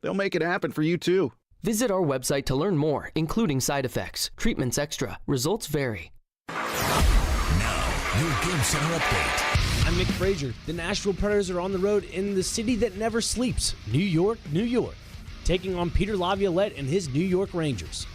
They'll make it happen for you, too. Visit our website to learn more, including side effects, treatments extra. Results vary. Now, your Game Center update. I'm Nick Frazier. The Nashville Predators are on the road in the city that never sleeps, New York, New York, taking on Peter Laviolette and his New York Rangers.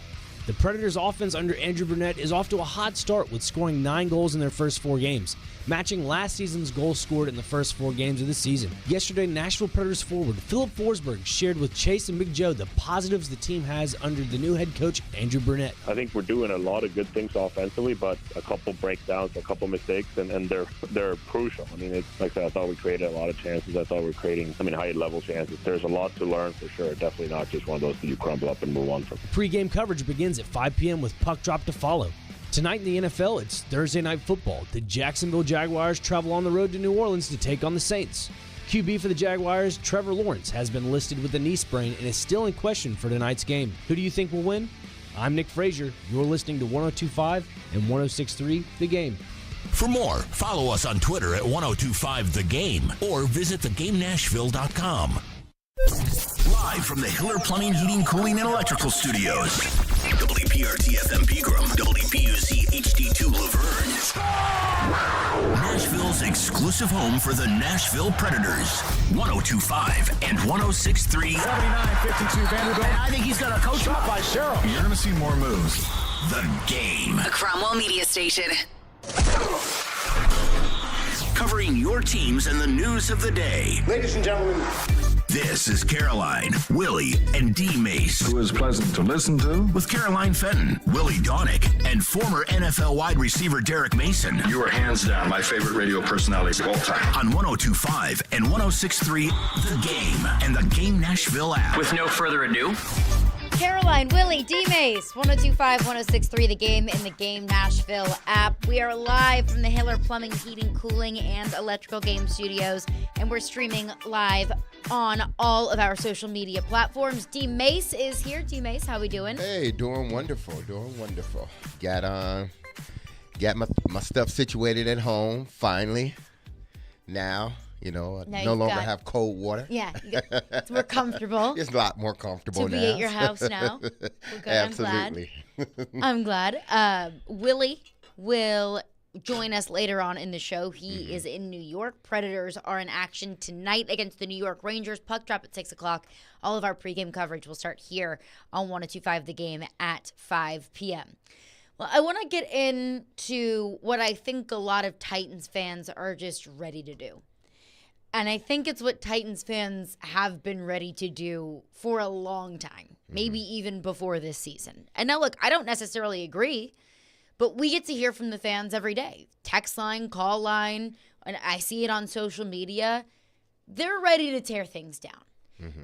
The Predators' offense under Andrew Brunette is off to a hot start with scoring 9 goals in their first 4 games, matching last season's goals scored in the first 4 games of the season. Yesterday, Nashville Predators forward Philip Forsberg shared with Chase and Big Joe the positives the team has under the new head coach, Andrew Brunette. I think we're doing a lot of good things offensively, but a couple breakdowns, a couple mistakes, and they're crucial. I mean, it's like I said, I thought we created a lot of chances. I thought we were creating, high-level chances. There's a lot to learn for sure. Definitely not just one of those that you crumble up and move on from. Pre-game coverage begins at 5 p.m. with puck drop to follow. Tonight in the NFL, it's Thursday Night Football. The Jacksonville Jaguars travel on the road to New Orleans to take on the Saints. QB for the Jaguars, Trevor Lawrence, has been listed with a knee sprain and is still in question for tonight's game. Who do you think will win? I'm Nick Frazier. You're listening to 102.5 and 106.3 The Game. For more, follow us on Twitter at 1025 The Game or visit thegamenashville.com. Live from the Hiller Plumbing, Heating, Cooling, and Electrical Studios. WPRT FM Pegram, WPUC HD2 Laverne. Nashville's exclusive home for the Nashville Predators. 102.5 and 106.3. 79-52 Vanderbilt. And I think he's going to coach up by Cheryl. You're going to see more moves. The Game. A Cromwell Media Station. Covering your teams and the news of the day. Ladies and gentlemen. This is Caroline, Willy, and D-Mase. Who is pleasant to listen to. With Caroline Fenton, Willy Donick, and former NFL wide receiver Derek Mason. You are hands down my favorite radio personality of all time. On 102.5 and 106.3 The Game and the Game Nashville app. With no further ado, Caroline, Willy, D-Mase, 102.5, 106.3 The Game in the Game Nashville app. We are live from the Hiller Plumbing, Heating, Cooling, and Electrical Game Studios, and we're streaming live on all of our social media platforms. D-Mase is here. D-Mase, how we doing? Hey, doing wonderful, Got my stuff situated at home, finally. Now, no longer have cold water. Yeah, we're comfortable. It's a lot more comfortable to now. be at your house now. We're good. Absolutely. I'm glad. Willy will join us later on in the show. He is in New York. Predators are in action tonight against the New York Rangers. Puck drop at 6 o'clock. All of our pregame coverage will start here on 102.5 The Game at 5 p.m. Well, I want to get into what I think a lot of Titans fans are just ready to do. And I think it's what Titans fans have been ready to do for a long time, maybe even before this season. And now, look, I don't necessarily agree, but we get to hear from the fans every day. Text line, call line, and I see it on social media. They're ready to tear things down.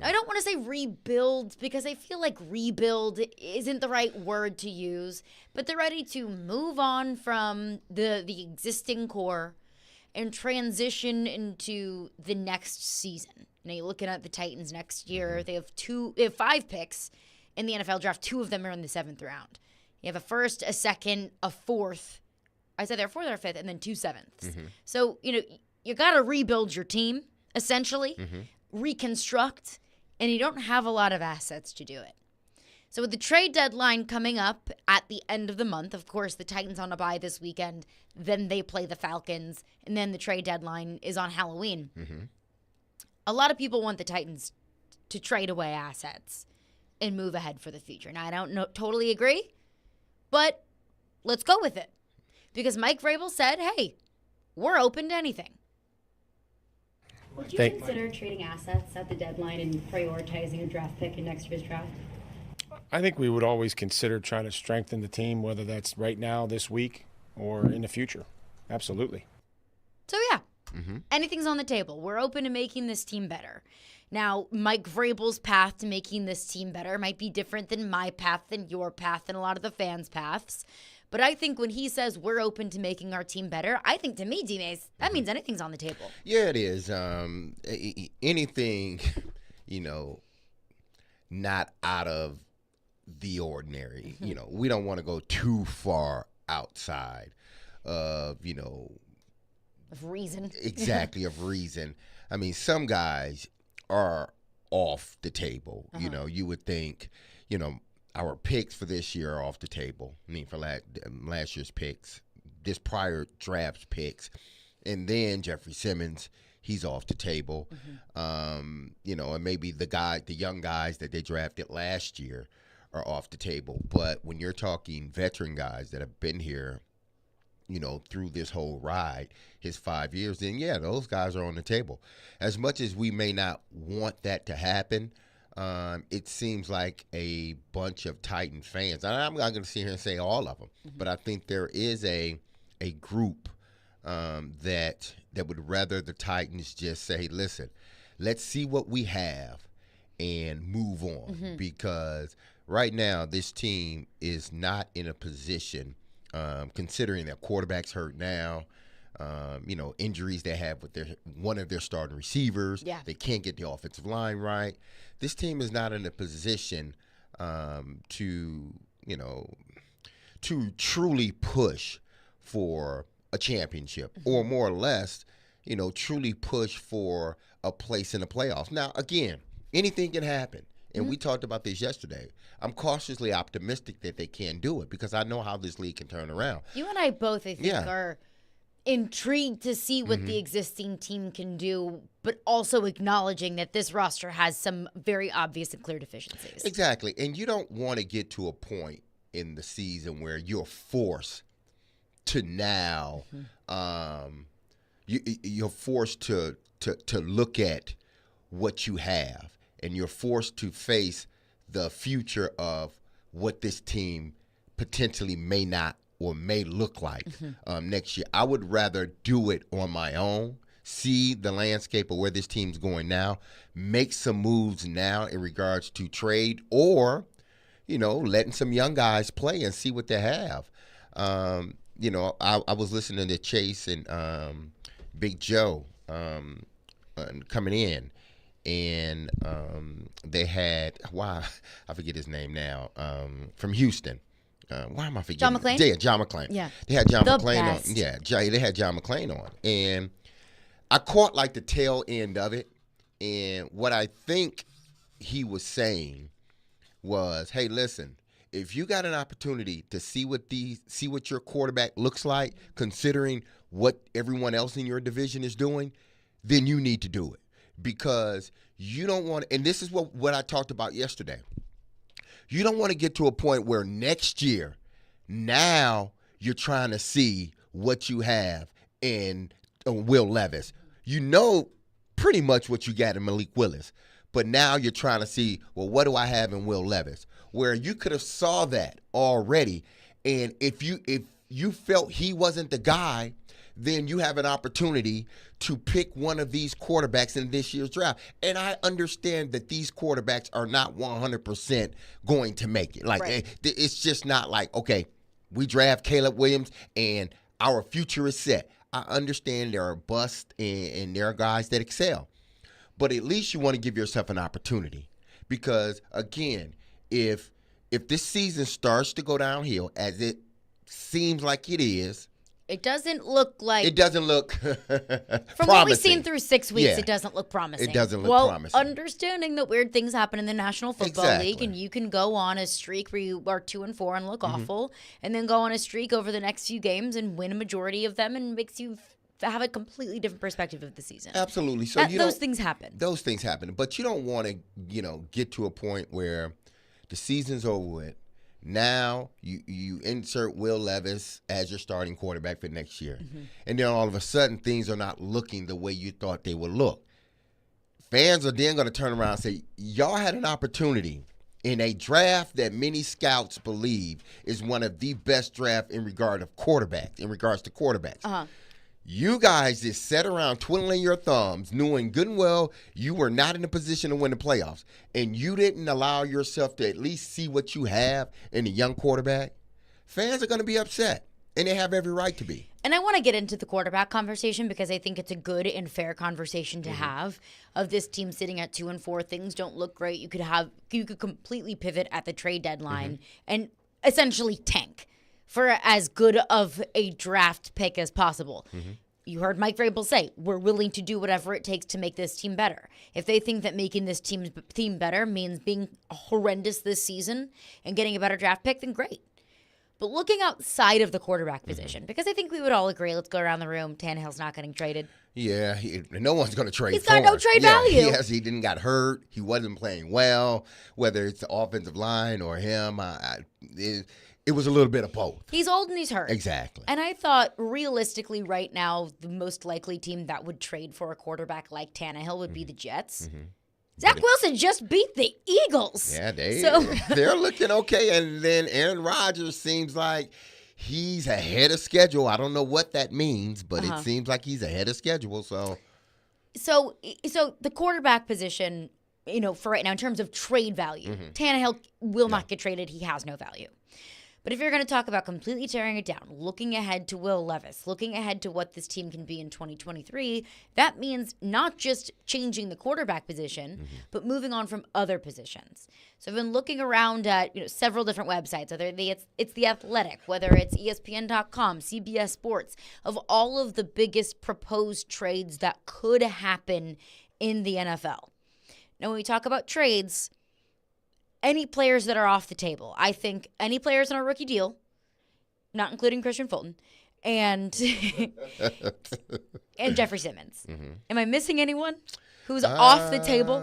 I don't want to say rebuild because I feel like rebuild isn't the right word to use, but they're ready to move on from the existing core and transition into the next season. You're looking at the Titans next year. They have 5 picks in the NFL draft. 2 of them are in the 7th round. You have a first, a second, a fourth. I said they're 4th or 5th, and then 2 7ths. So, you got to rebuild your team, essentially, reconstruct, and you don't have a lot of assets to do it. So with the trade deadline coming up at the end of the month, of course, the Titans on a bye this weekend, then they play the Falcons, and then the trade deadline is on Halloween. A lot of people want the Titans to trade away assets and move ahead for the future. Now, I don't totally agree, but let's go with it. Because Mike Vrabel said, hey, we're open to anything. Would you consider trading assets at the deadline and prioritizing a draft pick in next year's draft? I think we would always consider trying to strengthen the team, whether that's right now, this week, or in the future. Absolutely. So, yeah, anything's on the table. We're open to making this team better. Now, Mike Vrabel's path to making this team better might be different than my path, than your path, and a lot of the fans' paths. But I think when he says we're open to making our team better, I think to me, D-Mase, that means anything's on the table. Yeah, it is. Anything, not out of the ordinary. We don't want to go too far outside of, of reason. Exactly, of reason. I mean, some guys are off the table. You know, you would think, you know, our picks for this year are off the table. I mean, for last year's picks, this prior draft's picks, and then Jeffrey Simmons, he's off the table. You know, and maybe the young guys that they drafted last year are off the table. But when you're talking veteran guys that have been here, you know, through this whole ride, his 5 years, then yeah, those guys are on the table. As much as we may not want that to happen, it seems like a bunch of Titan fans, and I'm not going to sit here and say all of them, but I think there is a group that would rather the Titans just say, listen, let's see what we have and move on, because right now this team is not in a position, considering that quarterback's hurt now, you know, injuries they have with one of their starting receivers. Yeah. They can't get the offensive line right. This team is not in a position to truly push for a championship, or more or less, you know, truly push for a place in the playoffs. Now, again, anything can happen. And we talked about this yesterday. I'm cautiously optimistic that they can do it, because I know how this league can turn around. You and I both, I think, are intrigued to see what the existing team can do, but also acknowledging that this roster has some very obvious and clear deficiencies. Exactly. And you don't want to get to a point in the season where you're forced to now, you're forced to look at what you have, and you're forced to face the future of what this team potentially may not or may look like next year. I would rather do it on my own, see the landscape of where this team's going now, make some moves now in regards to trade, or, you know, letting some young guys play and see what they have. You know, I was listening to Chase and Big Joe coming in, and they had, I forget his name now, from Houston. Why am I forgetting? John McClain? Yeah, John McClain. Yeah. They had John McClain on. Yeah, they had John McClain on. And I caught like the tail end of it. And what I think he was saying was, hey, listen, if you got an opportunity to see what your quarterback looks like, considering what everyone else in your division is doing, then you need to do it. Because you don't want to, and this is what I talked about yesterday. You don't want to get to a point where next year, now you're trying to see what you have in Will Levis. You know pretty much what you got in Malik Willis, but now you're trying to see, well, what do I have in Will Levis? Where you could have saw that already, and if you felt he wasn't the guy, then you have an opportunity to pick one of these quarterbacks in this year's draft. And I understand that these quarterbacks are not 100% going to make it. Like, right. It's just not like, okay, we draft Caleb Williams and our future is set. I understand there are busts and there are guys that excel. But at least you want to give yourself an opportunity. Because, again, if this season starts to go downhill, as it seems like it is, it doesn't look like... It doesn't look from what we've seen through 6 weeks, it doesn't look promising. It doesn't look promising. Understanding that weird things happen in the National Football League, and you can go on a streak where you are 2-4 and look awful, and then go on a streak over the next few games and win a majority of them, and makes you have a completely different perspective of the season. Absolutely. So those things happen. Those things happen. But you don't want to, get to a point where the season's over with. Now you insert Will Levis as your starting quarterback for next year. And then all of a sudden things are not looking the way you thought they would look. Fans are then going to turn around and say, y'all had an opportunity in a draft that many scouts believe is one of the best drafts in regards to quarterbacks. You guys just sat around twiddling your thumbs, knowing good and well you were not in a position to win the playoffs, and you didn't allow yourself to at least see what you have in a young quarterback. Fans are going to be upset, and they have every right to be. And I want to get into the quarterback conversation because I think it's a good and fair conversation to have. Of this team sitting at 2-4, things don't look great. You could completely pivot at the trade deadline and essentially tank for as good of a draft pick as possible. You heard Mike Vrabel say, we're willing to do whatever it takes to make this team better. If they think that making this team better means being horrendous this season and getting a better draft pick, then great. But looking outside of the quarterback position, because I think we would all agree, let's go around the room, Tannehill's not getting traded. Yeah, no one's going to trade He's for him. got no trade value. He didn't got hurt. He wasn't playing well, whether it's the offensive line or him. It was a little bit of both. He's old and he's hurt. Exactly. And I thought, realistically, right now, the most likely team that would trade for a quarterback like Tannehill would be the Jets. Zach Wilson just beat the Eagles. Yeah, they're looking okay. And then Aaron Rodgers seems like he's ahead of schedule. I don't know what that means, but it seems like he's ahead of schedule. So the quarterback position, for right now, in terms of trade value, Tannehill will not get traded. He has no value. But if you're going to talk about completely tearing it down, looking ahead to Will Levis, looking ahead to what this team can be in 2023, that means not just changing the quarterback position, but moving on from other positions. So I've been looking around at several different websites, whether it's The Athletic, whether it's ESPN.com, CBS Sports, of all of the biggest proposed trades that could happen in the NFL. Now, when we talk about trades, any players that are off the table. I think any players on a rookie deal, not including Christian Fulton, and and Jeffrey Simmons. Am I missing anyone who's off the table?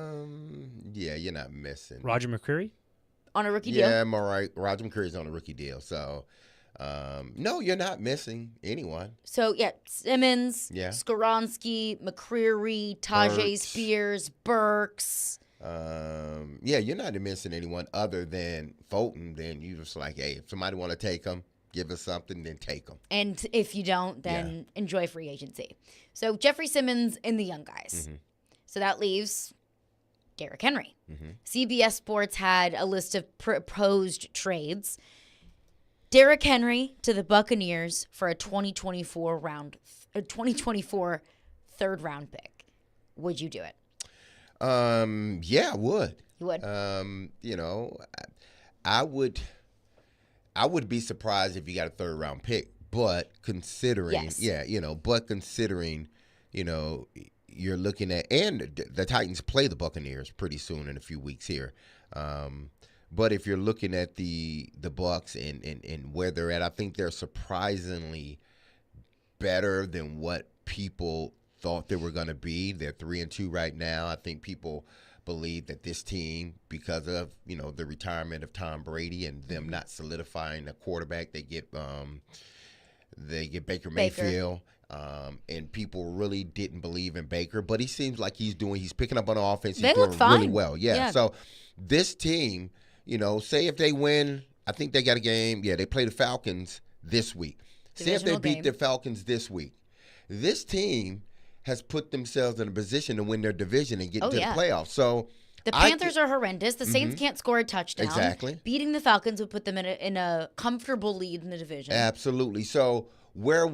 Yeah, you're not missing. Roger McCreary? On a rookie deal? Yeah, I'm all right. Roger McCreary's on a rookie deal. So, no, you're not missing anyone. So, yeah, Simmons, Yeah. Skoronski, McCreary, Tajay Burks. Spears, Burks. Yeah, you're not missing anyone other than Fulton. Then you just like, hey, if somebody want to take him, give us something, then take them. And if you don't, then enjoy free agency. So Jeffrey Simmons and the young guys. So that leaves Derrick Henry. CBS Sports had a list of proposed trades. Derrick Henry to the Buccaneers for a 2024 third round pick. Would you do it? Yeah, I would. You would? I would be surprised if you got a third round pick, but considering, you're looking at, and the Titans play the Buccaneers pretty soon in a few weeks here. But if you're looking at the Bucs and where they're at, I think they're surprisingly better than what people thought they were going to be. They're 3-2 right now. I think people believe that this team, because of the retirement of Tom Brady and them not solidifying a quarterback, they get Baker Mayfield. And people really didn't believe in Baker, but he seems like he's picking up on offense. He's doing really well. Yeah. So this team, say if they win, I think they got a game. Yeah, they play the Falcons this week. Say if they beat the Falcons this week. This team has put themselves in a position to win their division and get into the playoffs. So the Panthers are horrendous. The Saints can't score a touchdown. Exactly. Beating the Falcons would put them in a comfortable lead in the division. Absolutely. So what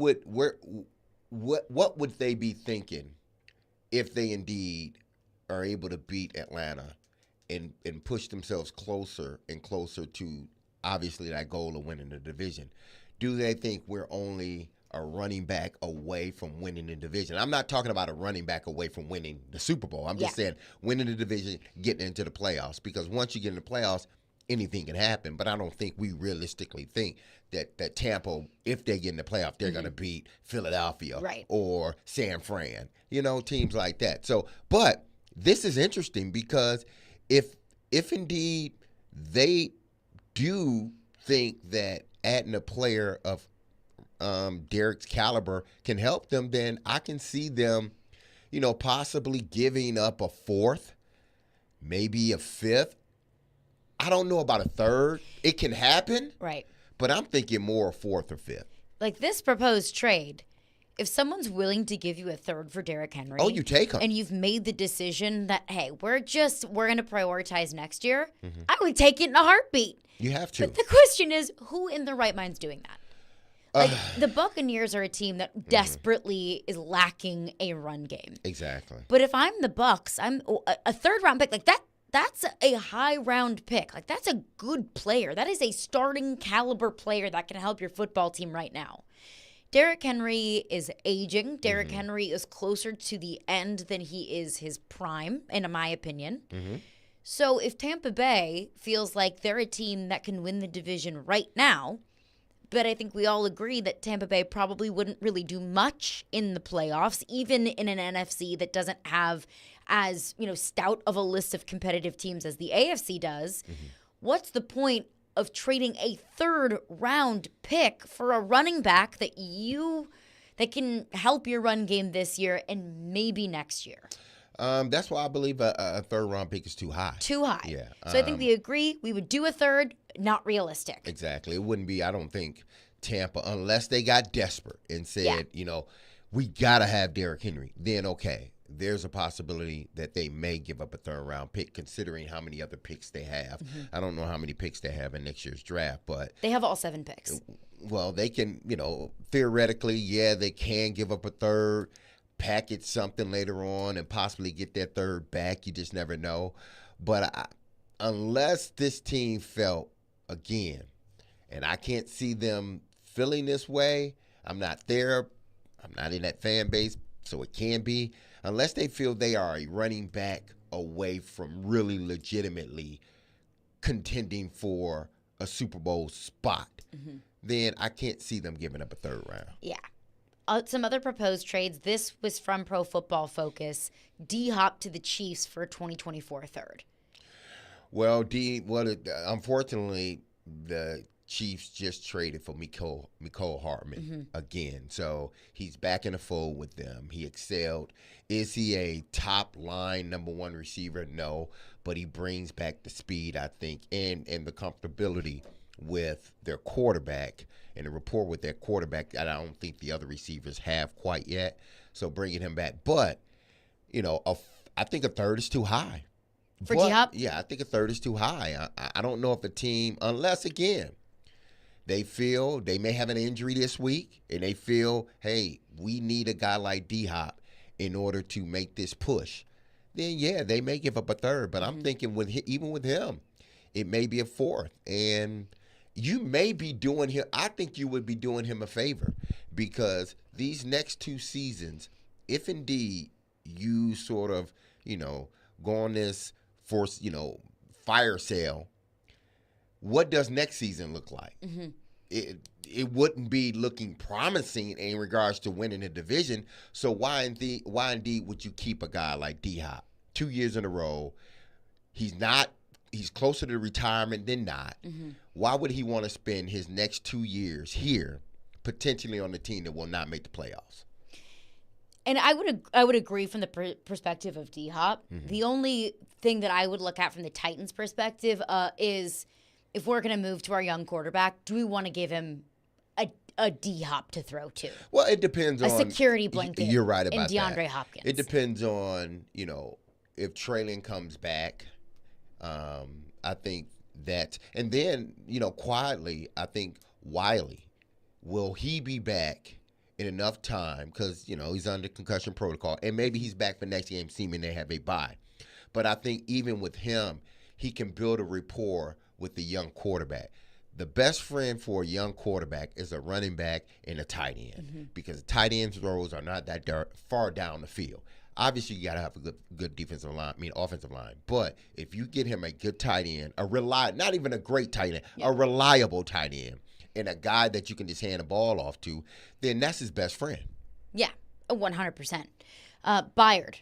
would they be thinking if they indeed are able to beat Atlanta and push themselves closer and closer to obviously that goal of winning the division? Do they think we're only a running back away from winning the division? I'm not talking about a running back away from winning the Super Bowl. I'm just saying winning the division, getting into the playoffs. Because once you get in the playoffs, anything can happen. But I don't think we realistically think that Tampa, if they get in the playoff, they're going to beat Philadelphia or San Fran, teams like that. So, but this is interesting because if indeed they do think that adding a player of Derrick's caliber can help them, then I can see them, possibly giving up a fourth, maybe a fifth. I don't know about a third. It can happen. Right. But I'm thinking more a fourth or fifth. Like this proposed trade, if someone's willing to give you a third for Derrick Henry. Oh, you take him. And you've made the decision that, hey, we're going to prioritize next year, I would take it in a heartbeat. You have to. But the question is, who in their right mind's doing that? Like, the Buccaneers are a team that desperately is lacking a run game. Exactly. But if I'm the Bucs, I'm a third round pick like that. That's a high round pick. Like that's a good player. That is a starting caliber player that can help your football team right now. Derrick Henry is aging. Derrick Henry is closer to the end than he is his prime, in my opinion. So if Tampa Bay feels like they're a team that can win the division right now, but I think we all agree that Tampa Bay probably wouldn't really do much in the playoffs, even in an NFC that doesn't have as, stout of a list of competitive teams as the AFC does. What's the point of trading a third-round pick for a running back that can help your run game this year and maybe next year? That's why I believe a third-round pick is too high. Too high. Yeah. So I think we agree we would do a third, not realistic. Exactly. It wouldn't be, I don't think, Tampa, unless they got desperate and said, we got to have Derrick Henry. Then, okay, there's a possibility that they may give up a third-round pick considering how many other picks they have. I don't know how many picks they have in next year's draft, but they have all 7 picks. Well, they can, theoretically, they can give up a third, package something later on, and possibly get that third back. You just never know. But unless this team felt, again, and I can't see them feeling this way, I'm not there. I'm not in that fan base, so it can be. Unless they feel they are a running back away from really legitimately contending for a Super Bowl spot, then I can't see them giving up a third round. Yeah. Some other proposed trades. This was from Pro Football Focus. D-Hop to the Chiefs for a 2024 third. Well, unfortunately, the Chiefs just traded for Mecole Hardman again. So he's back in the fold with them. He excelled. Is he a top line number 1 receiver? No, but he brings back the speed, I think, and the comfortability with their quarterback and the rapport with their quarterback that I don't think the other receivers have quite yet. So bringing him back. But, I think a third is too high. For D-Hop? Yeah, I think a third is too high. I don't know if a team, unless, again, they feel they may have an injury this week and they feel, hey, we need a guy like D-Hop in order to make this push. Then, they may give up a third. But I'm thinking even with him, it may be a fourth. And you may be doing him, I think you would be doing him a favor because these next 2 seasons, if indeed you sort of, go on this fire sale, what does next season look like? It wouldn't be looking promising in regards to winning the division. So why indeed would you keep a guy like D-Hop 2 years in a row? He's closer to retirement than not. Why would he want to spend his next 2 years here, potentially on a team that will not make the playoffs? And I would agree from the perspective of D-Hop. The only thing that I would look at from the Titans' perspective is if we're going to move to our young quarterback, do we want to give him a D-Hop to throw to? Well, it depends on a security blanket. You're right about and DeAndre that. Hopkins. It depends on if Traylon comes back. I think that, and then quietly, I think Wiley, will he be back in enough time, because he's under concussion protocol, and maybe he's back for next game, seeming they have a bye. But I think even with him, he can build a rapport with the young quarterback. The best friend for a young quarterback is a running back and a tight end, because the tight end's roles are not that far down the field. Obviously, you got to have a good offensive line. But if you get him a good tight end, not even a great tight end, a reliable tight end, and a guy that you can just hand the ball off to, then that's his best friend. Yeah, 100%. Byard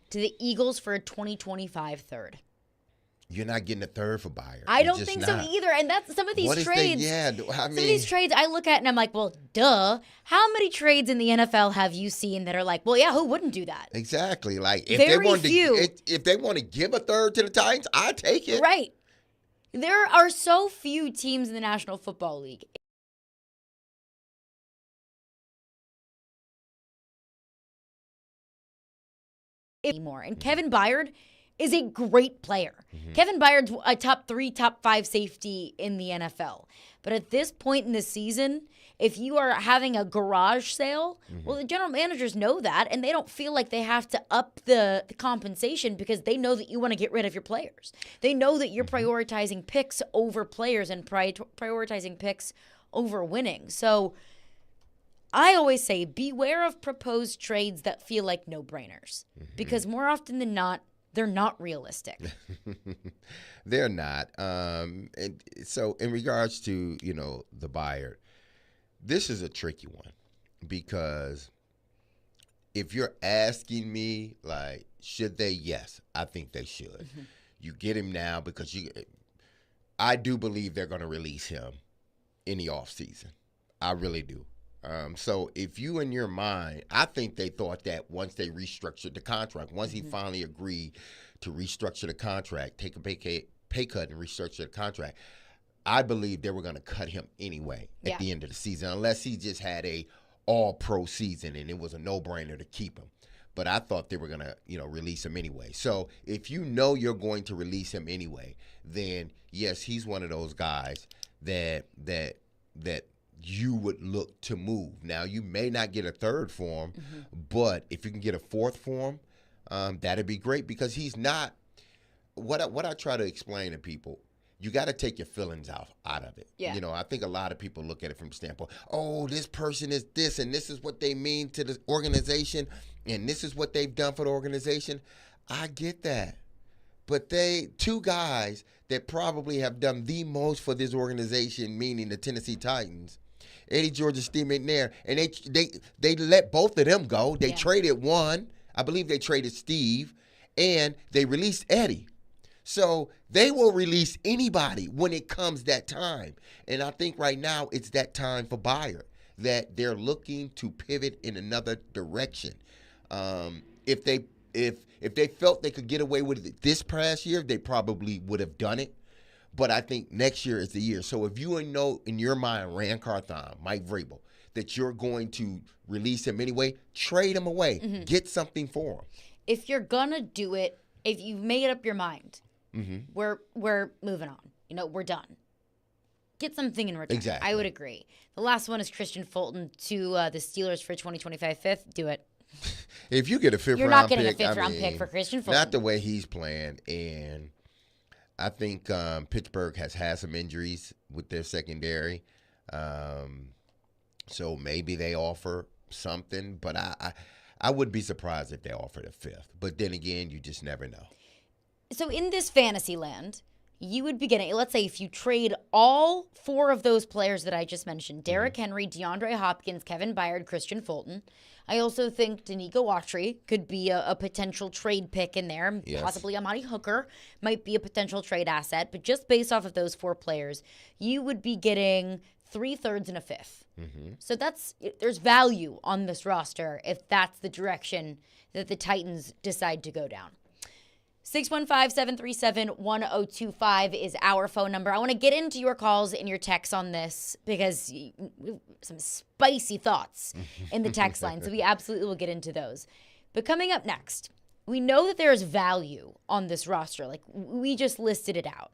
to the Eagles for a 2025 third. You're not getting a third for Byard. I don't think so either. And that's some of these trades. Some of these trades I look at and I'm like, well, duh. How many trades in the NFL have you seen that are like, well, yeah, who wouldn't do that? Exactly. Like if they want to give a third to the Titans, I take it. Right. There are so few teams in the National Football League. Anymore. And Kevin Byard is a great player. Kevin Byard's a top 3, top 5 safety in the NFL. But at this point in the season, if you are having a garage sale, well, the general managers know that, and they don't feel like they have to up the compensation because they know that you want to get rid of your players. They know that you're prioritizing picks over players and prioritizing picks over winning. So I always say beware of proposed trades that feel like no-brainers because more often than not, they're not realistic. They're not. And so in regards to, the buyer, this is a tricky one because if you're asking me, like, should they? Yes, I think they should. You get him now because I do believe they're going to release him in the offseason. I really do. So if you in your mind, I think they thought that once they restructured the contract, once he finally agreed to restructure the contract, take a pay cut and restructure the contract, I believe they were going to cut him anyway at the end of the season, unless he just had a all-pro season and it was a no-brainer to keep him. But I thought they were going to, release him anyway. So if you know you're going to release him anyway, then yes, he's one of those guys that you would look to move. Now, you may not get a third for him, but if you can get a fourth for him, that'd be great because he's not what I try to explain to people. You got to take your feelings out of it. Yeah. I think a lot of people look at it from the standpoint, oh, this person is this, and this is what they mean to the organization, and this is what they've done for the organization. I get that. But two guys that probably have done the most for this organization, meaning the Tennessee Titans, Eddie George and Steve McNair, and they let both of them go. They traded one. I believe they traded Steve, and they released Eddie. So they will release anybody when it comes that time. And I think right now it's that time for Buyer, that they're looking to pivot in another direction. If they felt they could get away with it this past year, they probably would have done it. But I think next year is the year. So if you know in your mind, Rand Carthon, Mike Vrabel, that you're going to release him anyway, trade him away. Get something for him. If you're going to do it, if you've made up your mind, we're moving on. We're done. Get something in return. Exactly. I would agree. The last one is Christian Fulton to the Steelers for 2025 fifth. Do it. If you get a fifth-round pick, you're not getting a fifth-round pick for Christian Fulton. Not the way he's playing, and I think Pittsburgh has had some injuries with their secondary, so maybe they offer something. But I would be surprised if they offered a fifth. But then again, you just never know. So in this fantasy land, you would be getting, let's say if you trade all four of those players that I just mentioned, Derrick Henry, DeAndre Hopkins, Kevin Byard, Christian Fulton. I also think Danico Autry could be a potential trade pick in there. Yes. Possibly Amani Hooker might be a potential trade asset. But just based off of those four players, you would be getting 3/3 and a fifth. So there's value on this roster if that's the direction that the Titans decide to go down. 615-737-1025 is our phone number. I want to get into your calls and your texts on this because some spicy thoughts in the text line, so we absolutely will get into those. But coming up next, we know that there is value on this roster. Like, we just listed it out.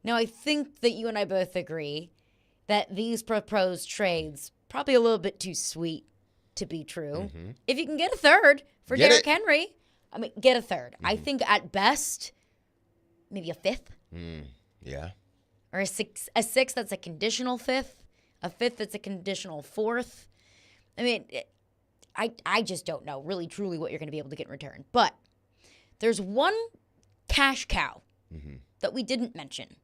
Now, I think that you and I both agree that these proposed trades probably a little bit too sweet to be true. If you can get a third for Derrick Henry, get a third. I think at best, maybe a fifth. Yeah. Or a six that's a conditional fifth. A fifth that's a conditional fourth. I just don't know really truly what you're going to be able to get in return. But there's one cash cow that we didn't mention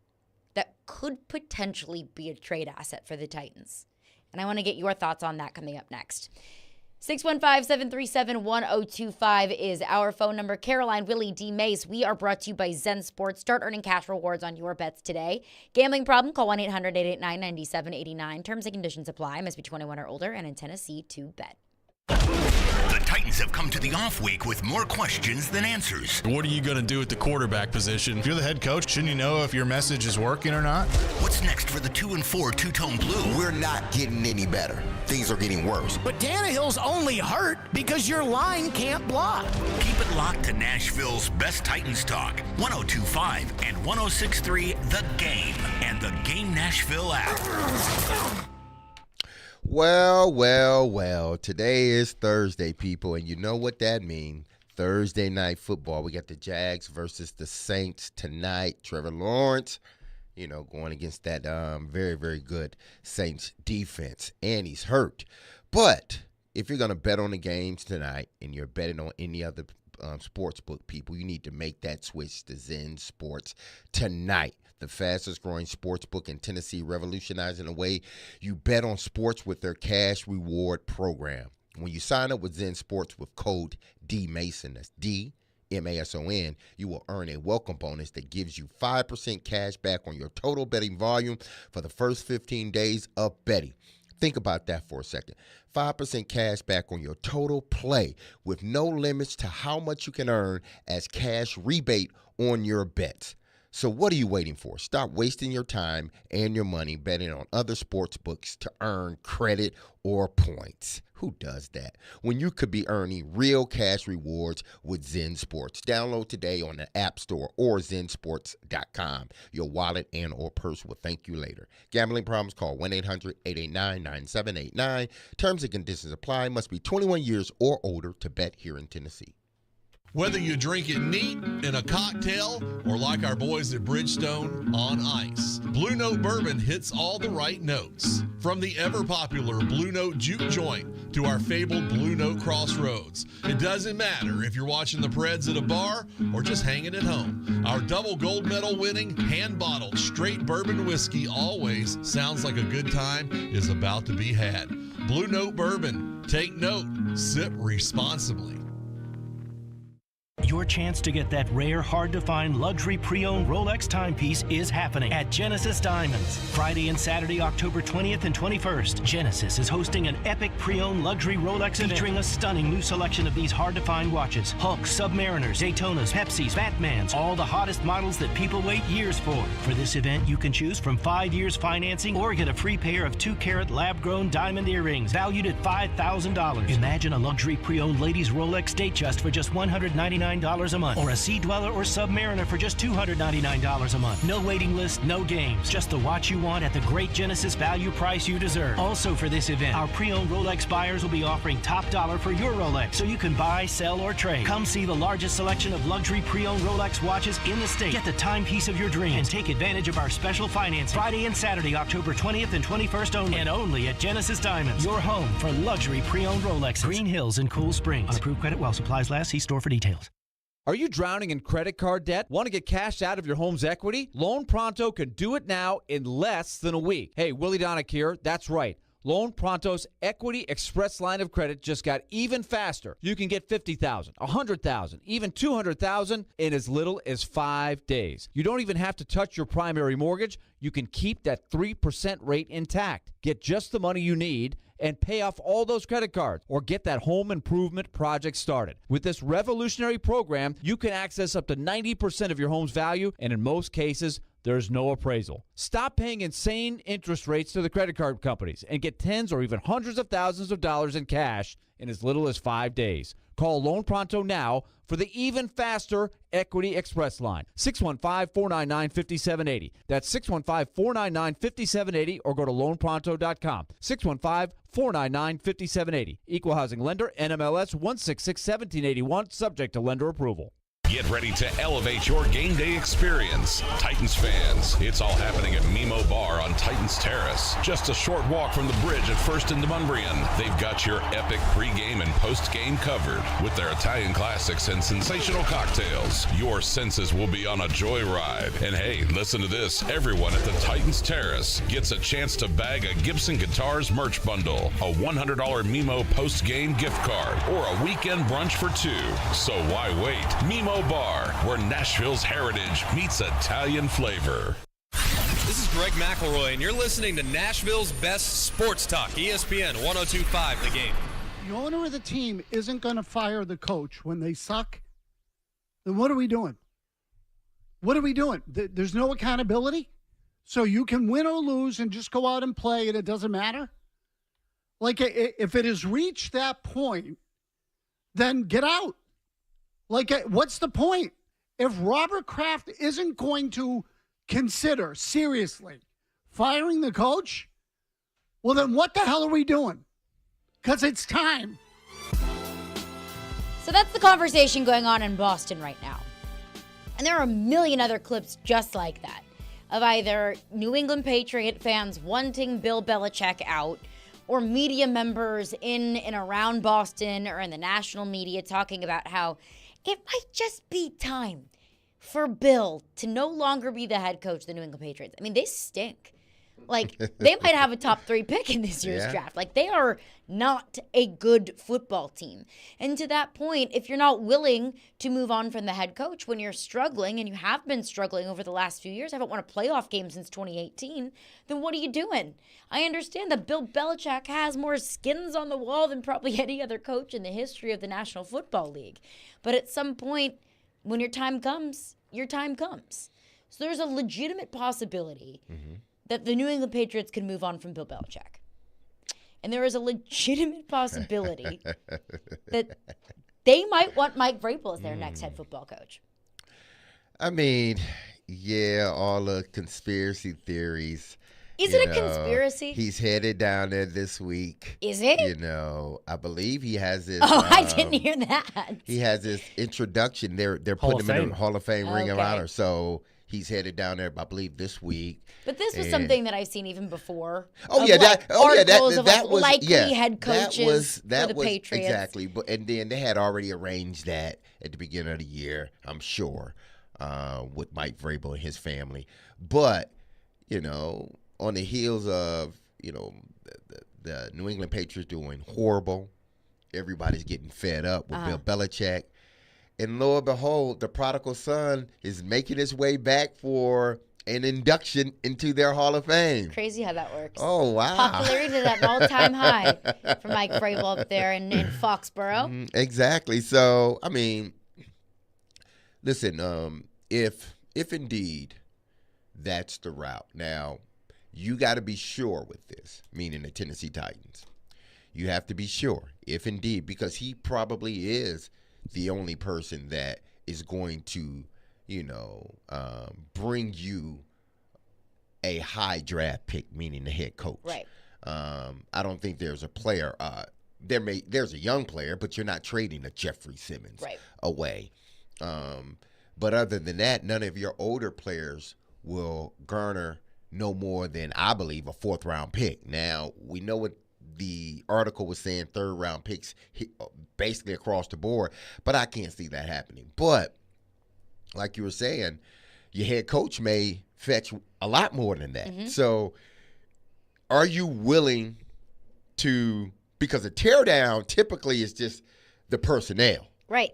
that could potentially be a trade asset for the Titans. And I want to get your thoughts on that coming up next. 615-737-1025 is our phone number. Caroline, Willy, D-Mase, we are brought to you by Zen Sports. Start earning cash rewards on your bets today. Gambling problem? Call 1-800-889-9789. Terms and conditions apply. Must be 21 or older and in Tennessee to bet. The Titans have come to the off week with more questions than answers. What are you going to do at the quarterback position? If you're the head coach, shouldn't you know if your message is working or not? What's next for the 2-4 two-tone blue? We're not getting any better. Things are getting worse. But Tannehill's only hurt because your line can't block. Keep it locked to Nashville's best Titans talk. 102.5 and 106.3 The Game and the Game Nashville app. Well. Today is Thursday, people, and you know what that means. Thursday night football. We got the Jags versus the Saints tonight. Trevor Lawrence, going against that very, very good Saints defense, and he's hurt. But if you're going to bet on the games tonight and you're betting on any other sports book, people, you need to make that switch to Zen Sports tonight. The fastest growing sports book in Tennessee, revolutionizing the way you bet on sports with their cash reward program. When you sign up with Zen Sports with code D-Mason, that's D-M-A-S-O-N, you will earn a welcome bonus that gives you 5% cash back on your total betting volume for the first 15 days of betting. Think about that for a second. 5% cash back on your total play with no limits to how much you can earn as cash rebate on your bets. So what are you waiting for? Stop wasting your time and your money betting on other sports books to earn credit or points. Who does that? When you could be earning real cash rewards with Zen Sports. Download today on the App Store or zensports.com. Your wallet and or purse will thank you later. Gambling problems? Call 1-800-889-9789. Terms and conditions apply. Must be 21 years or older to bet here in Tennessee. Whether you drink it neat, in a cocktail, or like our boys at Bridgestone, on ice, Blue Note Bourbon hits all the right notes. From the ever-popular Blue Note Juke Joint to our fabled Blue Note Crossroads. It doesn't matter if you're watching the Preds at a bar or just hanging at home. Our double gold medal winning, hand-bottled, straight bourbon whiskey always sounds like a good time is about to be had. Blue Note Bourbon. Take note. Sip responsibly. Your chance to get that rare, hard-to-find luxury pre-owned Rolex timepiece is happening at Genesis Diamonds. Friday and Saturday, October 20th and 21st, Genesis is hosting an epic pre-owned luxury Rolex event featuring a stunning new selection of these hard-to-find watches. Hulks, Submariners, Daytonas, Pepsis, Batmans, all the hottest models that people wait years for. For this event, you can choose from 5 years financing or get a free pair of 2-carat lab-grown diamond earrings valued at $5,000. Imagine a luxury pre-owned ladies Rolex Datejust for just $199 a month, or a Sea Dweller or Submariner for just $299 a month. No waiting list, no games, just the watch you want at the great Genesis value price you deserve. Also for this event, our pre-owned Rolex buyers will be offering top dollar for your Rolex, so you can buy, sell, or trade. Come see the largest selection of luxury pre-owned Rolex watches in the state. Get the timepiece of your dreams and take advantage of our special financing. Friday and Saturday, October 20th and 21st only, and only at Genesis Diamonds, your home for luxury pre-owned Rolex. Green Hills and Cool Springs. On approved credit while supplies last. See store for details. Are you drowning in credit card debt? Want to get cash out of your home's equity? Loan Pronto can do it now in less than a week. Hey, Willy Donick here. That's right. Loan Pronto's Equity Express line of credit just got even faster. You can get $50,000, $100,000, even $200,000 in as little as 5 days. You don't even have to touch your primary mortgage. You can keep that 3% rate intact. Get just the money you need and pay off all those credit cards or get that home improvement project started. With this revolutionary program, you can access up to 90% of your home's value, and in most cases, there's no appraisal. Stop paying insane interest rates to the credit card companies and get tens or even hundreds of thousands of dollars in cash in as little as 5 days. Call Loan Pronto now for the even faster Equity Express line. 615-499-5780. That's 615-499-5780 or go to loanpronto.com. 615-499-5780. Equal housing lender, NMLS 1661781, subject to lender approval. Get ready to elevate your game day experience. Titans fans, it's all happening at Mimo Bar on Titans Terrace. Just a short walk from the bridge at First and Demumbrian. They've got your epic pregame and postgame covered with their Italian classics and sensational cocktails. Your senses will be on a joyride. And hey, listen to this. Everyone at the Titans Terrace gets a chance to bag a Gibson Guitars merch bundle, a $100 Mimo postgame gift card, or a weekend brunch for two. So why wait? Mimo Bar, where Nashville's heritage meets Italian flavor. This is Greg McElroy, and you're listening to Nashville's best sports talk, ESPN 102.5 The Game. The owner of the team isn't going to fire the coach when they suck. Then what are we doing? What are we doing? There's no accountability? So you can win or lose and just go out and play and it doesn't matter? Like, if it has reached that point, then get out. Like, what's the point? If Robert Kraft isn't going to consider seriously firing the coach, well, then what the hell are we doing? Because it's time. So that's the conversation going on in Boston right now. And there are a million other clips just like that of either New England Patriot fans wanting Bill Belichick out or media members in and around Boston or in the national media talking about how it might just be time for Bill to no longer be the head coach of the New England Patriots. I mean, they stink. Like, they might have a top 3 pick in this year's draft. Like, they are not a good football team. And to that point, if you're not willing to move on from the head coach when you're struggling, and you have been struggling over the last few years, haven't won a playoff game since 2018, then what are you doing? I understand that Bill Belichick has more skins on the wall than probably any other coach in the history of the National Football League. But at some point, when your time comes, your time comes. So there's a legitimate possibility that the New England Patriots can move on from Bill Belichick. And there is a legitimate possibility that they might want Mike Vrabel as their next head football coach. I mean, yeah, all the conspiracy theories. Is it a conspiracy? He's headed down there this week. Is it? I believe he has this. Oh, I didn't hear that. He has this introduction. They're putting him in the Hall of Fame Ring of Honor. So he's headed down there, I believe, this week. But this was something that I've seen even before. That was likely head coaches for the Patriots. Exactly. And then they had already arranged that at the beginning of the year, I'm sure, with Mike Vrabel and his family. But, on the heels of, the New England Patriots doing horrible, everybody's getting fed up with Bill Belichick. And lo and behold, the prodigal son is making his way back for an induction into their Hall of Fame. Crazy how that works. Oh, wow. Popularity at an all-time high for Mike Vrabel up there in Foxborough. Exactly. So, I mean, listen, if indeed that's the route. Now, you got to be sure with this, meaning the Tennessee Titans. You have to be sure, if indeed, because he probably is the only person that is going to, bring you a high draft pick, meaning the head coach. Right. I don't think there's a player. There's a young player, but you're not trading a Jeffrey Simmons away. But other than that, none of your older players will garner no more than, I believe, a 4th-round pick. Now, we know what the article was saying, 3rd-round picks basically across the board, but I can't see that happening. But like you were saying, your head coach may fetch a lot more than that. So are you willing to, because a teardown typically is just the personnel. Right.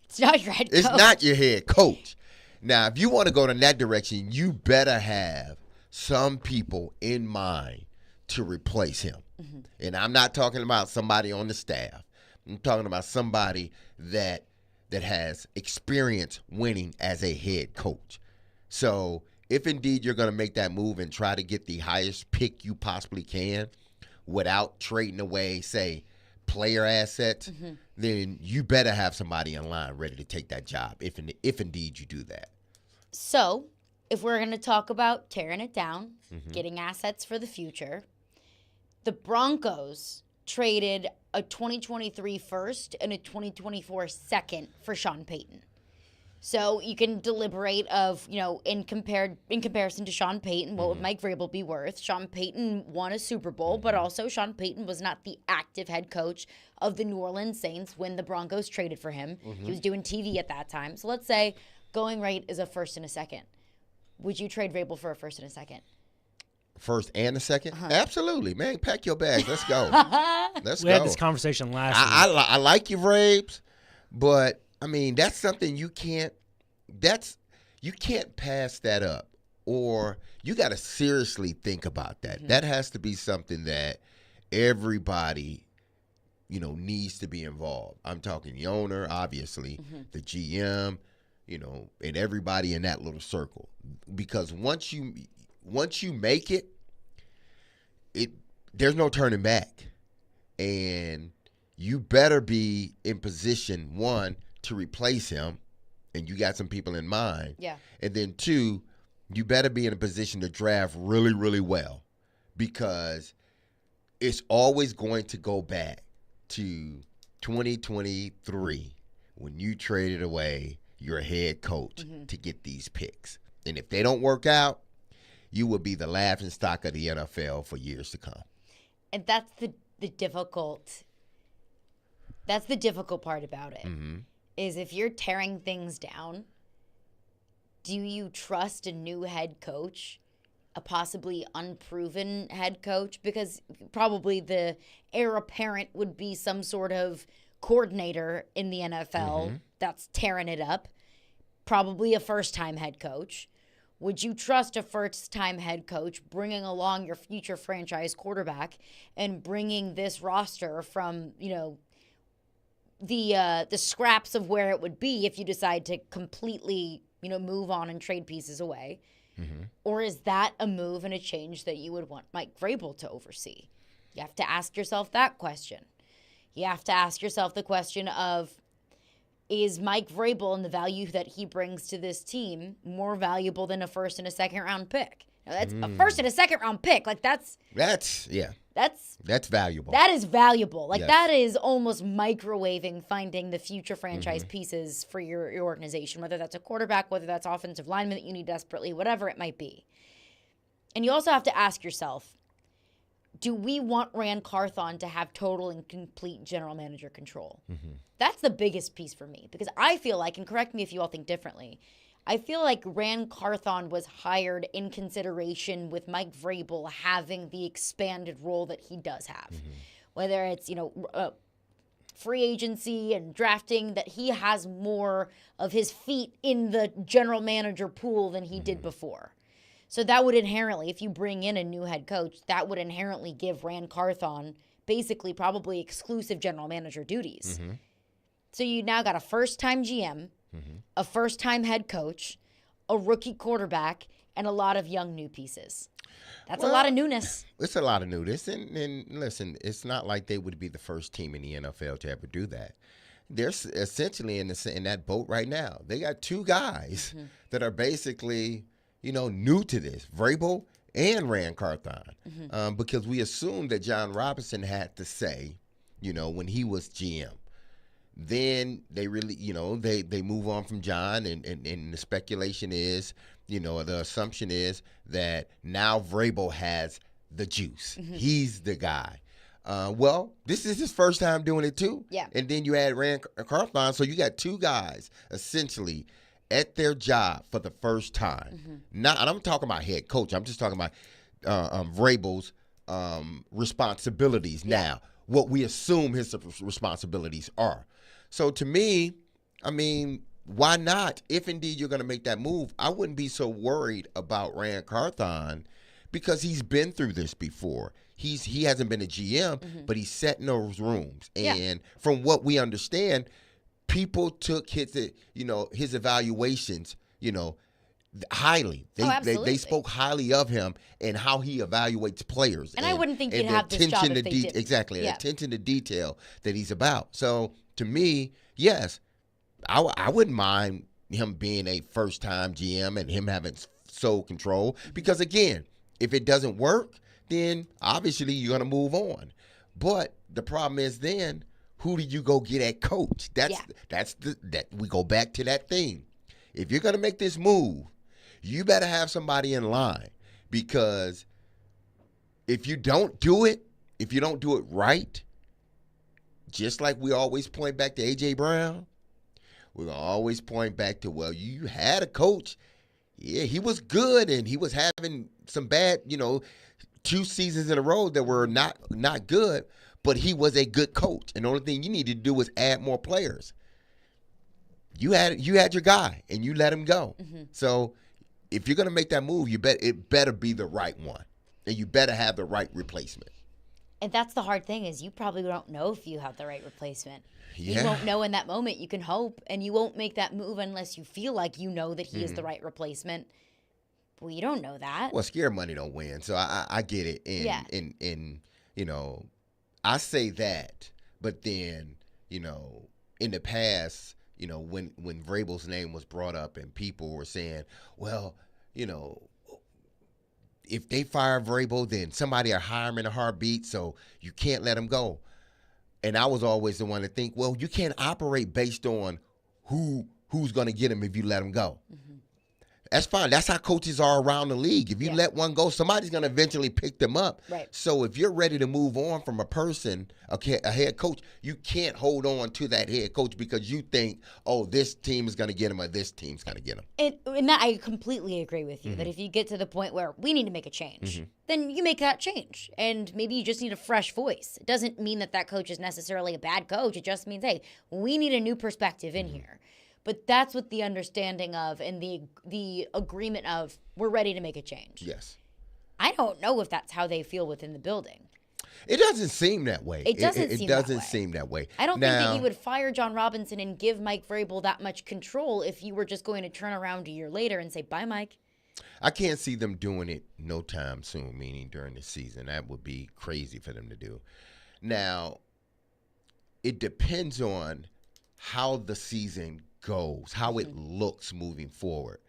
It's not your head coach. It's not your head coach. Now, if you want to go in that direction, you better have some people in mind to replace him. And I'm not talking about somebody on the staff. I'm talking about somebody that has experience winning as a head coach. So if indeed you're going to make that move and try to get the highest pick you possibly can without trading away, say, player assets, then you better have somebody in line ready to take that job if indeed you do that. So if we're going to talk about tearing it down, getting assets for the future, the Broncos traded a 2023 first and a 2024 second for Sean Payton. So you can deliberate of, in comparison to Sean Payton, what would Mike Vrabel be worth? Sean Payton won a Super Bowl, but also Sean Payton was not the active head coach of the New Orleans Saints when the Broncos traded for him. He was doing TV at that time. So let's say going rate is a first and a second. Would you trade Vrabel for a first and a second? First and a second? Absolutely, man. Pack your bags. Let's go. We had this conversation last week. I like your Vrabes, but I mean that's something you can't pass that up, or you got to seriously think about that. That has to be something that everybody needs to be involved. I'm talking the owner, obviously, the GM, and everybody in that little circle, because once you make it, there's no turning back. And you better be in position, one, to replace him, and you got some people in mind. Yeah. And then two, you better be in a position to draft really, really well, because it's always going to go back to 2023 when you traded away your head coach to get these picks. And if they don't work out, you will be the laughing stock of the NFL for years to come. And that's the the difficult part about it. Is if you're tearing things down, do you trust a new head coach, a possibly unproven head coach? Because probably the heir apparent would be some sort of coordinator in the NFL that's tearing it up, probably a first-time head coach. Would you trust a first-time head coach bringing along your future franchise quarterback and bringing this roster from, the scraps of where it would be if you decide to completely, move on and trade pieces away? Or is that a move and a change that you would want Mike Vrabel to oversee? You have to ask yourself that question. You have to ask yourself the question of, is Mike Vrabel and the value that he brings to this team more valuable than a first and a second round pick? Now, that's a first and a second round pick. Like that's valuable. That is valuable. Like Yes. that is almost microwaving finding the future franchise pieces for your organization, whether that's a quarterback, whether that's offensive lineman that you need desperately, whatever it might be. And you also have to ask yourself, do we want Rand Carthon to have total and complete general manager control? That's the biggest piece for me, because I feel like, and correct me if you all think differently, I feel like Rand Carthon was hired in consideration with Mike Vrabel having the expanded role that he does have. Whether it's, free agency and drafting, that he has more of his feet in the general manager pool than he did before. So that would inherently, if you bring in a new head coach, that would inherently give Rand Carthon basically probably exclusive general manager duties. So you now got a first-time GM, a first-time head coach, a rookie quarterback, and a lot of young new pieces. That's a lot of newness. It's a lot of newness. And listen, it's not like they would be the first team in the NFL to ever do that. They're essentially in that boat right now. They got two guys that are basically, new to this, Vrabel and Rand Carthon, because we assumed that John Robinson had to say, when he was GM. Then they really, they move on from John, and the speculation is, the assumption is that now Vrabel has the juice. He's the guy. Well, this is his first time doing it too. Yeah. And then you add Rand Carthon, so you got two guys essentially at their job for the first time. Not, and I'm talking about head coach. I'm just talking about Vrabel's responsibilities now, what we assume his responsibilities are. So to me, I mean, why not? If indeed you're going to make that move, I wouldn't be so worried about Rand Carthon, because he's been through this before. He hasn't been a GM, but he's sat in those rooms. And from what we understand, people took his evaluations, highly. They spoke highly of him and how he evaluates players. And I wouldn't think you'd have this job if they didn't. Exactly, attention to detail that he's about. So to me, yes, I wouldn't mind him being a first-time GM and him having sole control, because, again, if it doesn't work, then obviously you're going to move on. But the problem is then, who do you go get at coach? That we go back to that thing. If you're going to make this move, you better have somebody in line, because if you don't do it right, just like we always point back to A.J. Brown, we're going to always point back to, well, you had a coach. Yeah, he was good, and he was having some bad, 2 seasons in a row that were not good, but he was a good coach. And the only thing you need to do is add more players. You had your guy, and you let him go. So if you're going to make that move, it better be the right one, and you better have the right replacement. And that's the hard thing, is you probably don't know if you have the right replacement. Yeah. You won't know in that moment. You can hope, and you won't make that move unless you feel like you know that he is the right replacement. Well, you don't know that. Well, scare money don't win, so I get it. And I say that, but then, in the past, when Vrabel's name was brought up and people were saying, well, if they fire Vrabel, then somebody will hire him in a heartbeat, so you can't let him go. And I was always the one to think, well, you can't operate based on who's going to get him if you let him go. That's fine. That's how coaches are around the league. If you let one go, somebody's going to eventually pick them up. Right. So if you're ready to move on from a person, a head coach, you can't hold on to that head coach because you think, oh, this team is going to get him or this team's going to get him. And that I completely agree with you, that if you get to the point where we need to make a change, then you make that change. And maybe you just need a fresh voice. It doesn't mean that coach is necessarily a bad coach. It just means, hey, we need a new perspective in here. But that's what the understanding of and the agreement of we're ready to make a change. Yes. I don't know if that's how they feel within the building. It doesn't seem that way. It doesn't seem that way. I don't think that you would fire John Robinson and give Mike Vrabel that much control if you were just going to turn around a year later and say, bye, Mike. I can't see them doing it no time soon, meaning during the season. That would be crazy for them to do. Now, it depends on how the season goes, how it looks moving forward.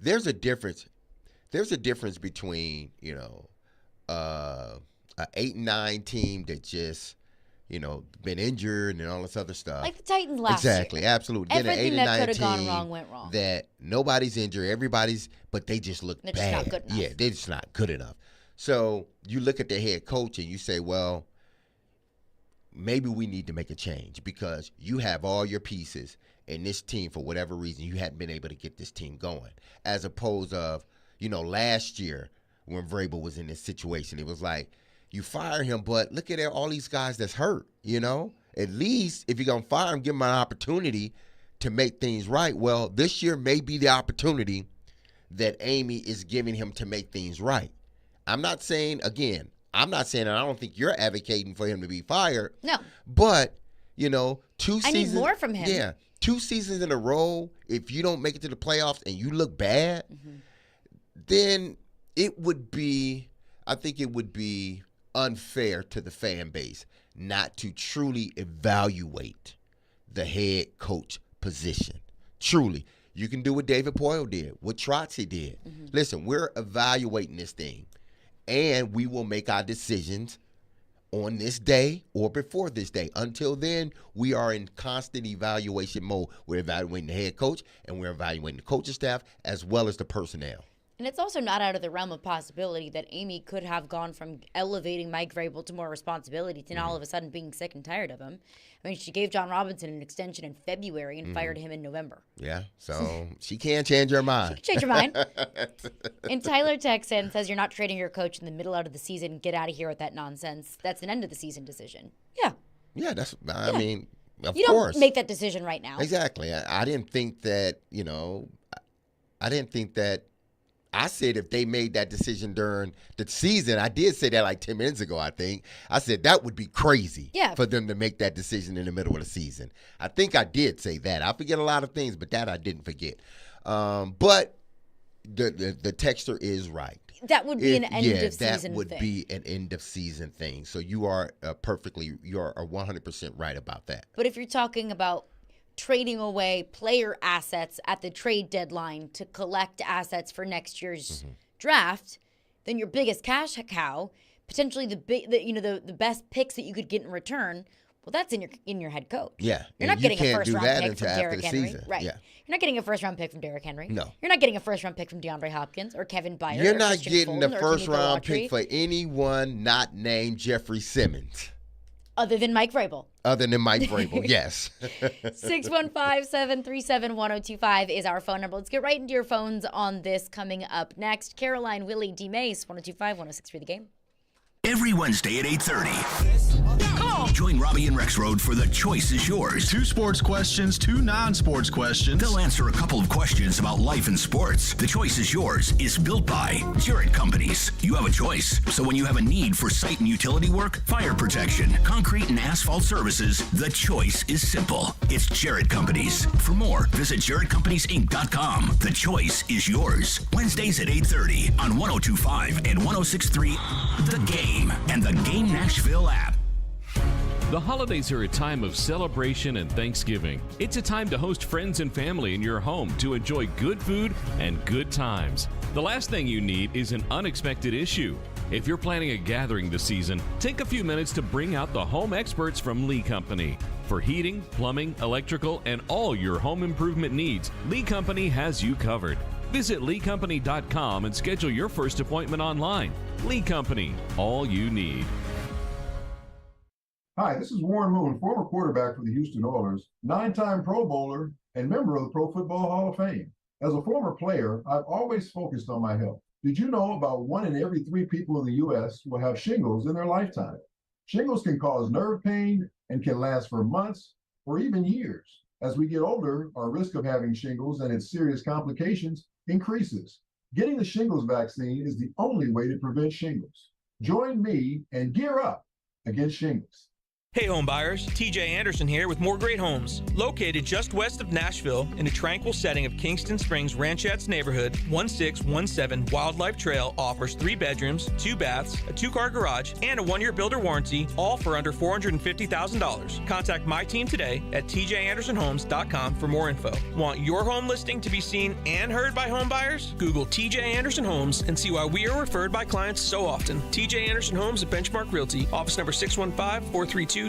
There's a difference between, an 8-9 team that just, been injured and all this other stuff. Like the Titans last year. Exactly, absolutely. Everything then an 8-9 that could have gone team wrong went wrong. that nobody's injured, but they just look They're bad. just not good enough. Yeah, they're just not good enough. So you look at the head coach and you say, well, maybe we need to make a change because you have all your pieces and this team, for whatever reason, you hadn't been able to get this team going. As opposed of, last year when Vrabel was in this situation, it was like, you fire him, but look at all these guys that's hurt, At least if you're going to fire him, give him an opportunity to make things right. Well, this year may be the opportunity that Amy is giving him to make things right. I'm not saying, and I don't think you're advocating for him to be fired. No. But, 2 seasons. I need more from him. Yeah. 2 seasons in a row, if you don't make it to the playoffs and you look bad, then it would be unfair to the fan base not to truly evaluate the head coach position. Truly. You can do what David Poyle did, what Trotsy did. Listen, we're evaluating this thing, and we will make our decisions on this day or before this day. Until then, we are in constant evaluation mode. We're evaluating the head coach, and we're evaluating the coaching staff as well as the personnel. And it's also not out of the realm of possibility that Amy could have gone from elevating Mike Vrabel to more responsibility to now all of a sudden being sick and tired of him. I mean, she gave John Robinson an extension in February and fired him in November. Yeah, so she can change her mind. She can change her mind. And Tyler texts in and says, you're not trading your coach in the middle out of the season. Get out of here with that nonsense. That's an end of the season decision. Yeah. Yeah, I mean, of you course. Don't make that decision right now. Exactly. I didn't think that, I said if they made that decision during the season, I did say that like 10 minutes ago, I think. I said that would be crazy for them to make that decision in the middle of the season. I think I did say that. I forget a lot of things, but that I didn't forget. But the texter is right. That would be an end of season thing. That would be an end of season thing. So you are 100% right about that. But if you're talking about trading away player assets at the trade deadline to collect assets for next year's draft, then your biggest cash cow, potentially the best picks that you could get in return, well, that's in your head coach. Yeah, you're not getting a first round pick from Derrick Henry, right? Yeah. You're not getting a first round pick from Derrick Henry. No, you're not getting a first round pick from DeAndre Hopkins or Kevin Byard. You're not getting a first round pick for anyone not named Jeffrey Simmons. Other than Mike Vrabel. Yes. 615-737-1025 is our phone number. Let's get right into your phones on this coming up next. Caroline, Willy, D-Mase, 1025-1063 The Game. Every Wednesday at 8:30. Join Robbie and Rex Road for The Choice is Yours. 2 sports questions, 2 non-sports questions. They'll answer a couple of questions about life and sports. The Choice is Yours is built by Jarrett Companies. You have a choice. So when you have a need for site and utility work, fire protection, concrete and asphalt services, the choice is simple. It's Jarrett Companies. For more, visit JarrettCompaniesInc.com. The Choice is Yours. Wednesdays at 8:30 on 102.5 and 106.3 The Game and the Game Nashville app. The holidays are a time of celebration and Thanksgiving. It's a time to host friends and family in your home to enjoy good food and good times. The last thing you need is an unexpected issue. If you're planning a gathering this season, take a few minutes to bring out the home experts from Lee Company. For heating, plumbing, electrical, and all your home improvement needs, Lee Company has you covered. Visit LeeCompany.com and schedule your first appointment online. Lee Company, all you need. Hi, this is Warren Moon, former quarterback for the Houston Oilers, 9-time Pro Bowler, and member of the Pro Football Hall of Fame. As a former player, I've always focused on my health. Did you know about 1 in every 3 people in the U.S. will have shingles in their lifetime? Shingles can cause nerve pain and can last for months or even years. As we get older, our risk of having shingles and its serious complications increases. Getting the shingles vaccine is the only way to prevent shingles. Join me and gear up against shingles. Hey home buyers, TJ Anderson here with More Great Homes. Located just west of Nashville in a tranquil setting of Kingston Springs Ranchettes neighborhood, 1617 Wildlife Trail offers 3 bedrooms, 2 baths, a 2-car garage, and a 1-year builder warranty, all for under $450,000. Contact my team today at tjandersonhomes.com for more info. Want your home listing to be seen and heard by home buyers? Google TJ Anderson Homes and see why we are referred by clients so often. TJ Anderson Homes at Benchmark Realty, office number 615-432-2919.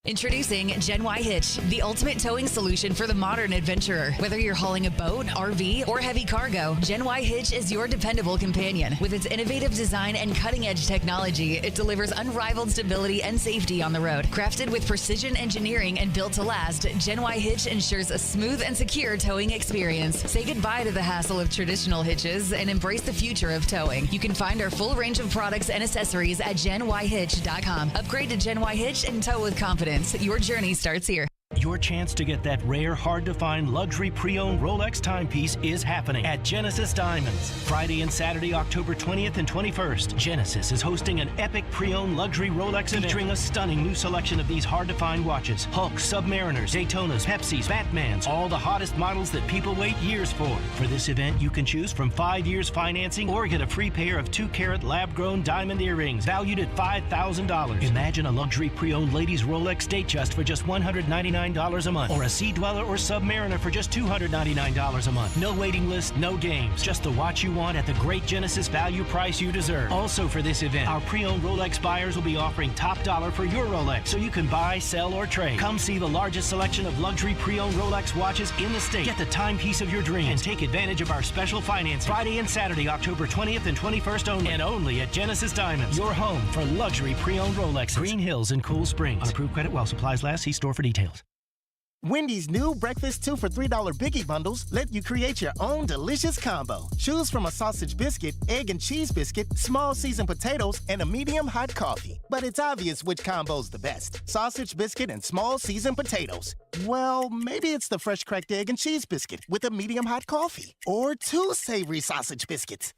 Introducing Gen Y Hitch, the ultimate towing solution for the modern adventurer. Whether you're hauling a boat, RV, or heavy cargo, Gen Y Hitch is your dependable companion. With its innovative design and cutting-edge technology, it delivers unrivaled stability and safety on the road. Crafted with precision engineering and built to last, Gen Y Hitch ensures a smooth and secure towing experience. Say goodbye to the hassle of traditional hitches and embrace the future of towing. You can find our full range of products and accessories at GenYHitch.com. Upgrade to Gen Y Hitch and tow with confidence. Your journey starts here. Your chance to get that rare, hard-to-find luxury pre-owned Rolex timepiece is happening at Genesis Diamonds. Friday and Saturday, October 20th and 21st, Genesis is hosting an epic pre-owned luxury Rolex event featuring a stunning new selection of these hard-to-find watches. Hulks, Submariners, Daytonas, Pepsis, Batmans, all the hottest models that people wait years for. For this event, you can choose from 5 years financing or get a free pair of 2-carat lab-grown diamond earrings valued at $5,000. Imagine a luxury pre-owned ladies Rolex Datejust for just $199 a month, or a Sea Dweller or Submariner for just $299 a month. No waiting list, no games, just the watch you want at the great Genesis value price you deserve. Also for this event, our pre-owned Rolex buyers will be offering top dollar for your Rolex, so you can buy, sell, or trade. Come see the largest selection of luxury pre-owned Rolex watches in the state. Get the timepiece of your dreams and take advantage of our special financing. Friday and Saturday, October 20th and 21st only, and only at Genesis Diamonds, your home for luxury pre-owned Rolex. Green Hills and Cool Springs. On approved credit while supplies last. See store for details. Wendy's new breakfast 2 for $3 Biggie Bundles let you create your own delicious combo. Choose from a sausage biscuit, egg and cheese biscuit, small seasoned potatoes, and a medium hot coffee. But it's obvious which combo's the best. Sausage biscuit and small seasoned potatoes. Well, maybe it's the fresh cracked egg and cheese biscuit with a medium hot coffee. Or 2 savory sausage biscuits.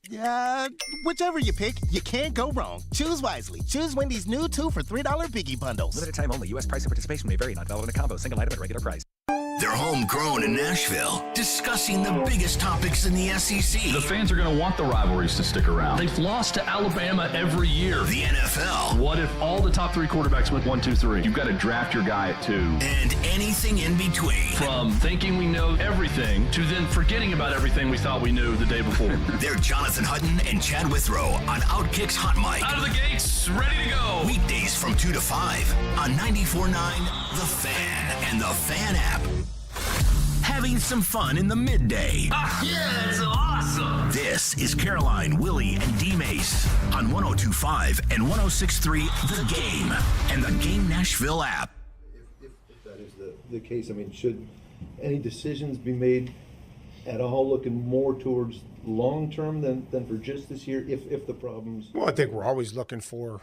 Whichever you pick, you can't go wrong. Choose wisely. Choose Wendy's new 2 for $3 Biggie Bundles. Limited time only. U.S. price and participation may vary. Not valid in a combo. Single item at regular price. They're homegrown in Nashville, discussing the biggest topics in the SEC. The fans are going to want the rivalries to stick around. They've lost to Alabama every year. The NFL. What if all the top 3 quarterbacks went 1, 2, 3? You've got to draft your guy at 2. And anything in between. From thinking we know everything to then forgetting about everything we thought we knew the day before. They're Jonathan Hutton and Chad Withrow on Outkick's Hot Mic. Out of the gates, ready to go. Weekdays from 2 to 5 on 94.9 The Fan and The Fan app. Having some fun in the midday. Yeah, that's awesome. This is Caroline, Willy, and D-Mase on 102.5 and 106.3 The Game and the Game Nashville app. If that is the case, I mean, should any decisions be made at all looking more towards long term than for just this year if the problems? Well, I think we're always looking for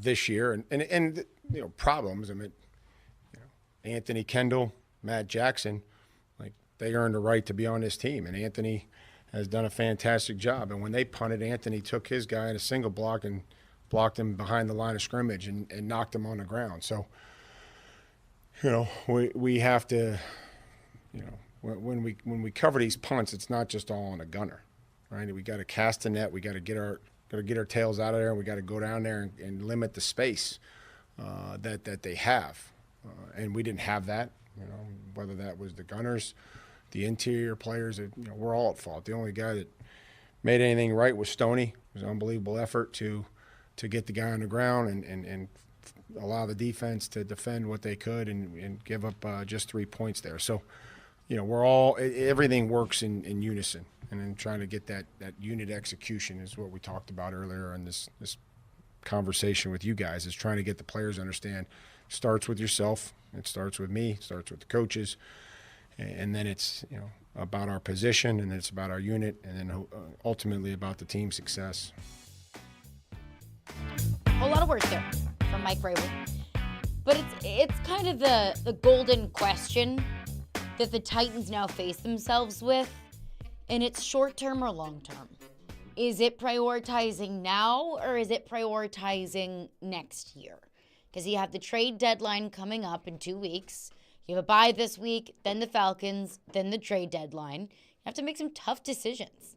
this year and problems. I mean, Anthony Kendall, Matt Jackson, they earned the right to be on this team, and Anthony has done a fantastic job. And when they punted, Anthony took his guy in a single block and blocked him behind the line of scrimmage and knocked him on the ground. So, we have to, when we cover these punts, it's not just all on a gunner, right? We got to cast the net. We got to get our tails out of there, and we got to go down there and limit the space that they have. And we didn't have that. Whether that was the gunners, the interior players, we're all at fault. The only guy that made anything right was Stoney. It was an unbelievable effort to get the guy on the ground and allow the defense to defend what they could and give up just 3 points there. So, everything works in unison. And then trying to get that unit execution is what we talked about earlier in this conversation with you guys, is trying to get the players to understand. Starts with yourself. It starts with me. It starts with the coaches. And then it's, about our position, and then it's about our unit, and then ultimately about the team success. A lot of words there from Mike Vrabel. But it's kind of the golden question that the Titans now face themselves with, and it's short-term or long-term. Is it prioritizing now, or is it prioritizing next year? Because you have the trade deadline coming up in 2 weeks. You have a bye this week, then the Falcons, then the trade deadline. You have to make some tough decisions.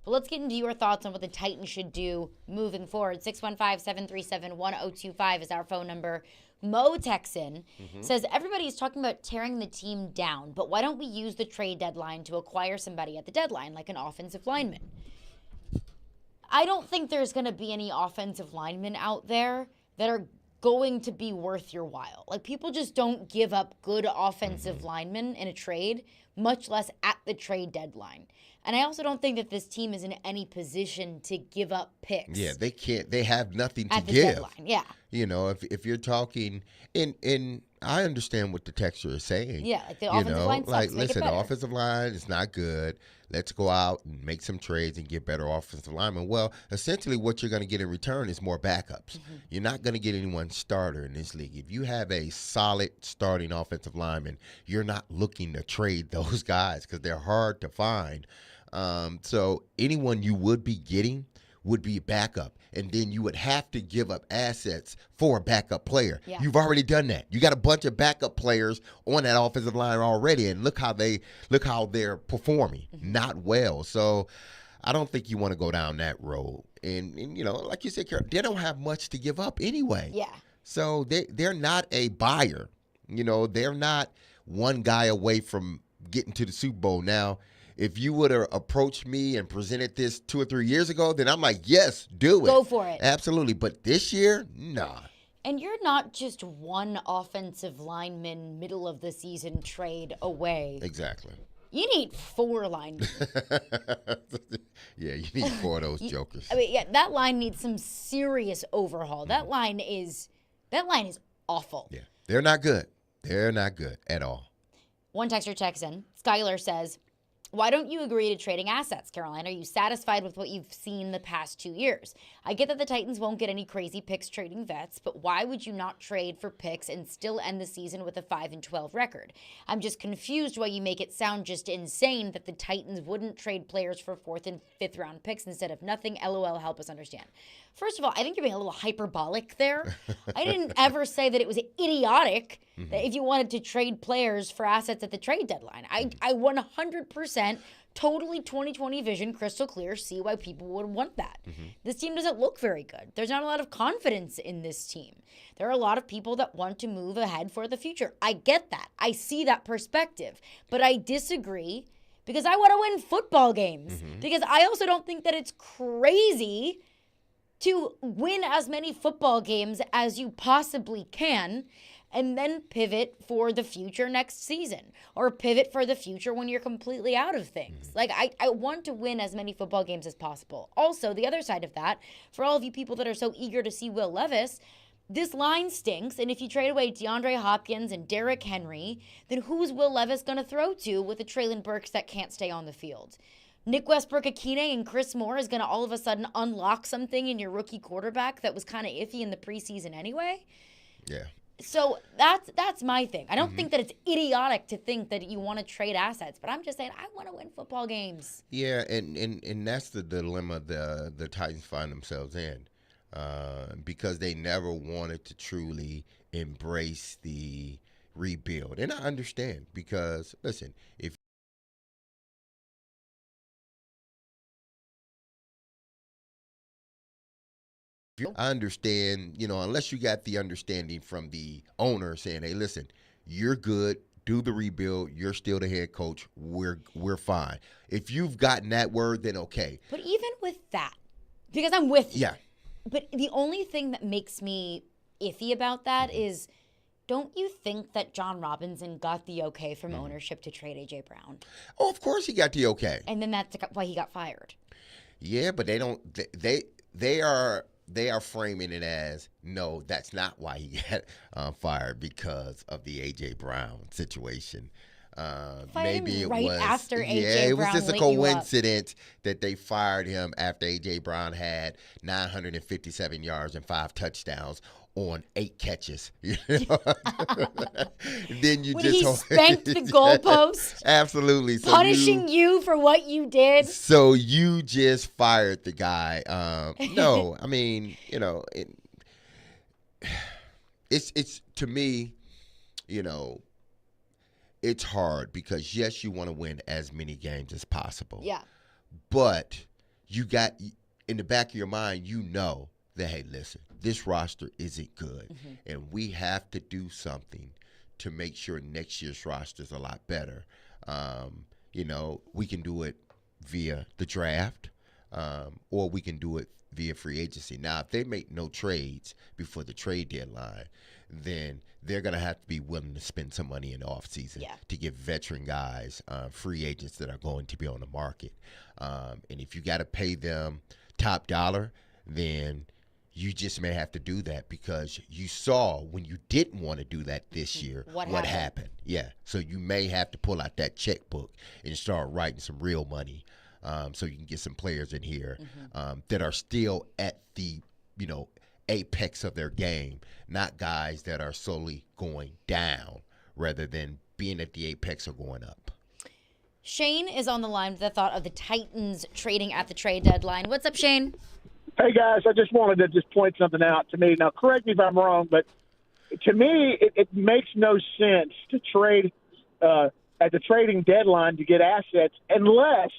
But let's get into your thoughts on what the Titans should do moving forward. 615-737-1025 is our phone number. Mo Texan says, everybody's talking about tearing the team down, but why don't we use the trade deadline to acquire somebody at the deadline, like an offensive lineman? I don't think there's going to be any offensive linemen out there that are going to be worth your while. Like, people just don't give up good offensive linemen in a trade, much less at the trade deadline. And I also don't think that this team is in any position to give up picks. Yeah, they can't. They have nothing to at the give. Deadline. Yeah. If you're talking, and I understand what the texter is saying. Yeah, like the offensive line sucks. Like, Make listen, it the better. offensive line is not good. Let's go out and make some trades and get better offensive linemen. Well, essentially what you're going to get in return is more backups. You're not going to get anyone starter in this league. If you have a solid starting offensive lineman, you're not looking to trade those guys because they're hard to find. So anyone you would be getting would be backup, and then you would have to give up assets for a backup player. Yeah. You've already done that. You got a bunch of backup players on that offensive line already, and look how they're performing. Not well. So I don't think you want to go down that road. And like you said, Carol, they don't have much to give up anyway. Yeah. So they're not a buyer. They're not one guy away from getting to the Super Bowl. Now, if you would have approached me and presented this 2 or 3 years ago, then I'm like, yes, do it. Go for it. Absolutely. But this year, nah. And you're not just one offensive lineman middle of the season trade away. Exactly. You need 4 linemen. Yeah, you need 4 of those jokers. I mean, yeah, that line needs some serious overhaul. That line is awful. Yeah, they're not good. They're not good at all. One texter texts in. Skylar says, why don't you agree to trading assets, Caroline? Are you satisfied with what you've seen the past 2 years? I get that the Titans won't get any crazy picks trading vets, but why would you not trade for picks and still end the season with a 5-12 record? I'm just confused why you make it sound just insane that the Titans wouldn't trade players for 4th and 5th round picks instead of nothing. LOL, help us understand. First of all, I think you're being a little hyperbolic there. I didn't ever say that it was idiotic that if you wanted to trade players for assets at the trade deadline. I 100% totally 2020 vision, crystal clear, see why people would want that. This team doesn't look very good. There's not a lot of confidence in this team. There are a lot of people that want to move ahead for the future. I get that. I see that perspective. But I disagree because I want to win football games. Because I also don't think that it's crazy to win as many football games as you possibly can and then pivot for the future next season or pivot for the future when you're completely out of things. Like, I want to win as many football games as possible. Also, the other side of that, for all of you people that are so eager to see Will Levis, this line stinks, and if you trade away DeAndre Hopkins and Derrick Henry, then who's Will Levis going to throw to with the Treylon Burks that can't stay on the field? Nick Westbrook-Akine and Chris Moore is going to all of a sudden unlock something in your rookie quarterback that was kind of iffy in the preseason anyway? Yeah. So that's my thing. I don't think that it's idiotic to think that you want to trade assets, but I'm just saying I want to win football games. Yeah, and that's the dilemma the Titans find themselves in because they never wanted to truly embrace the rebuild. And I understand because, listen, if I understand, unless you got the understanding from the owner saying, hey, listen, you're good, do the rebuild, you're still the head coach, we're fine. If you've gotten that word, then okay. But even with that, because I'm with you. Yeah. But the only thing that makes me iffy about that is Don't you think that John Robinson got the okay from ownership to trade A.J. Brown? Oh, of course he got the okay. And then that's why he got fired. Yeah, but they don't. They are framing it as no. That's not why he got fired, because of the A.J. Brown situation. Maybe it was after A.J. Yeah, it was Brown just a lit you up. coincidence that they fired him after A.J. Brown had 957 yards and 5 touchdowns on 8 catches. You know? Then you when just he spanked the goalpost, absolutely, so punishing you for what you did. So you just fired the guy. No, I mean, you know, it's to me, you know, it's hard because yes, you want to win as many games as possible. Yeah. But you got in the back of your mind, you know that, hey, listen, this roster isn't good, and we have to do something to make sure next year's roster is a lot better. You know, we can do it via the draft, or we can do it via free agency. Now, if they make no trades before the trade deadline, then they're going to have to be willing to spend some money in the offseason to get veteran guys, free agents that are going to be on the market. And if you got to pay them top dollar, then you just may have to do that, because you saw when you didn't want to do that this year, what happened. Yeah. So you may have to pull out that checkbook and start writing some real money, so you can get some players in here that are still at the, you know, apex of their game, not guys that are slowly going down rather than being at the apex or going up. Shane is on the line with the thought of the Titans trading at the trade deadline. What's up, Shane? Hey, guys, I just wanted to just point something out to me. Now, correct me if I'm wrong, but to me, it makes no sense to trade at the trading deadline to get assets unless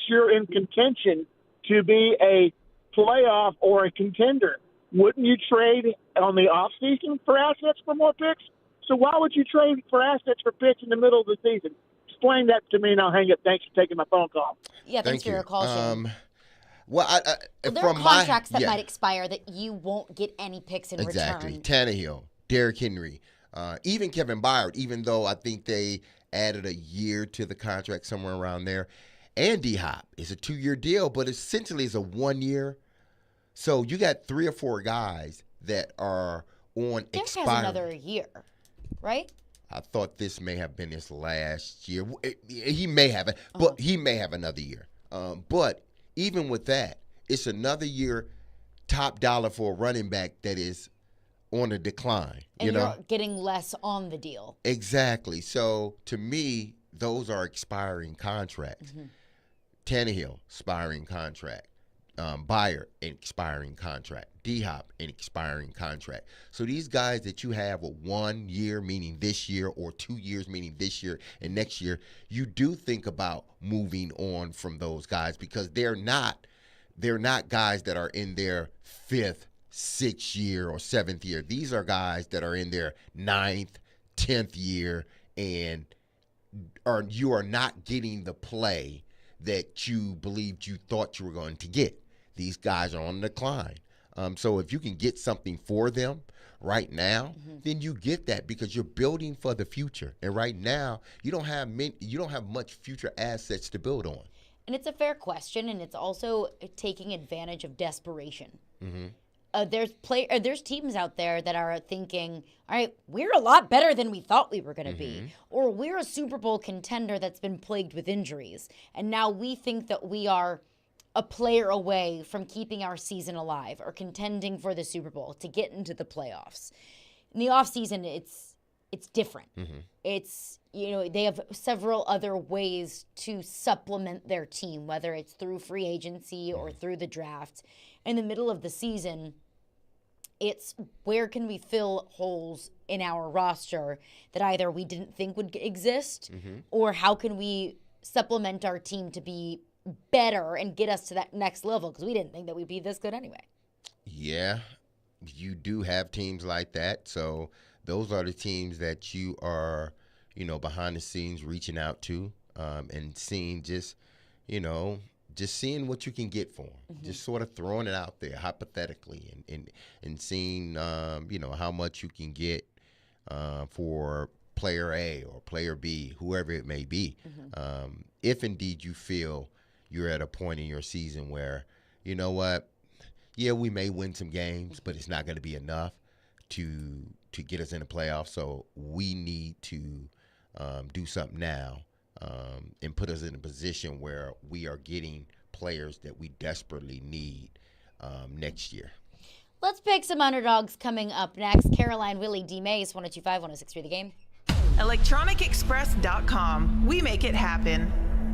you're in contention to be a playoff or a contender. Wouldn't you trade on the offseason for assets for more picks? So why would you trade for assets for picks in the middle of the season? Explain that to me, and I'll hang up. Thanks for taking my phone call. Yeah, thanks for your call, Shane. Well, there are contracts that might expire that you won't get any picks in return. Exactly. Tannehill, Derrick Henry, even Kevin Byard, even though I think they added a year to the contract somewhere around there. And D-Hop is a 2-year deal, but essentially it's a 1-year. So you got 3 or 4 guys that are on Derrick expiring. has another year, right? I thought this may have been his last year. He may have it, but he may have another year. But even with that, it's another year top dollar for a running back that is on a decline. And you're getting less on the deal. Exactly. So to me, those are expiring contracts. Tannehill, expiring contract. Byard, an expiring contract. D-Hop, an expiring contract. So these guys that you have a 1 year, meaning this year, or 2 years, meaning this year and next year, you do think about moving on from those guys, because they're not guys that are in their 5th, 6th year or 7th year. These are guys that are in their 9th, 10th year, and you are not getting the play that you believed you thought you were going to get. These guys are on the decline. So if you can get something for them right now, then you get that, because you're building for the future. And right now, you don't have much future assets to build on. And it's a fair question, and it's also taking advantage of desperation. There's teams out there that are thinking, all right, we're a lot better than we thought we were going to be, or we're a Super Bowl contender that's been plagued with injuries, and now we think that we are a player away from keeping our season alive or contending for the Super Bowl to get into the playoffs. In the offseason, it's different. It's, they have several other ways to supplement their team, whether it's through free agency or through the draft. In the middle of the season, it's where can we fill holes in our roster that either we didn't think would exist, or how can we supplement our team to be better and get us to that next level, because we didn't think that we'd be this good anyway. Yeah, you do have teams like that. So those are the teams that you are, behind the scenes reaching out to, and seeing just, just seeing what you can get for him, just sort of throwing it out there hypothetically, and seeing how much you can get for player A or player B, whoever it may be. If indeed you feel you're at a point in your season where, you know what, yeah, we may win some games, but it's not going to be enough to get us in the playoffs. So we need to do something now and put us in a position where we are getting players that we desperately need next year. Let's pick some underdogs coming up next. Caroline, Willy, D-Mase, 102.5, 106.3 The Game. ElectronicExpress.com. We make it happen.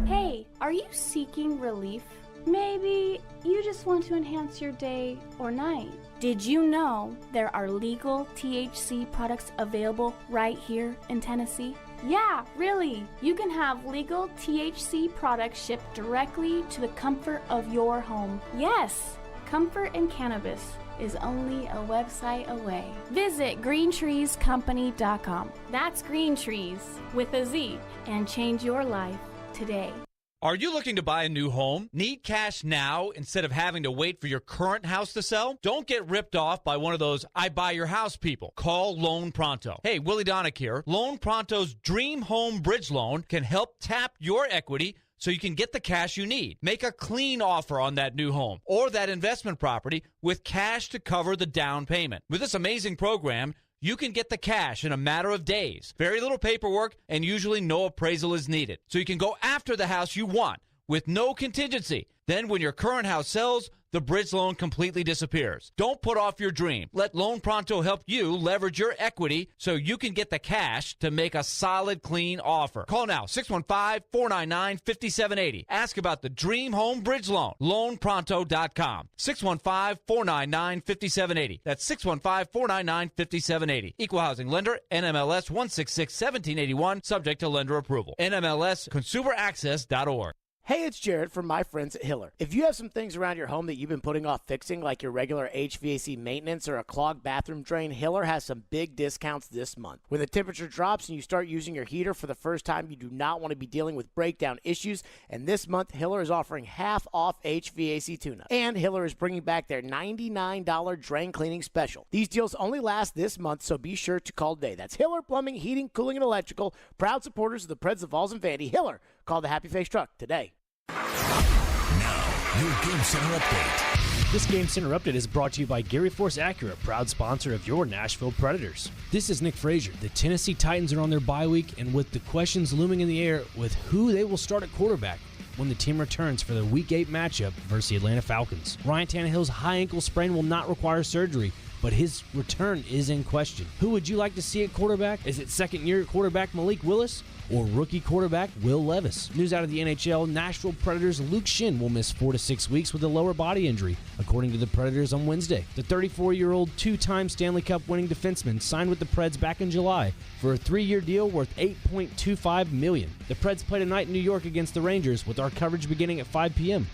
Hey, are you seeking relief? Maybe you just want to enhance your day or night. Did you know there are legal THC products available right here in Tennessee? Yeah, really. You can have legal THC products shipped directly to the comfort of your home. Yes, comfort in cannabis is only a website away. Visit greentreescompany.com. That's Green Trees with a Z, and change your life today. Are you looking to buy a new home? Need cash now instead of having to wait for your current house to sell? Don't get ripped off by one of those I buy your house people. Call Loan Pronto. Hey, Willy Donick here. Loan Pronto's Dream Home Bridge Loan can help tap your equity so you can get the cash you need. Make a clean offer on that new home or that investment property with cash to cover the down payment. With this amazing program, you can get the cash in a matter of days. Very little paperwork, and usually no appraisal is needed. So you can go after the house you want with no contingency. Then when your current house sells, the bridge loan completely disappears. Don't put off your dream. Let Loan Pronto help you leverage your equity so you can get the cash to make a solid, clean offer. Call now, 615-499-5780. Ask about the Dream Home Bridge Loan. LoanPronto.com. 615-499-5780. That's 615-499-5780. Equal Housing Lender, NMLS 166-1781, subject to lender approval. NMLSConsumerAccess.org. Hey, it's Jared from my friends at Hiller. If you have some things around your home that you've been putting off fixing, like your regular HVAC maintenance or a clogged bathroom drain, Hiller has some big discounts this month. When the temperature drops and you start using your heater for the first time, you do not want to be dealing with breakdown issues, and this month, Hiller is offering half off HVAC tune-up. And Hiller is bringing back their $99 drain cleaning special. These deals only last this month, so be sure to call today. That's Hiller Plumbing, Heating, Cooling, and Electrical, proud supporters of the Preds of Falls and Vandy. Hiller, call the Happy Face Truck today. Now, your Game Center Update. This Game Center Update is brought to you by Gary Force Acura, proud sponsor of your Nashville Predators. This is Nick Frazier. The Tennessee Titans are on their bye week, and with the questions looming in the air with who they will start at quarterback when the team returns for their Week 8 matchup versus the Atlanta Falcons. Ryan Tannehill's high ankle sprain will not require surgery, but his return is in question. Who would you like to see at quarterback? Is it second-year quarterback Malik Willis or rookie quarterback Will Levis? News out of the NHL, Nashville Predators' Luke Shin will miss 4 to 6 weeks with a lower body injury, according to the Predators on Wednesday. The 34-year-old two-time Stanley Cup winning defenseman signed with the Preds back in July for a 3-year deal worth $8.25 million. The Preds play tonight in New York against the Rangers, with our coverage beginning at 5 p.m.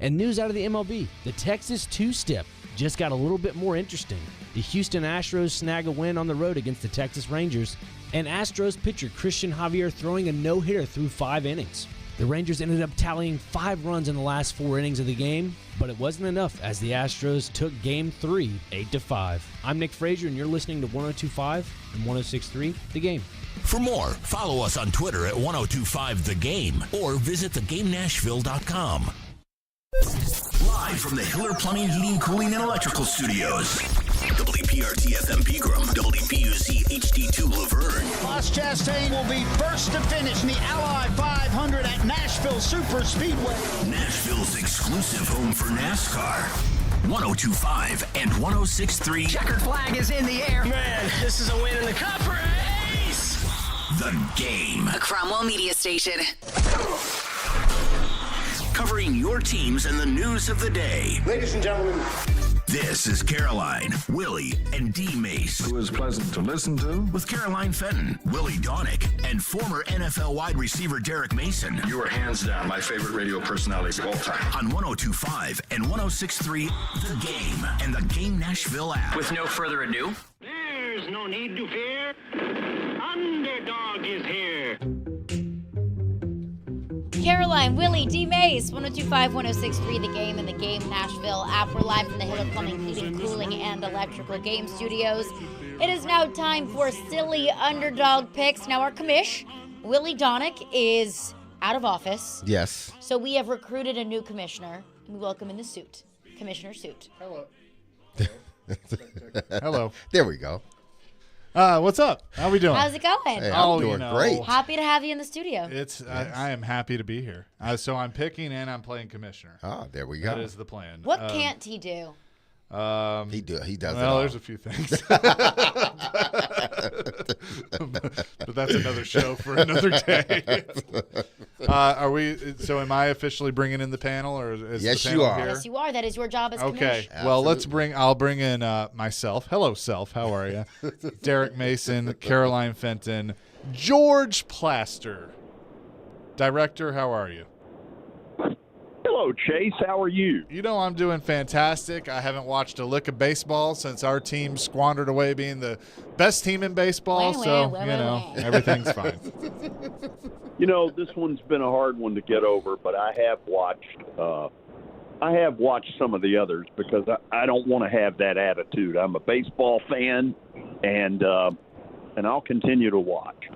And news out of the MLB, the Texas two-step just got a little bit more interesting. The Houston Astros snag a win on the road against the Texas Rangers, and Astros pitcher Christian Javier throwing a no-hitter through 5 innings. The Rangers ended up tallying 5 runs in the last 4 innings of the game, but it wasn't enough as the Astros took Game 3 8-5. I'm Nick Frazier, and you're listening to 102.5 and 106.3 The Game. For more, follow us on Twitter at 102.5 The Game or visit thegamenashville.com. Live from the Hiller Plumbing, Heating, Cooling, and Electrical Studios. WPRT FM Pegram, WPUC HD2 Laverne. Ross Chastain will be first to finish in the Ally 500 at Nashville Super Speedway. Nashville's exclusive home for NASCAR. 102.5 and 106.3. Checkered flag is in the air. Man, this is a win in the cup race. The Game. A Cromwell media station. Covering your teams and the news of the day. Ladies and gentlemen, this is Caroline, Willy, and D-Mase. Who is pleasant to listen to. With Caroline Fenton, Willy Donick, and former NFL wide receiver Derek Mason. You are hands down my favorite radio personality of all time. On 102.5 and 106.3 The Game and the Game Nashville app. With no further ado, there's no need to fear. Underdog is here. Caroline, Willy, D-Mase, 102.5, 106.3, The Game, and The Game Nashville app. We're live from the Hiller Plumbing, Heating, Cooling, and Electrical Game Studios. It is now time for Silly Underdog Picks. Now, our commish, Willy Donick, is out of office. Yes. So we have recruited a new commissioner. We welcome in the suit, Commissioner Suit. Hello. Hello. There we go. What's up? How we doing? How's it going? Hey, I'm doing great. Happy to have you in the studio. I am happy to be here. So I'm picking and I'm playing commissioner. Oh, there we go. That is the plan. What can't he do? He does. Well, there's a few things. but that's another show for another day. Are we? So, am I officially bringing in the panel, or is yes, the panel you are. here? Yes, you are. That is your job as okay. commish. Well, I'll bring in myself. Hello, self. How are you? Derek Mason, Caroline Fenton, George Plaster. Director, how are you? Hello, Chase. How are you? You know, I'm doing fantastic. I haven't watched a lick of baseball since our team squandered away being the best team in baseball. Everything's fine. You know, this one's been a hard one to get over, but I have watched some of the others because I don't want to have that attitude. I'm a baseball fan, and I'll continue to watch.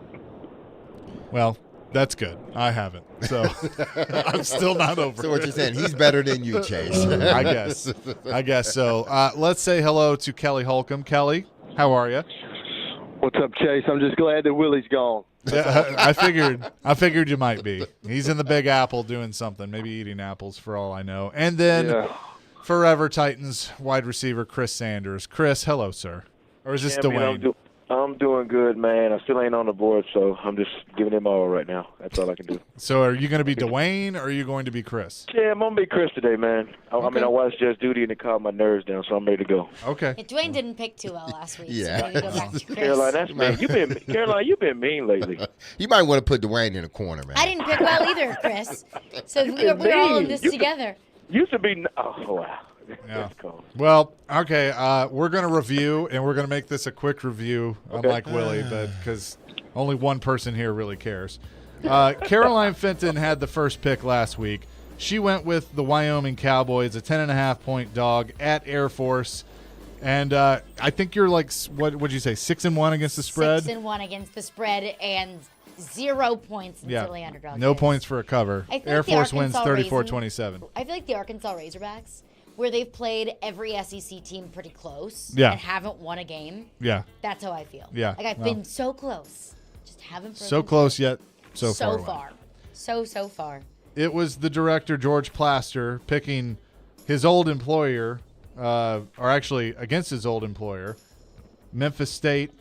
Well, that's good. I haven't. So I'm still not over. So what you're saying, he's better than you, Chase. I guess so. Let's say hello to Kelly Holcomb. Kelly, how are you? What's up, Chase? I'm just glad that Willy's gone. Yeah, I figured you might be. He's in the Big Apple doing something, maybe eating apples for all I know. And then Forever Titans wide receiver Chris Sanders. Chris, hello, sir. Or is this Dwayne? I'm doing good, man. I still ain't on the board, so I'm just giving him all right now. That's all I can do. So are you going to be Dwayne or are you going to be Chris? Yeah, I'm going to be Chris today, man. I mean, I watched Just Duty and it calmed my nerves down, so I'm ready to go. Okay. Yeah, Dwayne didn't pick too well last week. Yeah. So maybe go back to Chris. Caroline, that's mean. Caroline, you've been mean lately. You might want to put Dwayne in the corner, man. I didn't pick well either, Chris. So we're all in this together. Used to be. Oh, wow. Yeah. That's cool. Well, okay. We're going to review, and we're going to make this a quick review, unlike Willy, but because only one person here really cares. Caroline Fenton had the first pick last week. She went with the Wyoming Cowboys, a 10.5-point dog at Air Force. And I think you're like, what would you say, 6-1 against the spread? 6-1 against the spread and 0 points in silly underdog. No points for a cover. Air Force wins 34-27. I feel like the Arkansas Razorbacks, where they've played every SEC team pretty close and haven't won a game. Yeah. That's how I feel. Yeah. Like I've been so close. Just haven't broken so close yet so far. So far. It was the director, George Plaster, picking his old employer, or actually against his old employer, Memphis State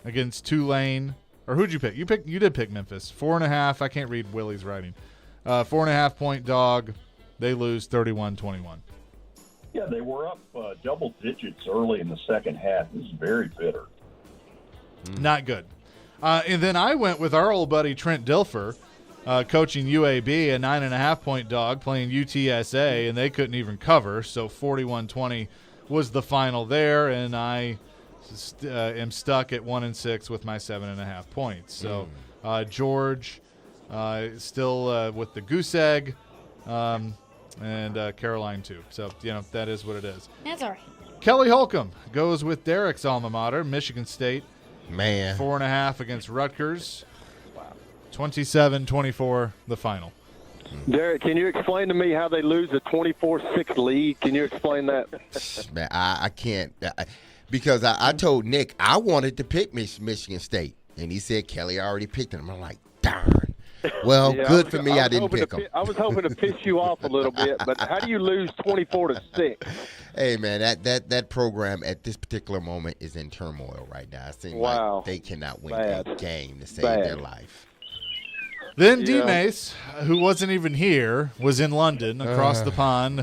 against Tulane. Or who'd you pick? You did pick Memphis. 4.5. I can't read Willy's writing. 4.5-point dog. They lose 31-21. Yeah, they were up double digits early in the second half. It was very bitter. Not good. And then I went with our old buddy Trent Dilfer, coaching UAB, a 9.5-point dog, playing UTSA, and they couldn't even cover. So 41-20 was the final there, and I am stuck at 1-6 with my 7.5 points. So George still with the goose egg. And Caroline, too. So, that is what it is. That's all right. Kelly Holcomb goes with Derek's alma mater, Michigan State. Man. 4.5 against Rutgers. 27-24, the final. Derek, can you explain to me how they lose a 24-6 lead? Can you explain that? Man, I can't. Because I told Nick I wanted to pick Michigan State. And he said, Kelly already picked him. I'm like, darn. Well, good for me. I didn't pick them. I was hoping to piss you off a little bit, but how do you lose 24-6? Hey, man, that program at this particular moment is in turmoil right now. It seems like they cannot win a game to save their life. Then D-Mase, who wasn't even here, was in London across the pond,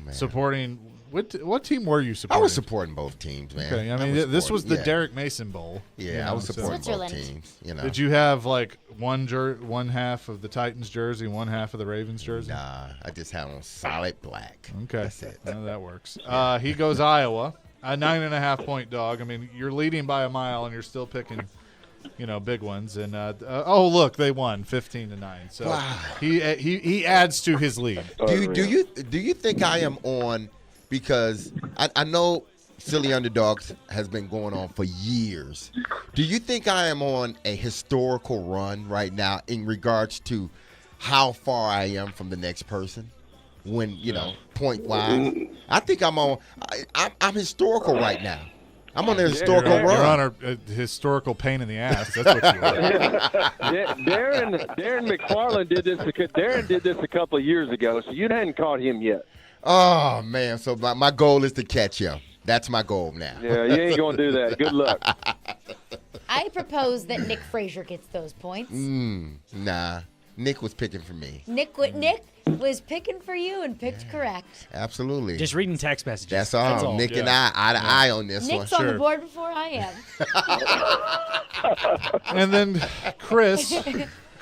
supporting. What team were you supporting? I was supporting both teams, man. Okay, I mean, this was the Derek Mason Bowl. Yeah, I was supporting both teams. Did you have like one half of the Titans jersey, one half of the Ravens jersey? Nah, I just had on solid black. Okay, that's it. Well, that works. He goes Iowa, a 9.5-point dog. I mean, you're leading by a mile, and you're still picking big ones. And oh, look, they won 15-9. So he adds to his lead. Do you think I am on? Because I know Silly Underdogs has been going on for years. Do you think I am on a historical run right now in regards to how far I am from the next person? When point wise, I think I'm on. I'm historical right now. I'm on a historical run. You're on a historical pain in the ass. That's what you are. Darren McFarland did this. Darren did this a couple of years ago, so you hadn't caught him yet. Oh man! So my goal is to catch him. That's my goal now. Yeah, you ain't gonna do that. Good luck. I propose that Nick Frazier gets those points. Nah, Nick was picking for me. Nick was picking for you and picked correct. Absolutely. Just reading text messages. That's all. Nick and I eye to eye on this Nick's one. on the board before I am. And then Chris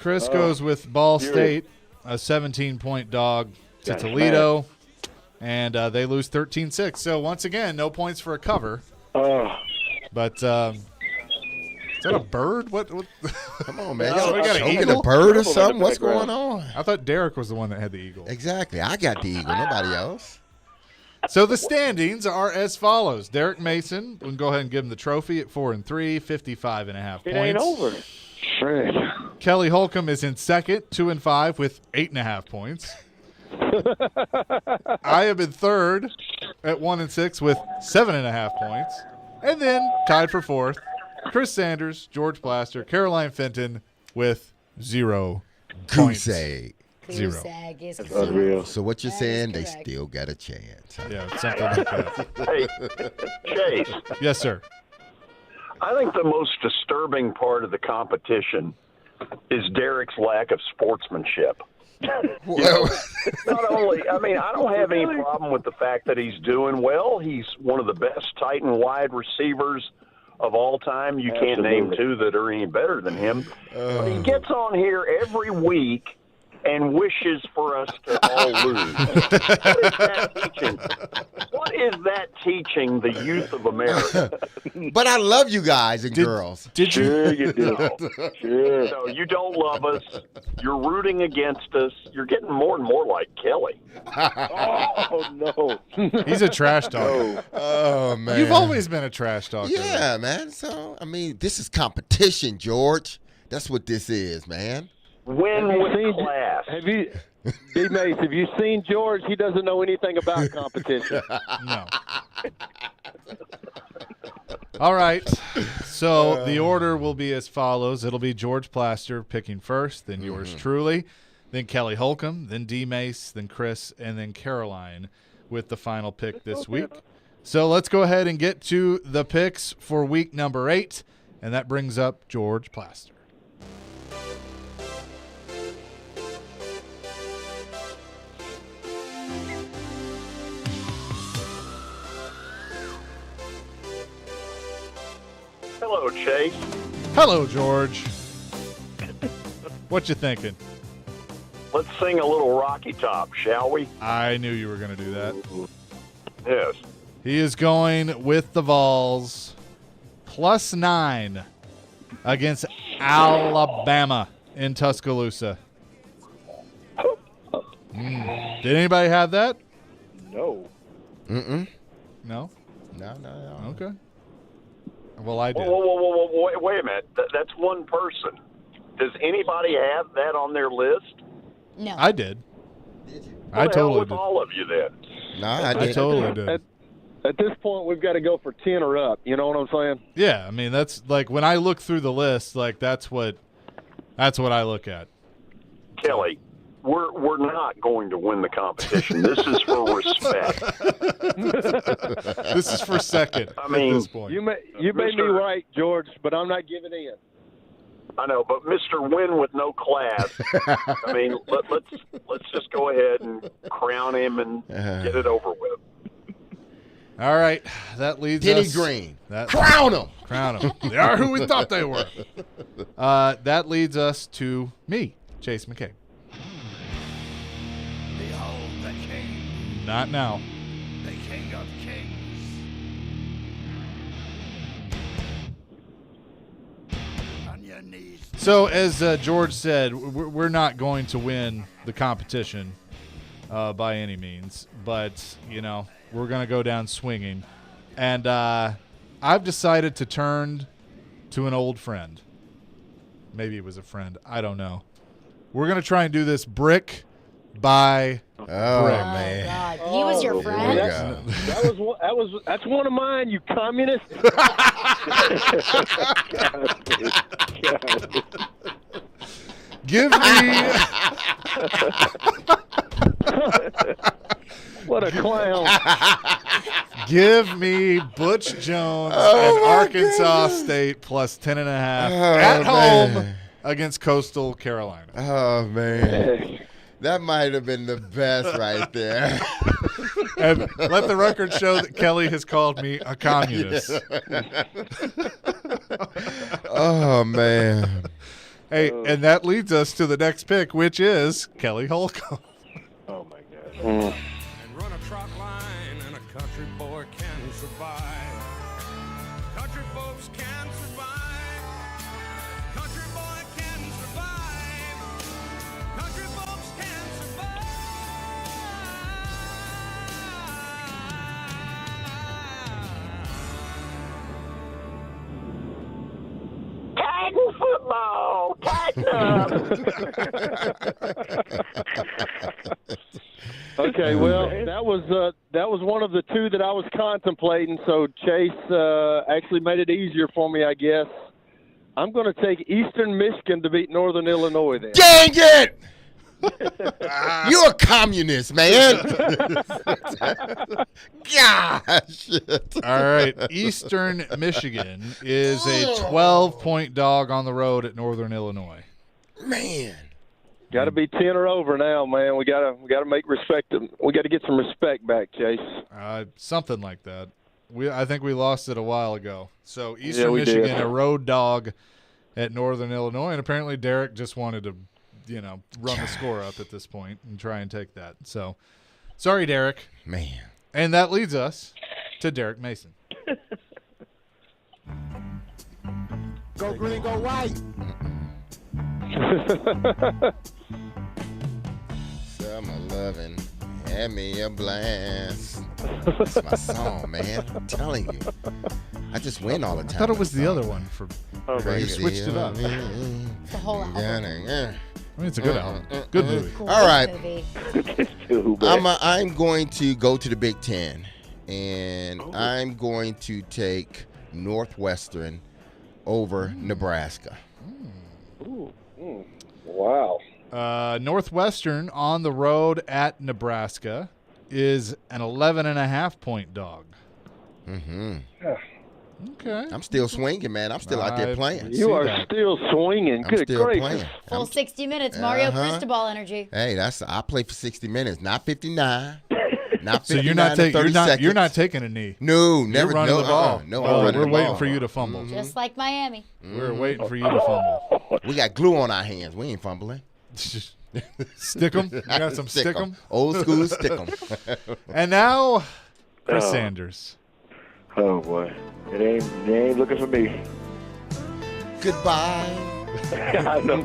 goes with Ball State, a 17-point dog to Toledo, and they lose 13-6. So once again, no points for a cover. But is that a bird? What? Come on, man. We got an choking eagle? a bird or something? What's going on? I thought Derek was the one that had the eagle. Exactly. I got the eagle. Nobody else. So the standings are as follows. Derek Mason, we can go ahead and give him the trophy at 4-3, 55.5 points. It ain't over. Shit. Kelly Holcomb is in second, 2-5 with 8.5 points. I am in third at 1-6 with 7.5 points. And then tied for fourth, Chris Sanders, George Plaster, Caroline Fenton with 0 points. Goose egg. Goose egg is That's unreal. So what you're saying, they correct. still got a chance. Yeah, something like that. Hey, Chase, Yes, sir. I think the most disturbing part of the competition is Derek's lack of sportsmanship. Not only, I don't have any problem with the fact that he's doing well. He's one of the best tight and wide receivers of all time. You can't name two that are any better than him. But he gets on here every week and wishes for us to all lose. What is that teaching? What is that teaching the youth of America? But I love you guys and girls. Did you? Sure you do. Sure. No, you don't love us. You're rooting against us. You're getting more and more like Kelly. Oh, no. He's a trash dog. Oh, man. You've always been a trash dog. Yeah, man. So, this is competition, George. That's what this is, man. Win with class. Have you, D-Mase, have you seen George? He doesn't know anything about competition. No. All right. So the order will be as follows. It'll be George Plaster picking first, then yours truly, then Kelly Holcomb, then D-Mase, then Chris, and then Caroline with the final pick this week. So let's go ahead and get to the picks for week number 8, and that brings up George Plaster. Hello, Chase. Hello, George. What you thinking? Let's sing a little Rocky Top, shall we? I knew you were going to do that. Yes. He is going with the Vols +9 against Alabama in Tuscaloosa. Did anybody have that? No. Mm-mm. No? No. Okay. Well, I did. Whoa, wait a minute. That's one person. Does anybody have that on their list? No. I did. I What the hell totally with did. all of you then? No, I I didn't. totally did. At this point, we've got to go for 10 or up. You know what I'm saying? Yeah, that's like when I look through the list, like that's what I look at. Kelly, we're not going to win the competition. This is for respect. This is for second at this point. You may be right, George, but I'm not giving in. I know, but Mr. Win with no class. Let's just go ahead and crown him and get it over with. All right, that leads Denny us. Green. Crown them. Crown them. They are who we thought they were. That leads us to me, Chase McKay. Behold the king, Not now. the king of kings. So, as George said, we're not going to win the competition by any means, but, we're going to go down swinging. And I've decided to turn to an old friend. Maybe it was a friend. I don't know. We're going to try and do this brick by brick. Man. God. He was your friend? That's one of mine, you communist. Give me... What a clown. Give me Butch Jones and Arkansas State plus 10.5 at home against Coastal Carolina. Oh, man. That might have been the best right there. And let the record show that Kelly has called me a communist. Oh, man. Hey, and that leads us to the next pick, which is Kelly Holcomb. Oh, my God. And run a truck line and a country boy can survive. Country folks can survive. Country boy can survive. Country folks can survive. Titan football, tighten up. Okay, well, that was one of the two that I was contemplating. So Chase actually made it easier for me, I guess. I'm going to take Eastern Michigan to beat Northern Illinois there. Dang it! You're a communist, man. Gosh. All right. Eastern Michigan is a 12-point dog on the road at Northern Illinois. Man. Got to be 10 or over now, man. We got to make respect. We got to get some respect back, Chase. Something like that. I think we lost it a while ago. So Eastern we Michigan, did. a road dog at Northern Illinois, and apparently Derek just wanted to, run the score up at this point and try and take that. So, sorry, Derek. Man. And that leads us to Derek Mason. Go green, go white. Summer loving, hand me a blast. That's my song, man. I'm telling you. I just win all the time. I thought it was the other one. You switched it up. It's the whole album. I mean, it's a good album. Good movie. All right. Movie. I'm going to go to the Big Ten, and I'm going to take Northwestern over Nebraska. Wow. Northwestern on the road at Nebraska is an 11.5-point dog. Mm-hmm. Okay. I'm still swinging, man. I'm still out there playing. You are still swinging. I'm Good still gracious. playing. Full 60 minutes, Mario Cristobal energy. Hey, I play for 60 minutes, not 59. Not 59 So you're not taking a knee. No, never. You're running the ball. No, we're waiting for you to fumble. Just like Miami. We're waiting for you to fumble. We got glue on our hands. We ain't fumbling. Stick 'em. You got some stick 'em. Old school stick 'em. And now, Chris Sanders. Oh boy, it ain't looking for me. Goodbye. I know.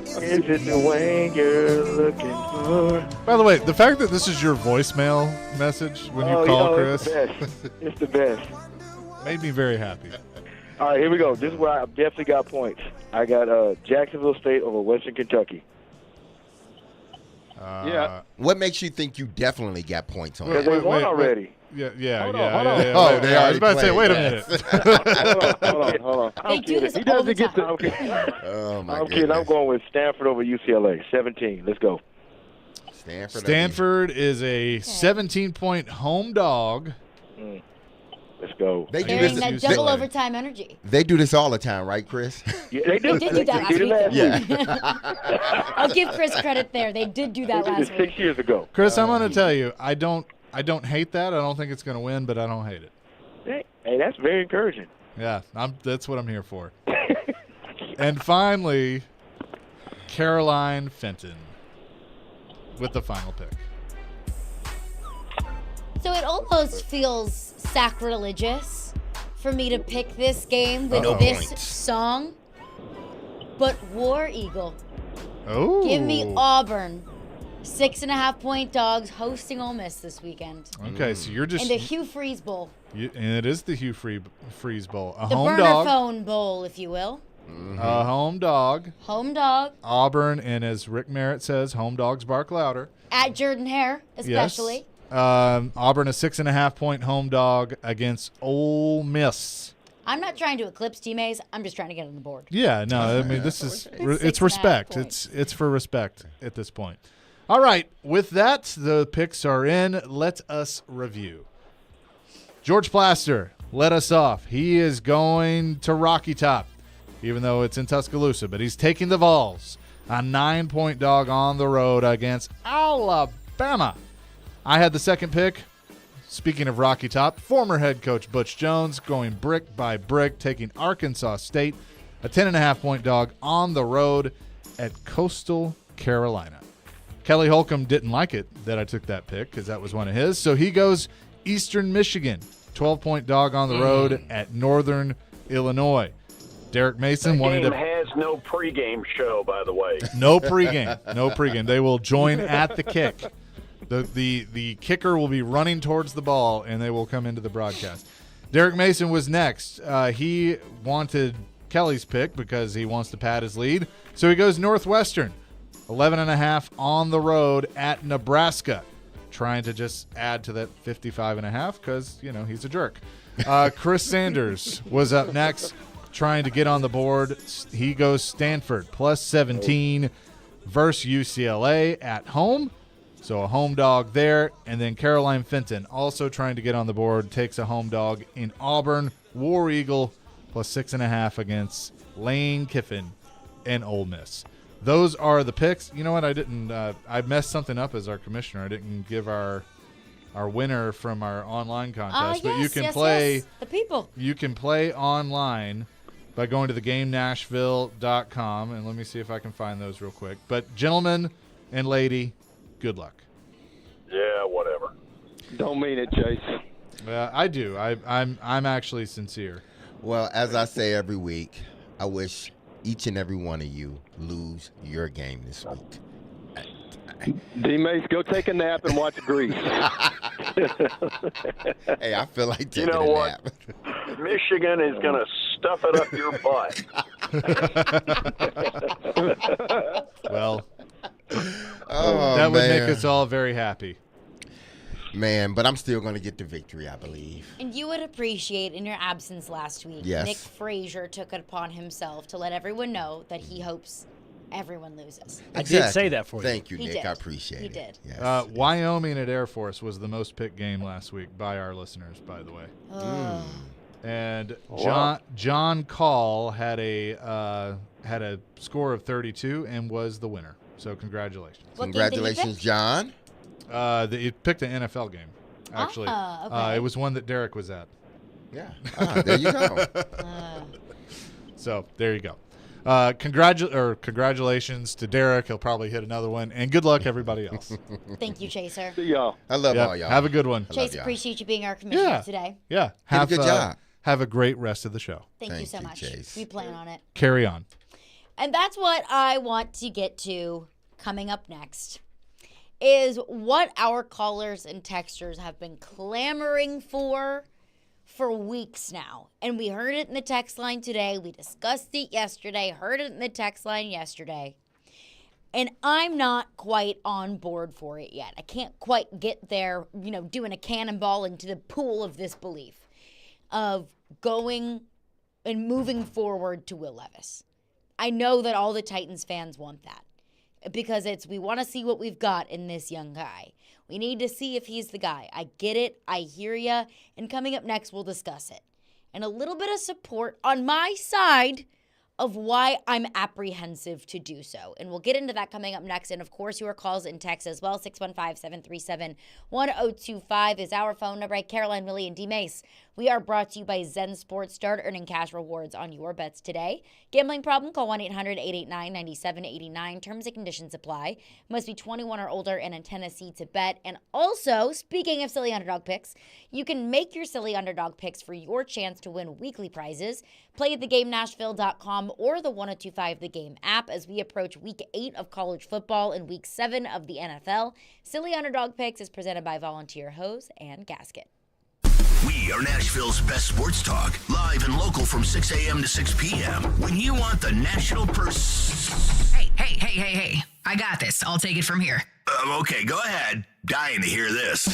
Is it the way you're looking for? By the way, the fact that this is your voicemail message when you call Chris, it's the best. Made me very happy. All right, here we go. This is where I definitely got points. I got Jacksonville State over Western Kentucky. Yeah. What makes you think you definitely got points on Because that? they won already. Yeah. Hold on. Oh, they I was already about to say, played. wait a minute. Hold on. They do this all the time. Oh, my I'm kidding. goodness. I'm going with Stanford over UCLA. 17. Let's go. Stanford is a 17-point home dog. Let's go. They do Carrying this. that double overtime energy. They do this all the time, right, Chris? Yeah, they do. They did do that They did last week. Yeah. I'll give Chris credit there. They did do that They did last it week. 6 years ago. Chris, I'm going to tell you, I don't hate that. I don't think it's going to win, but I don't hate it. Hey, that's very encouraging. Yeah, that's what I'm here for. And finally, Caroline Fenton with the final pick. So it almost feels sacrilegious for me to pick this game with this song. But War Eagle. Oh. Give me Auburn. 6.5-point dogs hosting Ole Miss this weekend. Okay, so you're just in the Hugh Freeze Bowl. And it is the Hugh Freeze Bowl. The home burner dog. phone bowl, if you will. A home dog. Home dog. Auburn, and as Rick Merritt says, home dogs bark louder. At Jordan Hare, especially. Yes. Auburn, a 6.5-point home dog against Ole Miss. I'm not trying to eclipse D-Mase. I'm just trying to get on the board. Yeah, no, I mean, this is it's respect. points. It's for respect at this point. All right, with that, the picks are in. Let us review. George Plaster let us off. He is going to Rocky Top, even though it's in Tuscaloosa, but he's taking the Vols, a 9-point dog on the road against Alabama. I had the second pick. Speaking of Rocky Top, former head coach Butch Jones going brick by brick, taking Arkansas State, a 10.5-point dog on the road at Coastal Carolina. Kelly Holcomb didn't like it that I took that pick because that was one of his, so he goes Eastern Michigan, 12-point dog on the road at Northern Illinois. Derek Mason wanted to. Has no pregame show, by the way. No pregame. No pregame. They will join at the kick. The kicker will be running towards the ball, and they will come into the broadcast. Derek Mason was next. He wanted Kelly's pick because he wants to pad his lead, so he goes Northwestern, 11.5 on the road at Nebraska, trying to just add to that 55.5 because, he's a jerk. Chris Sanders was up next, trying to get on the board. He goes Stanford, plus 17 versus UCLA at home. So a home dog there. And then Caroline Fenton, also trying to get on the board, takes a home dog in Auburn. War Eagle, plus 6.5 against Lane Kiffin and Ole Miss. Those are the picks. You know what? I messed something up as our commissioner. I didn't give our winner from our online contest. But you can play. Yes. The people. You can play online by going to thegamenashville.com. And let me see if I can find those real quick. But gentlemen and lady, good luck. Yeah, whatever. Don't mean it, Chase. I do. I'm actually sincere. Well, as I say every week, I wish each and every one of you lose your game this week. D-Mase, go take a nap and watch Grease. Hey, I feel like taking a nap. Michigan is going to stuff it up your butt. Well, that would make us all very happy. Man, but I'm still going to get the victory, I believe. And you would appreciate, in your absence last week, yes, Nick Frazier took it upon himself to let everyone know that he hopes everyone loses. I did say that for you. Thank you, He Nick. did. I appreciate He it. did. Yes. Wyoming at Air Force was the most picked game last week by our listeners, by the way. Oh. And Wow. John Call had a score of 32 and was the winner. So congratulations. What game did he Congratulations, pick? John. He picked an NFL game, actually. Okay. It was one that Derek was at. Yeah. There you go. So there you go. Congratulations to Derek. He'll probably hit another one. And good luck, everybody else. Thank you, Chaser. See y'all. I love all y'all. Have a good one. Chase, appreciate you being our commissioner today. Yeah. Did a good job. Have a great rest of the show. Thank you so much. Chase. We plan on it. Carry on. And that's what I want to get to coming up next, is what our callers and texters have been clamoring for weeks now. And we heard it in the text line today. We discussed it yesterday, heard it in the text line yesterday. And I'm not quite on board for it yet. I can't quite get there, doing a cannonball into the pool of this belief of going and moving forward to Will Levis. I know that all the Titans fans want that because we want to see what we've got in this young guy. We need to see if he's the guy. I get it. I hear ya. And coming up next, we'll discuss it. And a little bit of support on my side of why I'm apprehensive to do so. And we'll get into that coming up next. And, of course, your calls and texts as well. 615-737-1025 is our phone number. Caroline, Willy, and D-Mase We are brought to you by Zen Sports. Start earning cash rewards on your bets today. Gambling problem? Call 1-800-889-9789. Terms and conditions apply. Must be 21 or older and in Tennessee to bet. And also, speaking of silly underdog picks, you can make your silly underdog picks for your chance to win weekly prizes. Play at thegamenashville.com or the 1025 The Game app as we approach Week 8 of college football and Week 7 of the NFL. Silly Underdog Picks is presented by Volunteer Hose and Gasket. We are Nashville's best sports talk, live and local from 6 a.m. to 6 p.m. When you want the national Hey. I got this. I'll take it from here. Okay, go ahead. Dying to hear this.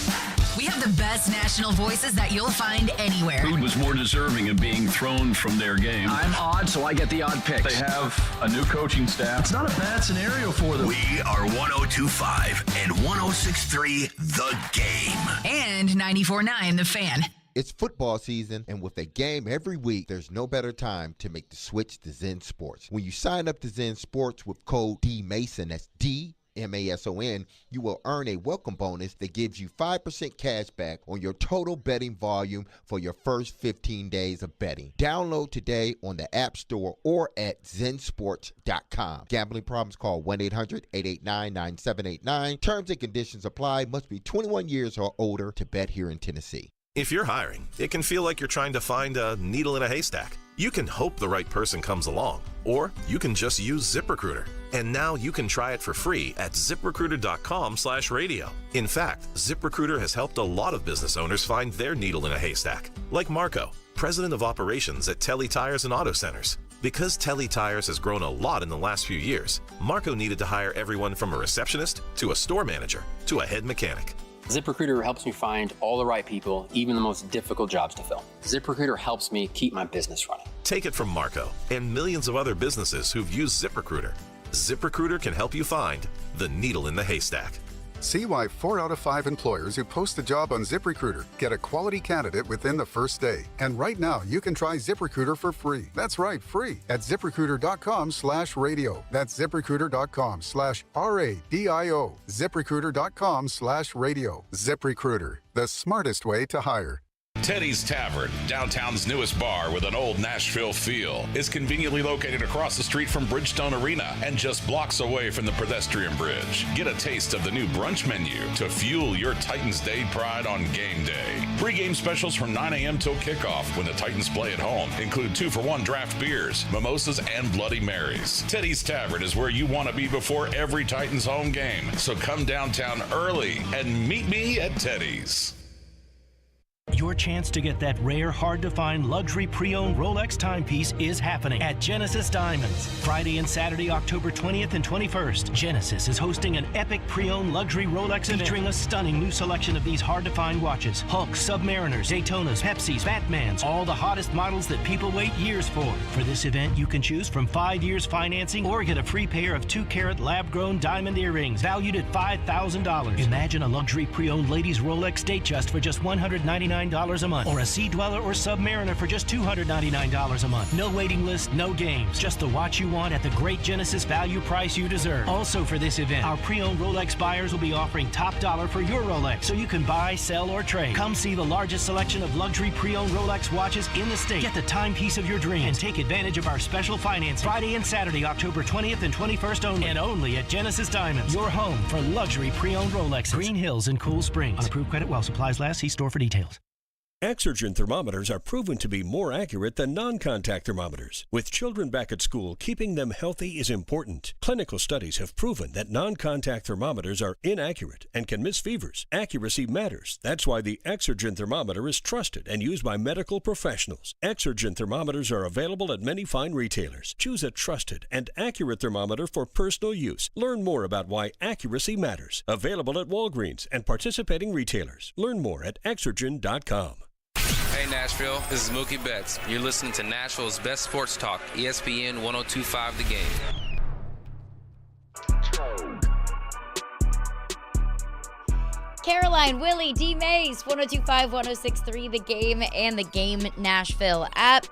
We have the best national voices that you'll find anywhere. Who was more deserving of being thrown from their game? I'm odd, so I get the odd picks. They have a new coaching staff. It's not a bad scenario for them. We are 102.5 and 106.3 The Game. And 94.9 The Fan. It's football season, and with a game every week, there's no better time to make the switch to Zen Sports. When you sign up to Zen Sports with code D-Mase, that's D-M-A-S-O-N, you will earn a welcome bonus that gives you 5% cash back on your total betting volume for your first 15 days of betting. Download today on the App Store or at zensports.com. Gambling problems? Call 1-800-889-9789. Terms and conditions apply. Must be 21 years or older to bet here in Tennessee. If you're hiring, it can feel like you're trying to find a needle in a haystack. You can hope the right person comes along, or you can just use ZipRecruiter. And now you can try it for free at ZipRecruiter.com/radio. In fact, ZipRecruiter has helped a lot of business owners find their needle in a haystack, like Marco, president of operations at Telly Tires and Auto Centers. Because Telly Tires has grown a lot in the last few years, Marco needed to hire everyone from a receptionist to a store manager to a head mechanic. ZipRecruiter helps me find all the right people, even the most difficult jobs to fill. ZipRecruiter helps me keep my business running. Take it from Marco and millions of other businesses who've used ZipRecruiter. ZipRecruiter can help you find the needle in the haystack. See why 4 out of 5 employers who post a job on ZipRecruiter get a quality candidate within the first day. And right now, you can try ZipRecruiter for free. That's right, free at ZipRecruiter.com/radio. That's ZipRecruiter.com/RADIO. ZipRecruiter.com/radio. ZipRecruiter, the smartest way to hire. Teddy's Tavern, downtown's newest bar with an old Nashville feel, is conveniently located across the street from Bridgestone Arena and just blocks away from the pedestrian bridge. Get a taste of the new brunch menu to fuel your Titans Day pride on game day. Pre-game specials from 9 a.m. till kickoff when the Titans play at home include 2-for-1 draft beers, mimosas, and Bloody Marys. Teddy's Tavern is where you want to be before every Titans home game, so come downtown early and meet me at Teddy's. Your chance to get that rare, hard-to-find luxury pre-owned Rolex timepiece is happening at Genesis Diamonds. Friday and Saturday, October 20th and 21st, Genesis is hosting an epic pre-owned luxury Rolex event featuring a stunning new selection of these hard-to-find watches. Hulks, Submariners, Daytonas, Pepsis, Batmans, all the hottest models that people wait years for. For this event, you can choose from 5 years financing or get a free pair of 2-carat lab-grown diamond earrings valued at $5,000. Imagine a luxury pre-owned ladies Rolex Datejust for just $199 a month, or a Sea Dweller or Submariner for just $299 a month. No waiting list, no games, just the watch you want at the great Genesis value price you deserve. Also for this event, our pre-owned Rolex buyers will be offering top dollar for your Rolex, so you can buy, sell, or trade. Come see the largest selection of luxury pre-owned Rolex watches in the state. Get the timepiece of your dreams and take advantage of our special financing. Friday and Saturday, October 20th and 21st only, and only at Genesis Diamonds, your home for luxury pre-owned Rolex. Green Hills and Cool Springs. On approved credit while supplies last. See store for details. Exergen thermometers are proven to be more accurate than non-contact thermometers. With children back at school, keeping them healthy is important. Clinical studies have proven that non-contact thermometers are inaccurate and can miss fevers. Accuracy matters. That's why the Exergen thermometer is trusted and used by medical professionals. Exergen thermometers are available at many fine retailers. Choose a trusted and accurate thermometer for personal use. Learn more about why accuracy matters. Available at Walgreens and participating retailers. Learn more at Exergen.com. Hey Nashville, this is Mookie Betts. You're listening to Nashville's best sports talk, ESPN 102.5 The Game. Caroline, Willy, D-Mase, 102.5, 106.3 The Game, and the Game Nashville app.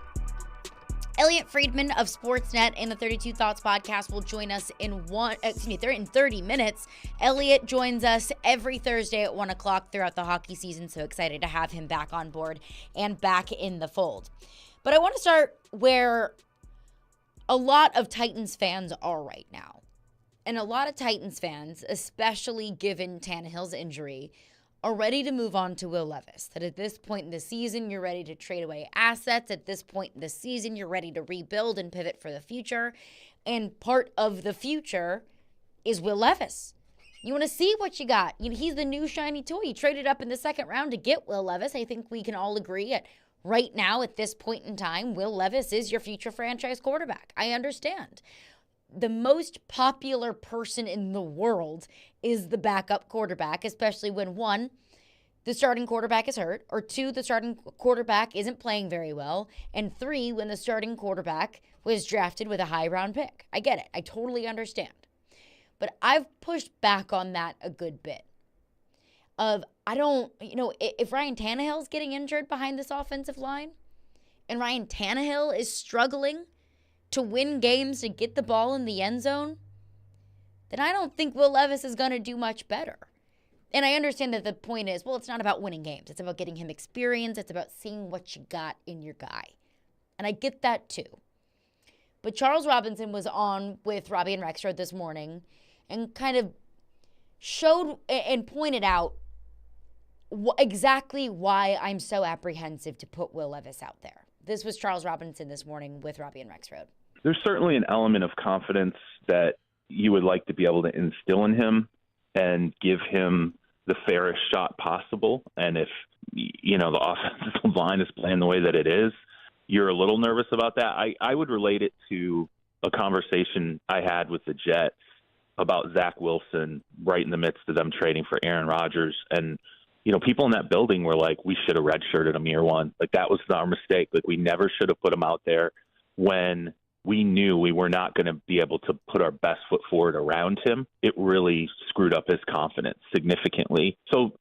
Elliot Friedman of Sportsnet and the 32 Thoughts podcast will join us in 30 minutes. Elliot joins us every Thursday at 1 o'clock throughout the hockey season, so excited to have him back on board and back in the fold. But I want to start where a lot of Titans fans are right now. And a lot of Titans fans, especially given Tannehill's injury, are ready to move on to Will Levis. That at this point in the season, you're ready to trade away assets. At this point in the season, you're ready to rebuild and pivot for the future. And part of the future is Will Levis. You want to see what you got. He's the new shiny toy. You traded up in the second round to get Will Levis. I think we can all agree right now, at this point in time, Will Levis is your future franchise quarterback. I understand. The most popular person in the world is the backup quarterback, especially when, one, the starting quarterback is hurt, or two, the starting quarterback isn't playing very well, and three, when the starting quarterback was drafted with a high round pick. I get it. I totally understand. But I've pushed back on that a good bit. If Ryan Tannehill's getting injured behind this offensive line, and Ryan Tannehill is struggling to win games to get the ball in the end zone, then I don't think Will Levis is going to do much better. And I understand that the point is, well, it's not about winning games. It's about getting him experience. It's about seeing what you got in your guy. And I get that too. But Charles Robinson was on with Robbie and Rexrode this morning and kind of showed and pointed out exactly why I'm so apprehensive to put Will Levis out there. This was Charles Robinson this morning with Robbie and Rexrode. There's certainly an element of confidence that you would like to be able to instill in him and give him the fairest shot possible. And if, the offensive line is playing the way that it is, you're a little nervous about that. I would relate it to a conversation I had with the Jets about Zach Wilson right in the midst of them trading for Aaron Rodgers. And, people in that building were like, we should have redshirted him year one. Like, that was our mistake. Like, we never should have put him out there when we knew we were not going to be able to put our best foot forward around him. It really screwed up his confidence significantly. So,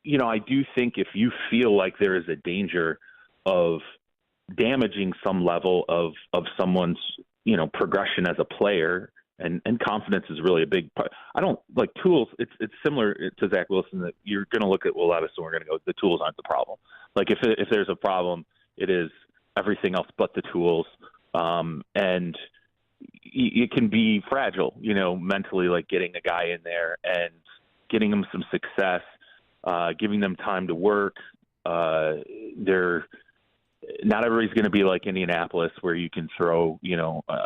I do think if you feel like there is a danger of damaging some level of someone's, progression as a player, and confidence is really a big part. I don't like tools. It's similar to Zach Wilson that you're going to look at Will Levis and we're going to go, the tools aren't the problem. Like if there's a problem, it is everything else but the tools. And it can be fragile, mentally, like getting a guy in there and getting them some success, giving them time to work. Not everybody's going to be like Indianapolis where you can throw,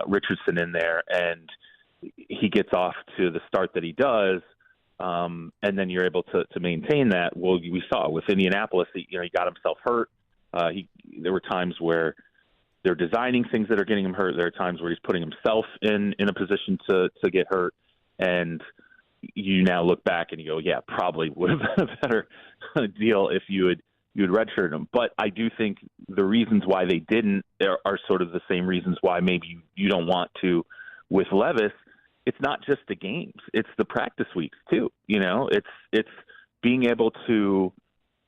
Richardson in there and he gets off to the start that he does. And then you're able to maintain that. Well, we saw with Indianapolis, he got himself hurt. There were times where they're designing things that are getting him hurt. There are times where he's putting himself in a position to get hurt. And you now look back and you go, yeah, probably would have been a better deal if you had redshirted him. But I do think the reasons why they didn't are sort of the same reasons why maybe you don't want to with Levis. It's not just the games. It's the practice weeks too. It's being able to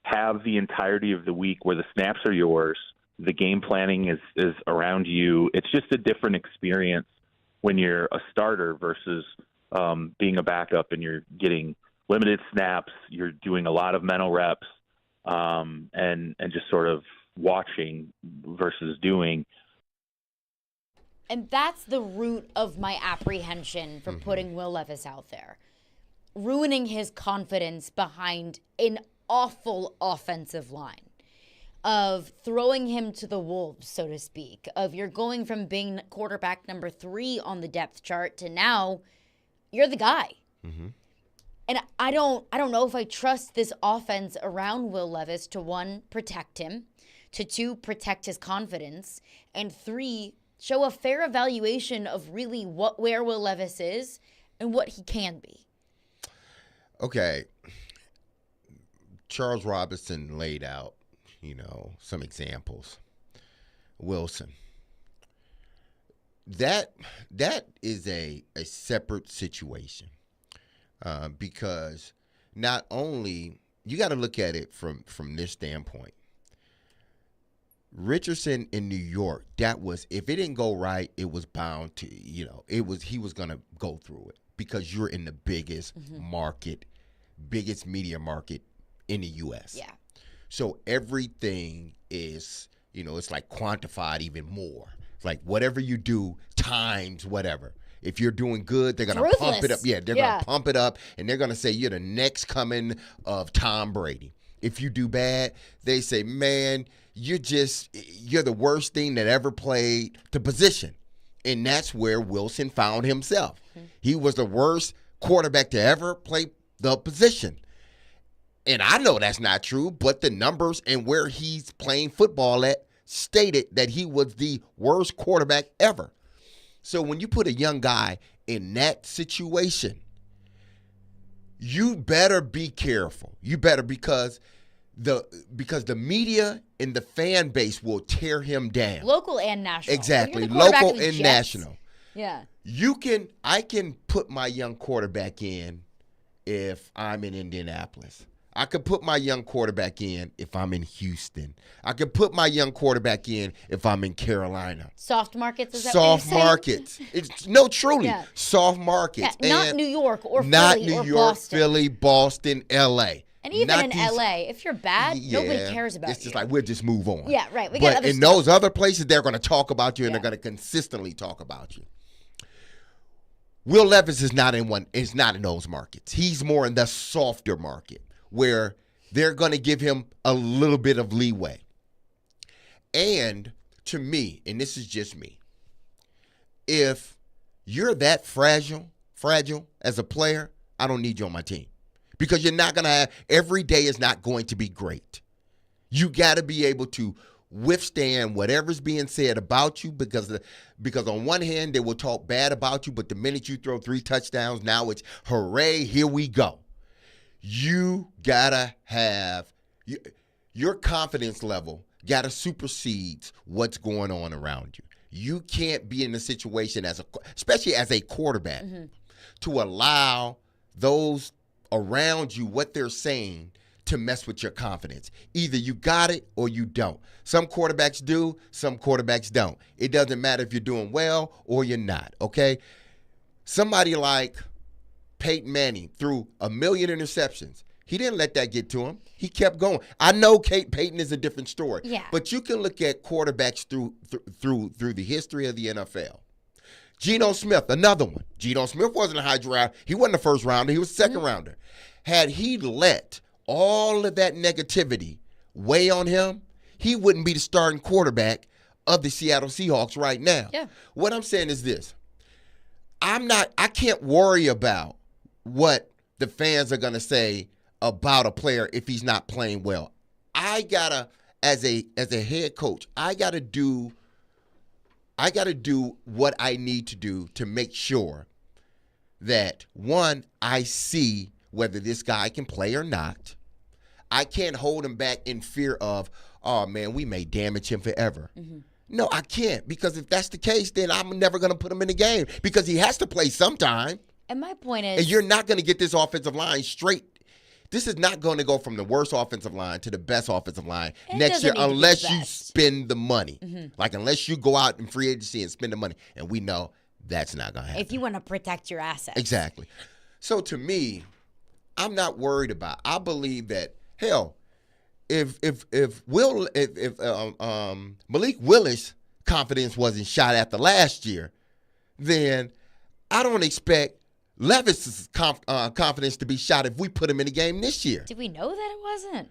have the entirety of the week where the snaps are yours. The game planning is around you. It's just a different experience when you're a starter versus being a backup and you're getting limited snaps. You're doing a lot of mental reps and just sort of watching versus doing. And that's the root of my apprehension for putting Will Levis out there. Ruining his confidence behind an awful offensive line. Of throwing him to the wolves, so to speak. Of you're going from being quarterback number 3 on the depth chart to now you're the guy. Mm-hmm. And I don't know if I trust this offense around Will Levis to 1, protect him, to 2, protect his confidence, and 3, show a fair evaluation of really where Will Levis is and what he can be. Okay. Charles Robinson laid out, some examples. Wilson. That is a separate situation because not only you got to look at it from this standpoint. Richardson in New York, that was, if it didn't go right, it was bound to, he was going to go through it because you're in the biggest market, biggest media market in the U.S. Yeah. So everything is, it's like quantified even more. It's like whatever you do times whatever. If you're doing good, they're going to pump it up. Yeah, they're going to pump it up, and they're going to say you're the next coming of Tom Brady. If you do bad, they say, man, you're the worst thing that ever played the position. And that's where Wilson found himself. He was the worst quarterback to ever play the position. And I know that's not true, but the numbers and where he's playing football at stated that he was the worst quarterback ever. So when you put a young guy in that situation, you better be careful. You better because the media and the fan base will tear him down. Local and national. Exactly. Local and national. Yeah. I can put my young quarterback in if I'm in Indianapolis. I could put my young quarterback in if I'm in Houston. I could put my young quarterback in if I'm in Carolina. Soft markets, is that soft what you're markets. Truly. Yeah. Soft markets. Yeah, not New York or not Philly New or York, Boston. Philly, Boston, L.A. And even in L.A., if you're bad, nobody cares about you. It's just like, we'll just move on. Yeah, right. But in those other places, they're going to talk about you, and they're going to consistently talk about you. Will Levis is not in those markets. He's more in the softer market where they're going to give him a little bit of leeway. And to me, and this is just me, if you're that fragile as a player, I don't need you on my team. Because you're not going to have, every day is not going to be great. You got to be able to withstand whatever's being said about you because on one hand, they will talk bad about you, but the minute you throw 3 touchdowns, now it's hooray, here we go. You got to have, your confidence level got to supersede what's going on around you. You can't be in a situation, especially as a quarterback, to allow those around you, what they're saying, to mess with your confidence. Either you got it or you don't. Some quarterbacks do, some quarterbacks don't. It doesn't matter if you're doing well or you're not, okay? Somebody like Peyton Manning threw 1 million interceptions. He didn't let that get to him. He kept going. I know Peyton is a different story. Yeah. But you can look at quarterbacks through the history of the NFL. Geno Smith, another one. Geno Smith wasn't a high draft. He wasn't a first rounder. He was a second rounder. Had he let all of that negativity weigh on him, he wouldn't be the starting quarterback of the Seattle Seahawks right now. Yeah. What I'm saying is this. I can't worry about what the fans are going to say about a player if he's not playing well. I gotta, as a head coach, I gotta do what I need to do to make sure that, one, I see whether this guy can play or not. I can't hold him back in fear of, oh man, we may damage him forever. No, I can't, because if that's the case, then I'm never going to put him in the game because he has to play sometime. And my point is, and you're not going to get this offensive line straight. This is not going to go from the worst offensive line to the best offensive line next year unless you spend the money. Like, unless you go out in free agency and spend the money. And we know that's not going to happen. If you want to protect your assets. Exactly. So to me, I'm not worried about. I believe that, hell, if Malik Willis' confidence wasn't shot after last year, then I don't expect Levis' confidence to be shot if we put him in the game this year. Did we know that it wasn't?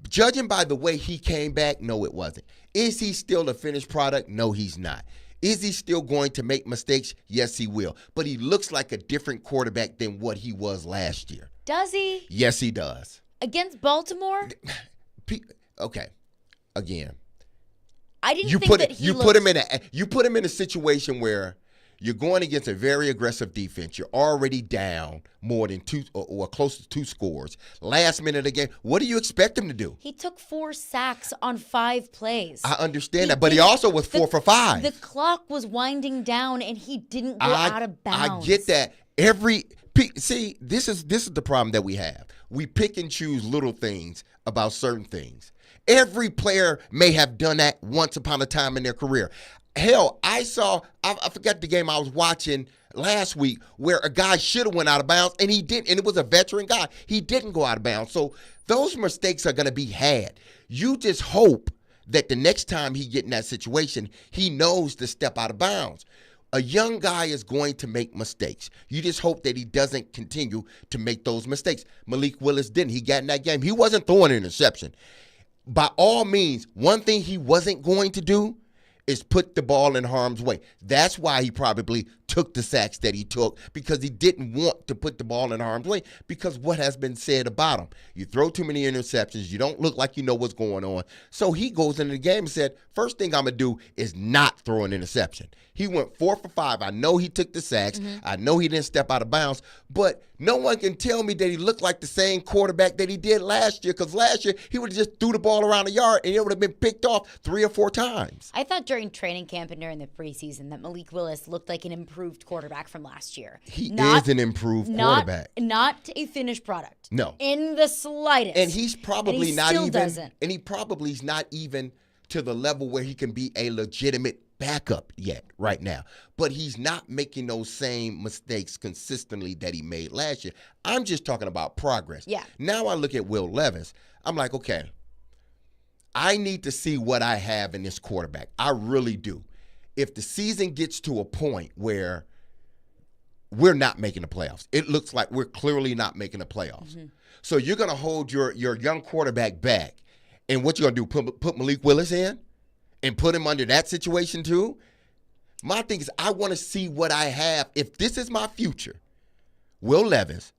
Judging by the way he came back, no, it wasn't. Is he still a finished product? No, he's not. Is he still going to make mistakes? Yes, he will. But he looks like a different quarterback than what he was last year. Does he? Yes, he does. Against Baltimore? Okay. Again. I didn't think that he You put him in a situation where you're going against a very aggressive defense. You're already down more than 2 or close to 2 scores. Last minute of the game, what do you expect him to do? He took 4 sacks on 5 plays. I understand that, but he also was 4 for 5. The clock was winding down, and he didn't go out of bounds. I get that. See, this is the problem that we have. We pick and choose little things about certain things. Every player may have done that once upon a time in their career. Hell, I forgot the game I was watching last week where a guy should have went out of bounds, and he didn't, and it was a veteran guy. He didn't go out of bounds. So those mistakes are going to be had. You just hope that the next time he get in that situation, he knows to step out of bounds. A young guy is going to make mistakes. You just hope that he doesn't continue to make those mistakes. Malik Willis didn't. He got in that game. He wasn't throwing an interception. By all means, one thing he wasn't going to do is put the ball in harm's way. That's why he probably took the sacks that he took, because he didn't want to put the ball in harm's way, because what has been said about him. You throw too many interceptions. You don't look like you know what's going on. So he goes into the game and said, first thing I'm going to do is not throw an interception. He went 4 for 5. I know he took the sacks. I know he didn't step out of bounds, but no one can tell me that he looked like the same quarterback that he did last year, because last year he would have just threw the ball around the yard and it would have been picked off 3 or 4 times. I thought during training camp and during the preseason that Malik Willis looked like an improved quarterback from last year. He is an improved quarterback. Not a finished product. No. In the slightest. And he's probably and not still even doesn't. And he probably is not even to the level where he can be a legitimate backup yet right now. But he's not making those same mistakes consistently that he made last year. I'm just talking about progress. Yeah. Now I look at Will Levis. I'm like, okay, I need to see what I have in this quarterback. I really do. If the season gets to a point where we're not making the playoffs, it looks like we're clearly not making the playoffs. So you're going to hold your young quarterback back. And what you're going to do, put Malik Willis in and put him under that situation too? My thing is, I want to see what I have. If this is my future, Will Levis,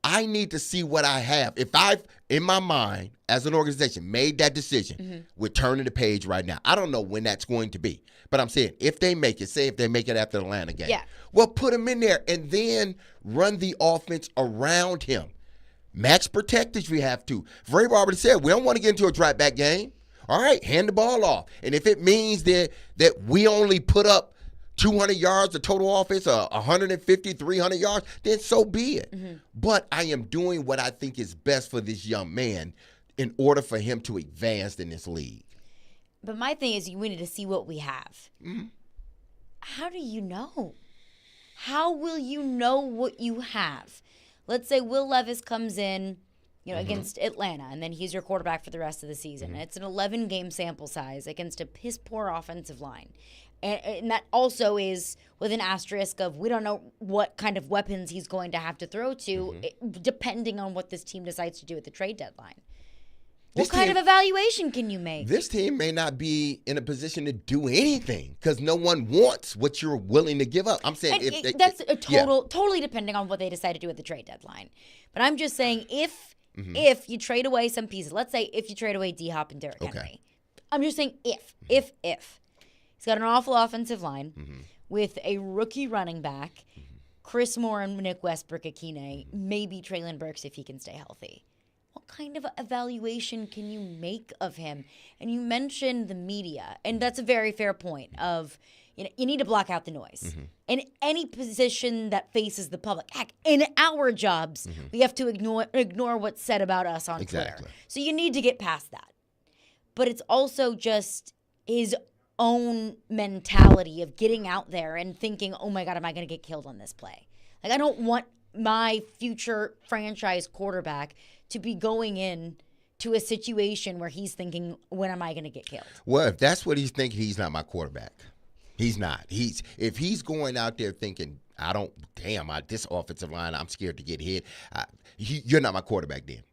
I need to see what I have. If I've, in my mind, as an organization, made that decision, we're turning the page right now. I don't know when that's going to be. But I'm saying, if they make it, say if they make it after the Atlanta game, well, put him in there and then run the offense around him. Max protect if we have to. Vrabel already said, we don't want to get into a drop back game. All right, hand the ball off. And if it means that we only put up 200 yards of total offense, 150, 300 yards, then so be it. But I am doing what I think is best for this young man in order for him to advance in this league. But my thing is, we need to see what we have. How do you know? How will you know what you have? Let's say Will Levis comes in, against Atlanta, and then he's your quarterback for the rest of the season. And it's an 11-game sample size against a piss-poor offensive line. And that also is with an asterisk of we don't know what kind of weapons he's going to have to throw to, depending on what this team decides to do at the trade deadline. What kind of evaluation can you make? This team may not be in a position to do anything because no one wants what you're willing to give up. I'm saying that's totally depending on what they decide to do at the trade deadline. But I'm just saying if you trade away some pieces, let's say if you trade away D-Hop and Derrick Henry. I'm just saying if. He's got an awful offensive line with a rookie running back, Chris Moore and Nick Westbrook-Akine, maybe Treylon Burks if he can stay healthy. What kind of evaluation can you make of him? And you mentioned the media, and that's a very fair point of, you need to block out the noise. In any position that faces the public. Heck, in our jobs, we have to ignore what's said about us on Twitter. So you need to get past that. But it's also just his own mentality of getting out there and thinking, oh my God, am I going to get killed on this play? Like, I don't want my future franchise quarterback to be going in to a situation where he's thinking, when am I going to get killed? Well, if that's what he's thinking, he's not my quarterback. He's not. If he's going out there thinking, this offensive line, I'm scared to get hit, you're not my quarterback then.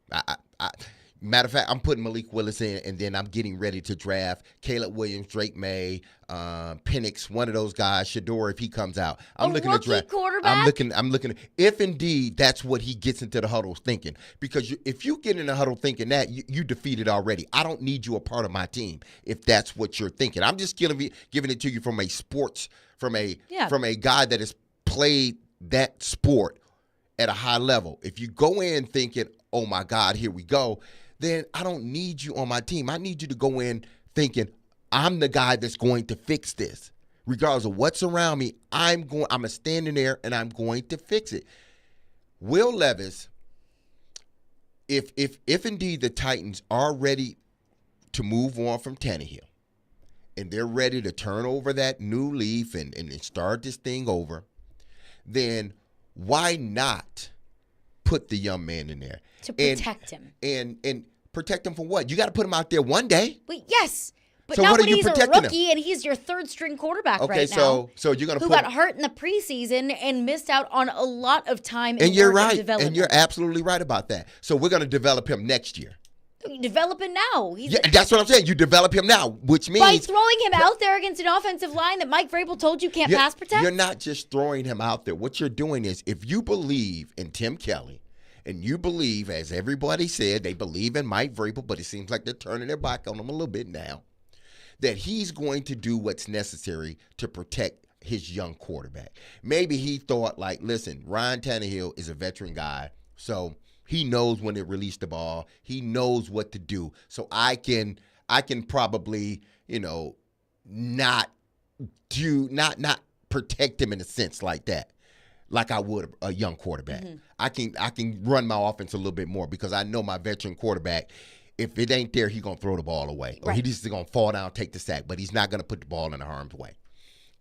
Matter of fact, I'm putting Malik Willis in, and then I'm getting ready to draft Caleb Williams, Drake May, Penix, one of those guys, Shador, if he comes out. I'm looking to draft. Quarterback? I'm looking if indeed that's what he gets into the huddle thinking. Because if you get in the huddle thinking that, you defeated already. I don't need you a part of my team if that's what you're thinking. I'm just giving it to you from a sports, from a guy that has played that sport at a high level. If you go in thinking, oh my God, here we go, then I don't need you on my team. I need you to go in thinking, I'm the guy that's going to fix this. Regardless of what's around me, I'm standing there and I'm going to fix it. Will Levis, if indeed the Titans are ready to move on from Tannehill, and they're ready to turn over that new leaf and start this thing over, then why not put the young man in there? To protect him. And protect him from what? You got to put him out there one day. Wait, yes. But So not what are when you he's a protecting rookie and he's your third-string quarterback Okay, right now. so you're going to who put got hurt in the preseason and missed out on a lot of time and you're work right, development. and you're absolutely right about that. So we're going to develop him next year. You develop it now. Yeah, that's what I'm saying. You develop him now, which means by throwing him out there against an offensive line that Mike Vrabel told you can't pass protect. You're not just throwing him out there. What you're doing is, if you believe in Tim Kelly, and you believe, as everybody said, they believe in Mike Vrabel, but it seems like they're turning their back on him a little bit now, that he's going to do what's necessary to protect his young quarterback. Maybe he thought, like, listen, Ryan Tannehill is a veteran guy, so he knows when to release the ball. He knows what to do. So I can probably, not protect him in a sense like that, like I would a young quarterback. Mm-hmm. I can run my offense a little bit more because I know my veteran quarterback, if it ain't there, he's going to throw the ball away. Or he's just going to fall down, take the sack, but he's not going to put the ball in the harm's way.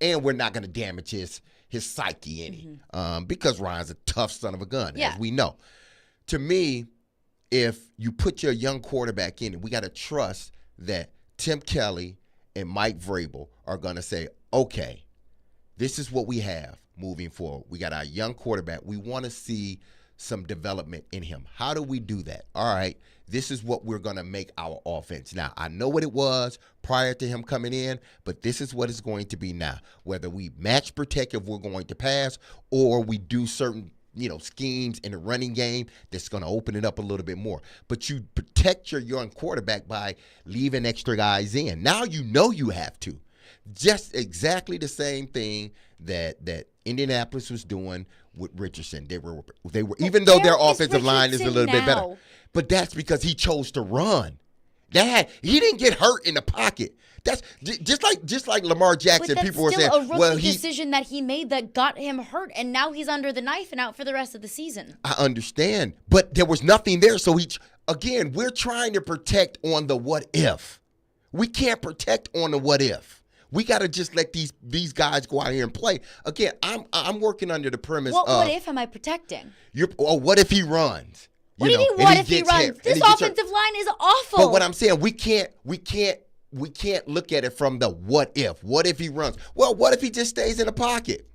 And we're not going to damage his psyche any because Ryan's a tough son of a gun, as we know. To me, if you put your young quarterback in, we got to trust that Tim Kelly and Mike Vrabel are going to say, okay, this is what we have moving forward. We got our young quarterback. We want to see some development in him. How do we do that? All right, this is what we're going to make our offense. Now, I know what it was prior to him coming in, but this is what it's going to be now. Whether we match protect if we're going to pass, or we do certain schemes in the running game that's going to open it up a little bit more. But you protect your young quarterback by leaving extra guys in. Now you have to. Just exactly the same thing that Indianapolis was doing with Richardson. They were even though their offensive line is a little bit better. But that's because he chose to run. He didn't get hurt in the pocket. That's just like Lamar Jackson. People were saying, a rookie decision that he made that got him hurt, and now he's under the knife and out for the rest of the season. I understand, but there was nothing there. So we're trying to protect on the what if. We can't protect on the what if. We got to just let these guys go out here and play. Again, I'm working under the premise of what if am I protecting? What if he runs? What do you mean? What if he runs? This offensive line is awful. But what I'm saying, we can't look at it from the what if. What if he runs? Well, what if he just stays in the pocket?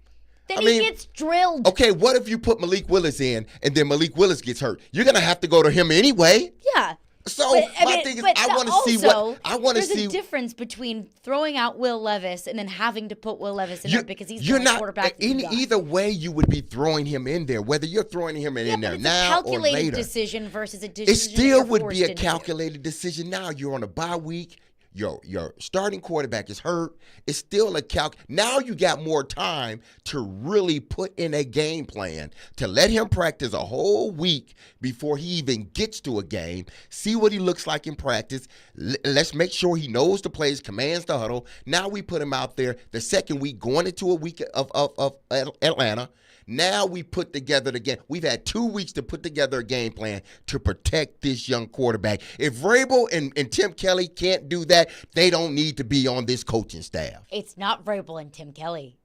Then he gets drilled. Okay, what if you put Malik Willis in and then Malik Willis gets hurt? You're gonna have to go to him anyway. Yeah. So my thing is, I want to see what I want to see. There's a difference between throwing out Will Levis and then having to put Will Levis in there because he's the quarterback. Either way, you would be throwing him in there, whether you're throwing him in there now or later. It's a calculated decision versus a decision. It still would be a calculated decision. Now you're on a bye week. Your starting quarterback is hurt. It's still a Now you got more time to really put in a game plan to let him practice a whole week before he even gets to a game. See what he looks like in practice. Let's make sure he knows the plays, commands the huddle. Now we put him out there the second week, going into a week of Atlanta. Now we put together the game. We've had 2 weeks to put together a game plan to protect this young quarterback. If Vrabel and Tim Kelly can't do that, they don't need to be on this coaching staff. It's not Vrabel and Tim Kelly.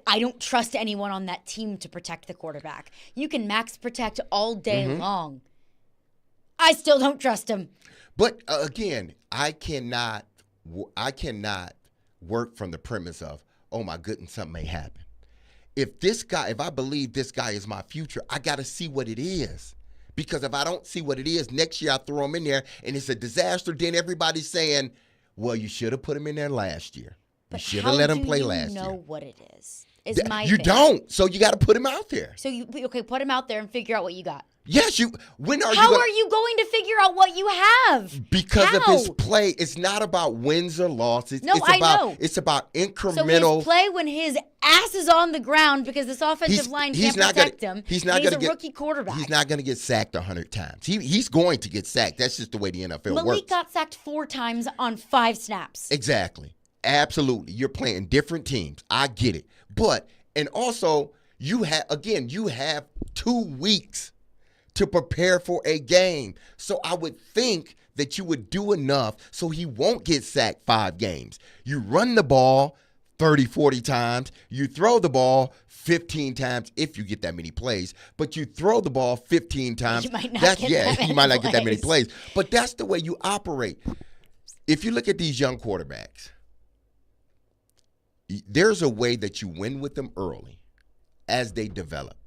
I don't trust anyone on that team to protect the quarterback. You can max protect all day long. I still don't trust him. But again, I cannot work from the premise of, oh my goodness, something may happen. If I believe this guy is my future, I got to see what it is. Because if I don't see what it is, next year I throw him in there and it's a disaster, then everybody's saying, well, you should have put him in there last year. You should have let him play last year. How do you know what it is? You don't. So you got to put him out there. So put him out there and figure out what you got. Yes, How are you going to figure out what you have? Because of his play. It's not about wins or losses. I know. It's about incremental. So his play when his ass is on the ground because this offensive line can't protect him. He's a rookie quarterback. He's not going to get sacked 100 times. He's going to get sacked. That's just the way the NFL works. Malik got sacked 4 times on 5 snaps. Exactly. Absolutely. You're playing different teams. I get it. And also, you have 2 weeks to prepare for a game. So I would think that you would do enough so he won't get sacked 5 games. You run the ball 30, 40 times. You throw the ball 15 times if you get that many plays. But you throw the ball 15 times. You might not get you might not get that many plays. But that's the way you operate. If you look at these young quarterbacks, there's a way that you win with them early as they develop.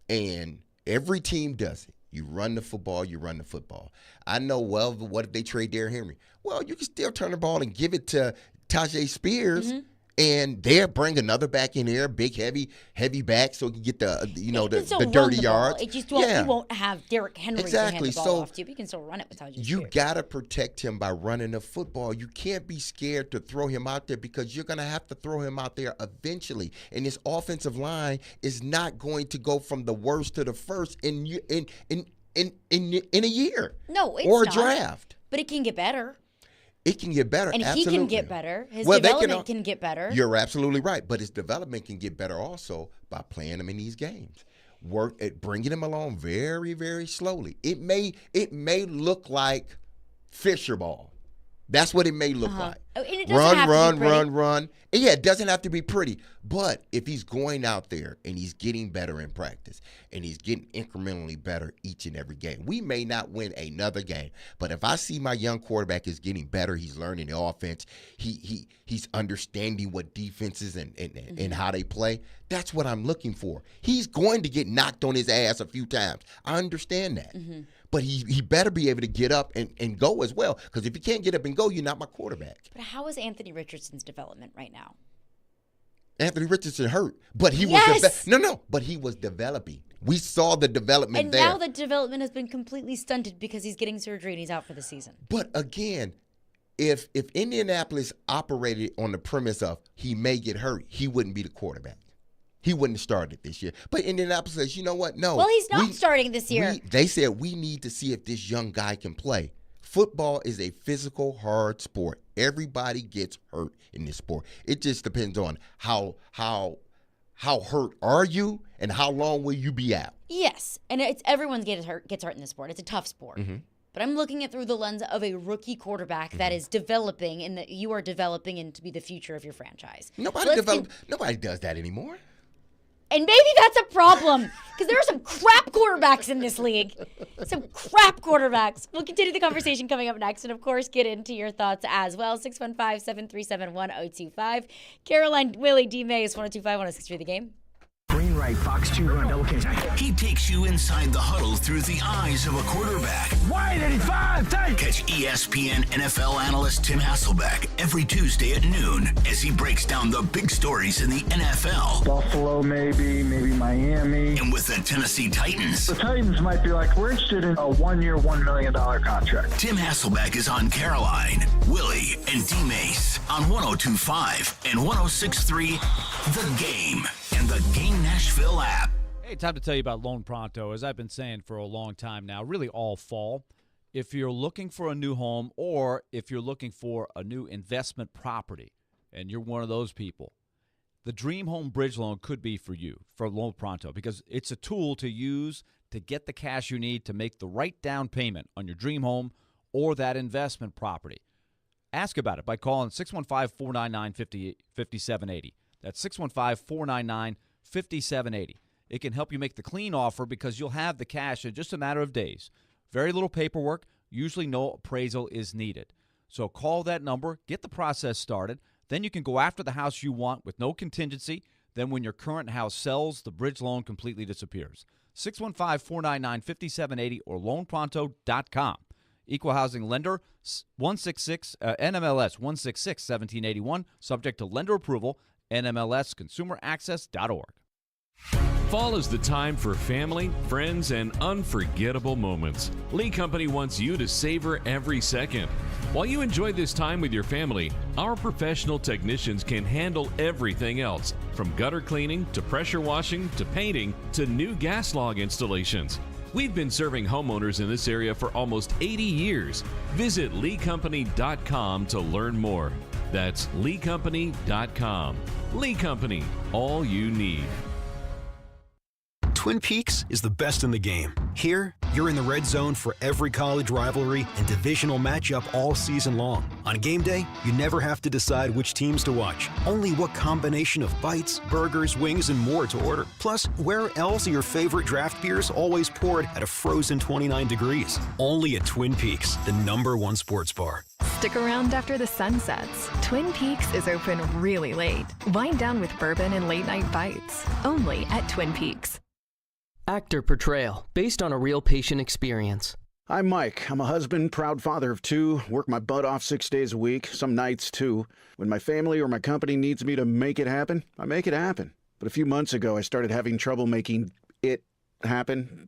And every team does it. You run the football, you run the football. I know, well, what if they trade Derrick Henry? Well, you can still turn the ball and give it to Tajay Spears, and they'll bring another back in there, big, heavy back, so he can get the dirty yards. It just you won't have Derrick Henry to hand the ball off to, but you can still run it with Tajay Spears. You got to protect him by running the football. You can't be scared to throw him out there because you're going to have to throw him out there eventually. And this offensive line is not going to go from the worst to the first in a year. No, it's or a not. Draft. But it can get better. It can get better, and absolutely. he can get better. His development can get better. You're absolutely right, but his development can get better also by playing him in these games. Work at bringing him along very, very slowly. It may look like Fisher ball. That's what it may look like. Oh, and it doesn't have to be pretty. Run. And yeah, it doesn't have to be pretty. But if he's going out there and he's getting better in practice and he's getting incrementally better each and every game, we may not win another game. But if I see my young quarterback is getting better, he's learning the offense, he's understanding what defenses and how they play, that's what I'm looking for. He's going to get knocked on his ass a few times. I understand that. But he better be able to get up and go as well. Because if he can't get up and go, you're not my quarterback. But how is Anthony Richardson's development right now? Anthony Richardson hurt, but he was but he was developing. We saw the development there. And now the development has been completely stunted because he's getting surgery and he's out for the season. But again, if Indianapolis operated on the premise of he may get hurt, he wouldn't be the quarterback. He wouldn't have started this year. But Indianapolis says, you know what? No. Well, he's not starting this year. They said we need to see if this young guy can play. Football is a physical, hard sport. Everybody gets hurt in this sport. It just depends on how hurt are you and how long will you be out. Yes, and everyone gets hurt in this sport. It's a tough sport. But I'm looking at through the lens of a rookie quarterback that is developing and that you are developing into be the future of your franchise. Nobody does that anymore. And maybe that's a problem because there are some crap quarterbacks in this league. Some crap quarterbacks. We'll continue the conversation coming up next and, of course, get into your thoughts as well. 615-737-1025. Caroline, Willy, D-Mase, 102.5, 106.3 The Game. Green right, Fox 2 run, double catch. He takes you inside the huddle through the eyes of a quarterback. Wide 85, tight. Catch ESPN NFL analyst Tim Hasselbeck every Tuesday at noon as he breaks down the big stories in the NFL. Buffalo, maybe Miami. And with the Tennessee Titans. The Titans might be like, we're interested in a 1-year, $1 million contract. Tim Hasselbeck is on Caroline, Willy, and D-Mase on 102.5 and 106.3 The Game. And the Game Nashville app. Hey, time to tell you about Loan Pronto. As I've been saying for a long time now, really all fall. If you're looking for a new home or if you're looking for a new investment property and you're one of those people, the Dream Home Bridge Loan could be for you, for Loan Pronto, because it's a tool to use to get the cash you need to make the right down payment on your dream home or that investment property. Ask about it by calling 615-499-5780. That's 615-499-5780. It can help you make the clean offer because you'll have the cash in just a matter of days. Very little paperwork. Usually no appraisal is needed. So call that number, get the process started. Then you can go after the house you want with no contingency. Then when your current house sells, the bridge loan completely disappears. 615-499-5780 or loanpronto.com. Equal housing lender, 166 NMLS 166-1781, subject to lender approval. NMLSconsumeraccess.org. Fall is the time for family, friends, and unforgettable moments. Lee Company wants you to savor every second. While you enjoy this time with your family, our professional technicians can handle everything else, from gutter cleaning to pressure washing to painting to new gas log installations. We've been serving homeowners in this area for almost 80 years. Visit LeeCompany.com to learn more. That's LeeCompany.com. Lee Company, all you need. Twin Peaks is the best in the game. Here, You're in the red zone for every college rivalry and divisional matchup all season long. On game day, you never have to decide which teams to watch, only what combination of bites, burgers, wings, and more to order. Plus, where else are your favorite draft beers always poured at a frozen 29 degrees? Only at Twin Peaks, the #1 sports bar. Stick around after the sun sets. Twin Peaks is open really late. Wind down with bourbon and late-night bites. Only at Twin Peaks. Actor Portrayal, based on a real patient experience. I'm Mike. I'm a husband, proud father of 2, work my butt off 6 days a week, some nights too. When my family or my company needs me to make it happen, I make it happen. But a few months ago, I started having trouble making it happen,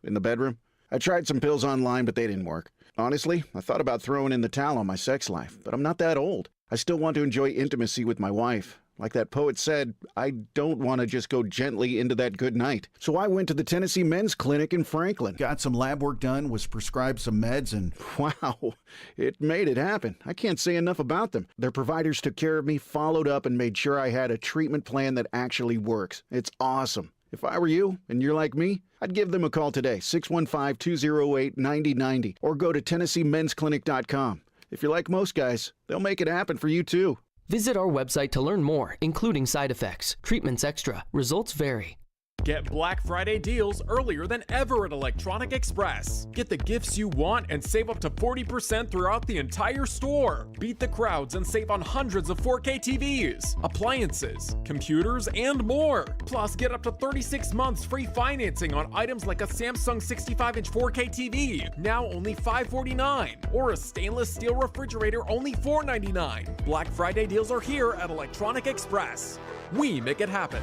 in the bedroom. I tried some pills online, but they didn't work. Honestly, I thought about throwing in the towel on my sex life, but I'm not that old. I still want to enjoy intimacy with my wife. Like that poet said, I don't want to just go gently into that good night. So I went to the Tennessee Men's Clinic in Franklin, got some lab work done, was prescribed some meds, and wow, it made it happen. I can't say enough about them. Their providers took care of me, followed up, and made sure I had a treatment plan that actually works. It's awesome. If I were you, and you're like me, I'd give them a call today, 615-208-9090, or go to TennesseeMen'sClinic.com. If you're like most guys, they'll make it happen for you too. Visit our website to learn more, including side effects. Treatments extra. Results vary. Get Black Friday deals earlier than ever at Electronic Express. Get the gifts you want and save up to 40% throughout the entire store. Beat the crowds and save on hundreds of 4K TVs, appliances, computers, and more. Plus, get up to 36 months free financing on items like a Samsung 65-inch 4K TV, now only $549, or a stainless steel refrigerator, only $499. Black Friday deals are here at Electronic Express. We make it happen.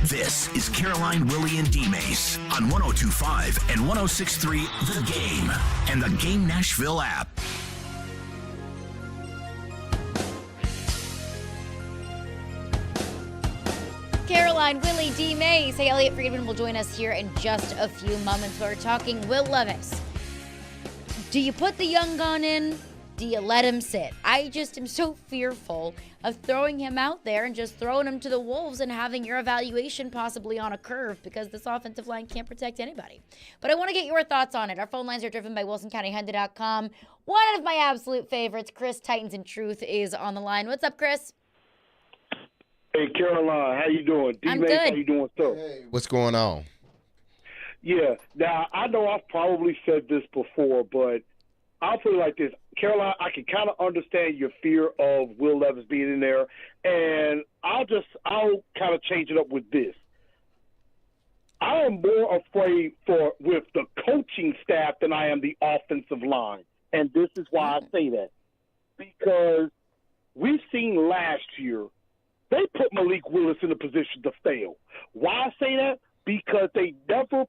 This is Caroline, Willy, and D-Mase on 102.5 and 106.3 The Game and the Game Nashville app. Caroline, Willy, D-Mase. Hey, Elliot Friedman will join us here in just a few moments. We're talking Will Levis. Do you put the young gun in? Do you let him sit? I just am so fearful of throwing him out there and just throwing him to the wolves and having your evaluation possibly on a curve because this offensive line can't protect anybody. But I want to get your thoughts on it. Our phone lines are driven by WilsonCountyHonda.com. One of my absolute favorites, Chris Titans and Truth, is on the line. What's up, Chris? Hey, Caroline, how you doing? I'm D-Mase, good. How you doing, sir? Hey, what's going on? Yeah. Now, I know I've probably said this before, but I'll put it like this. Caroline, I can kind of understand your fear of Will Levis being in there, and I'll kind of change it up with this. I am more afraid with the coaching staff than I am the offensive line, and this is why I say that. Because we've seen last year, they put Malik Willis in a position to fail. Why I say that? Because they never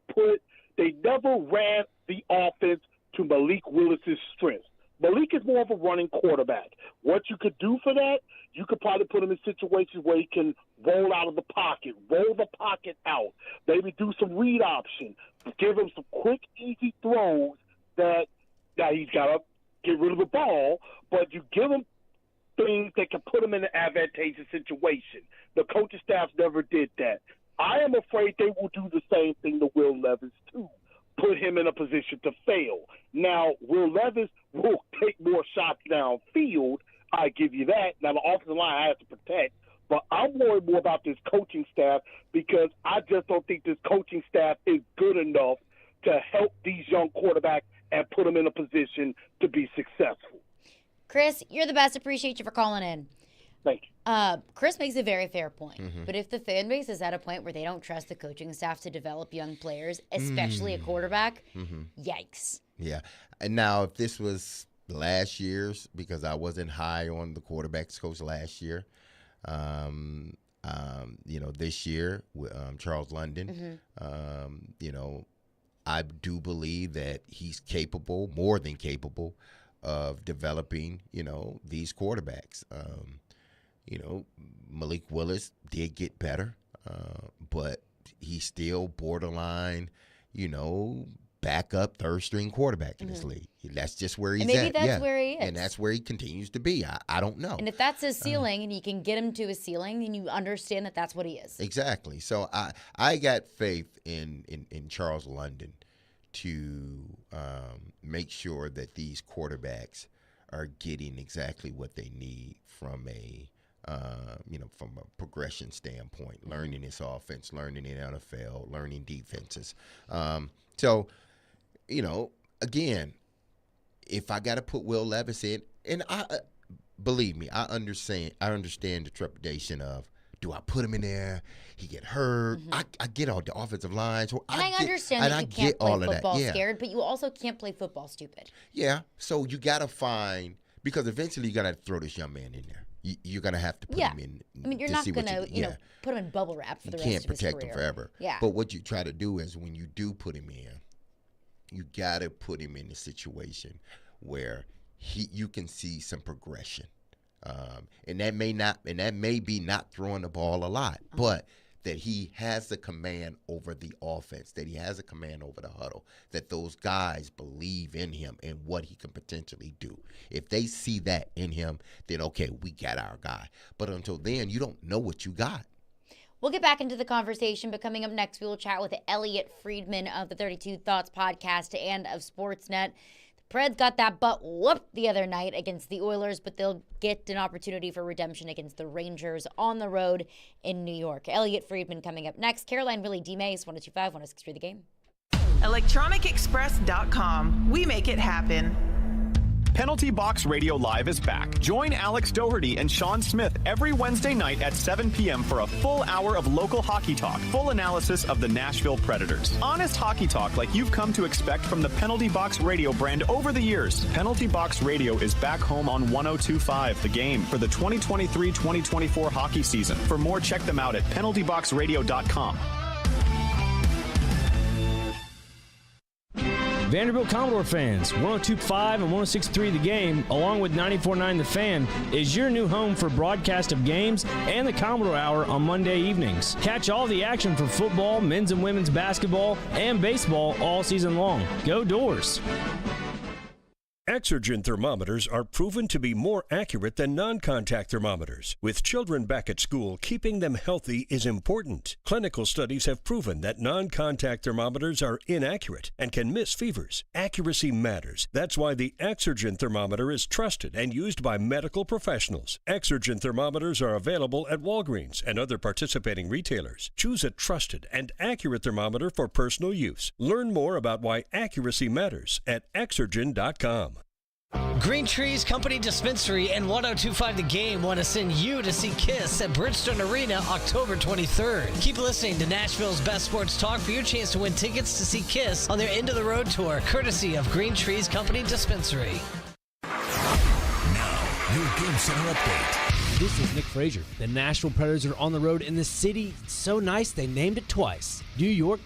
ran the offense to Malik Willis's strengths. Malik is more of a running quarterback. What you could do for that, you could probably put him in situations where he can roll out of the pocket, roll the pocket out, maybe do some read option, give him some quick, easy throws that he's got to get rid of the ball, but you give him things that can put him in an advantageous situation. The coaching staff never did that. I am afraid they will do the same thing to Will Levis, too. Put him in a position to fail. Now, Will Levis will take more shots downfield. I give you that. Now, the offensive line has to protect. But I'm worried more about this coaching staff because I just don't think this coaching staff is good enough to help these young quarterbacks and put them in a position to be successful. Chris, you're the best. Appreciate you for calling in. Thank you. Chris makes a very fair point. Mm-hmm. But if the fan base is at a point where they don't trust the coaching staff to develop young players, especially a quarterback, yikes. Yeah. And now, if this was last year's, because I wasn't high on the quarterbacks coach last year, this year, Charles London, I do believe that he's capable, more than capable, of developing, these quarterbacks. Malik Willis did get better, but he's still borderline, backup third-string quarterback in this league. That's just where he's at. Maybe that's where he is. And that's where he continues to be. I don't know. And if that's his ceiling and you can get him to his ceiling, then you understand that that's what he is. Exactly. So I got faith in Charles London to make sure that these quarterbacks are getting exactly what they need from from a progression standpoint, learning this offense, learning in NFL, learning defenses. So, again, if I got to put Will Levis in, and believe me, I understand the trepidation of, do I put him in there? He get hurt. I get all the offensive lines. And I understand that you can't play football scared, but you also can't play football stupid. Yeah, so you got to find, because eventually you got to throw this young man in there. You're going to have to put him in. I mean, you're not going to, put him in bubble wrap for the rest of his career. You can't protect him forever. Yeah. But what you try to do is when you do put him in, you got to put him in a situation where you can see some progression. And that may be not throwing the ball a lot, but that he has the command over the offense, that he has a command over the huddle, that those guys believe in him and what he can potentially do. If they see that in him, then okay, we got our guy. But until then, you don't know what you got. We'll get back into the conversation, but coming up next, we will chat with Elliot Friedman of the 32 Thoughts podcast and of Sportsnet. Preds got that butt whooped the other night against the Oilers, but they'll get an opportunity for redemption against the Rangers on the road in New York. Elliot Friedman coming up next. Caroline, Willy, D-Mase, 102.5, 106.3 The Game. ElectronicExpress.com. We make it happen. Penalty Box Radio Live is back. Join Alex Doherty and Sean Smith every Wednesday night at 7 p.m. for a full hour of local hockey talk, full analysis of the Nashville Predators. Honest hockey talk like you've come to expect from the Penalty Box Radio brand over the years. Penalty Box Radio is back home on 102.5 The Game for the 2023-2024 hockey season. For more, check them out at penaltyboxradio.com. Vanderbilt Commodore fans, 102.5 and 106.3 The Game, along with 94.9 The Fan, is your new home for broadcast of games and the Commodore Hour on Monday evenings. Catch all the action for football, men's and women's basketball, and baseball all season long. Go Doors! Exergen thermometers are proven to be more accurate than non-contact thermometers. With children back at school, keeping them healthy is important. Clinical studies have proven that non-contact thermometers are inaccurate and can miss fevers. Accuracy matters. That's why the Exergen thermometer is trusted and used by medical professionals. Exergen thermometers are available at Walgreens and other participating retailers. Choose a trusted and accurate thermometer for personal use. Learn more about why accuracy matters at Exergen.com. Green Trees Company Dispensary and 102.5 The Game want to send you to see Kiss at Bridgestone Arena October 23rd. Keep listening to Nashville's best sports talk for your chance to win tickets to see Kiss on their End of the Road tour, courtesy of Green Trees Company Dispensary. Now, your Game Center update. This is Nick Frazier. The Nashville Predators are on the road in the city so nice they named it twice. New York,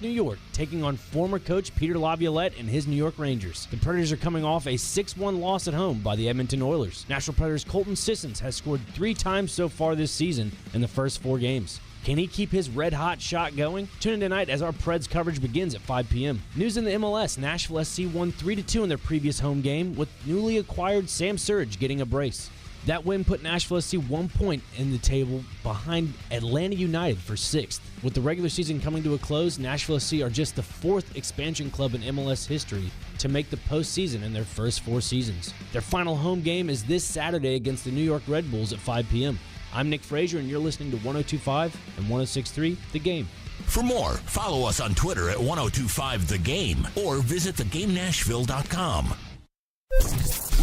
taking on former coach Peter Laviolette and his New York Rangers. The Predators are coming off a 6-1 loss at home by the Edmonton Oilers. Nashville Predators' Colton Sissons has scored 3 times so far this season in the first 4 games. Can he keep his red-hot shot going? Tune in tonight as our Preds coverage begins at 5 p.m. News in the MLS, Nashville SC won 3-2 in their previous home game, with newly acquired Sam Surridge getting a brace. That win put Nashville SC 1 point in the table behind Atlanta United for 6th. With the regular season coming to a close, Nashville SC are just the 4th expansion club in MLS history to make the postseason in their first 4 seasons. Their final home game is this Saturday against the New York Red Bulls at 5 p.m. I'm Nick Frazier, and you're listening to 102.5 and 106.3 The Game. For more, follow us on Twitter at 102.5 The Game or visit theGameNashville.com.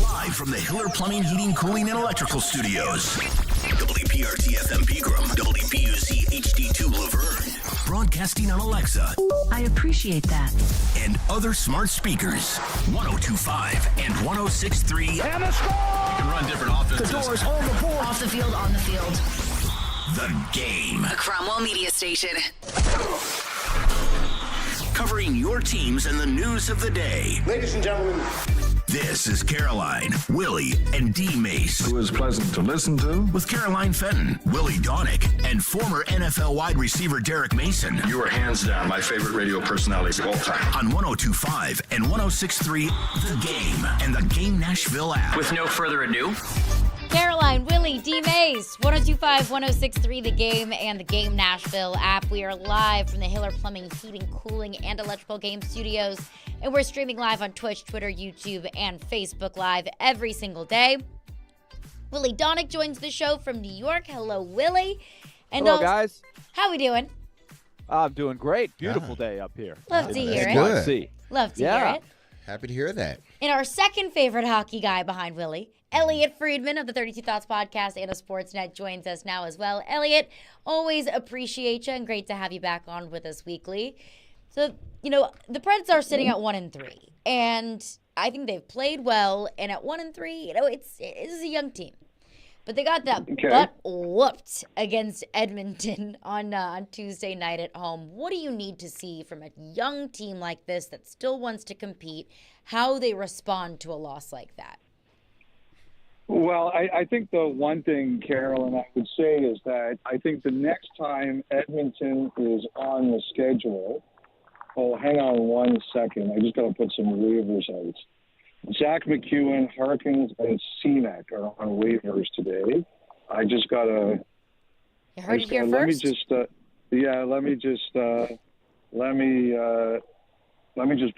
Live from the Hiller Plumbing, Heating, Cooling, and Electrical Studios. WPRT-FM Pegram, WPUC HD2 Laverne. Broadcasting on Alexa. I appreciate that. And other smart speakers. 102.5 and 106.3. And a score! You can run different offenses. The doors on the board. Off the field, on the field. The Game. A Cromwell Media Station. Covering your teams and the news of the day. Ladies and gentlemen. This is Caroline, Willy, and D-Mace. Who is pleasant to listen to. With Caroline Fenton, Willy Donick, and former NFL wide receiver Derek Mason. You are hands down my favorite radio personality of all time. On 102.5 and 106.3 The Game and the Game Nashville app. With no further ado, Caroline, Willy, D-Mase, 102.5, 106.3 The Game and the Game Nashville app. We are live from the Hiller Plumbing, Heating, Cooling, and Electrical Game Studios. And we're streaming live on Twitch, Twitter, YouTube, and Facebook Live every single day. Willy Donick joins the show from New York. Hello, Willy. And hello, guys. How we doing? I'm doing great. Beautiful day up here. Love to hear it. Good. Love to hear it. Happy to hear that. And our second favorite hockey guy behind Willy, Elliot Friedman of the 32 Thoughts podcast and of Sportsnet, joins us now as well. Elliot, always appreciate you and great to have you back on with us weekly. So, the Preds are sitting at 1-3, and I think they've played well. And at 1-3, it's a young team, but they got that butt whooped against Edmonton on Tuesday night at home. What do you need to see from a young team like this that still wants to compete? How they respond to a loss like that? Well, I think the one thing, Carolyn, I would say is that I think the next time Edmonton is on the schedule. Oh, hang on 1 second. I just got to put some waivers out. Zach McEwen, Harkins, and Seanak are on waivers today. I just got to. You heard it here first. Let me just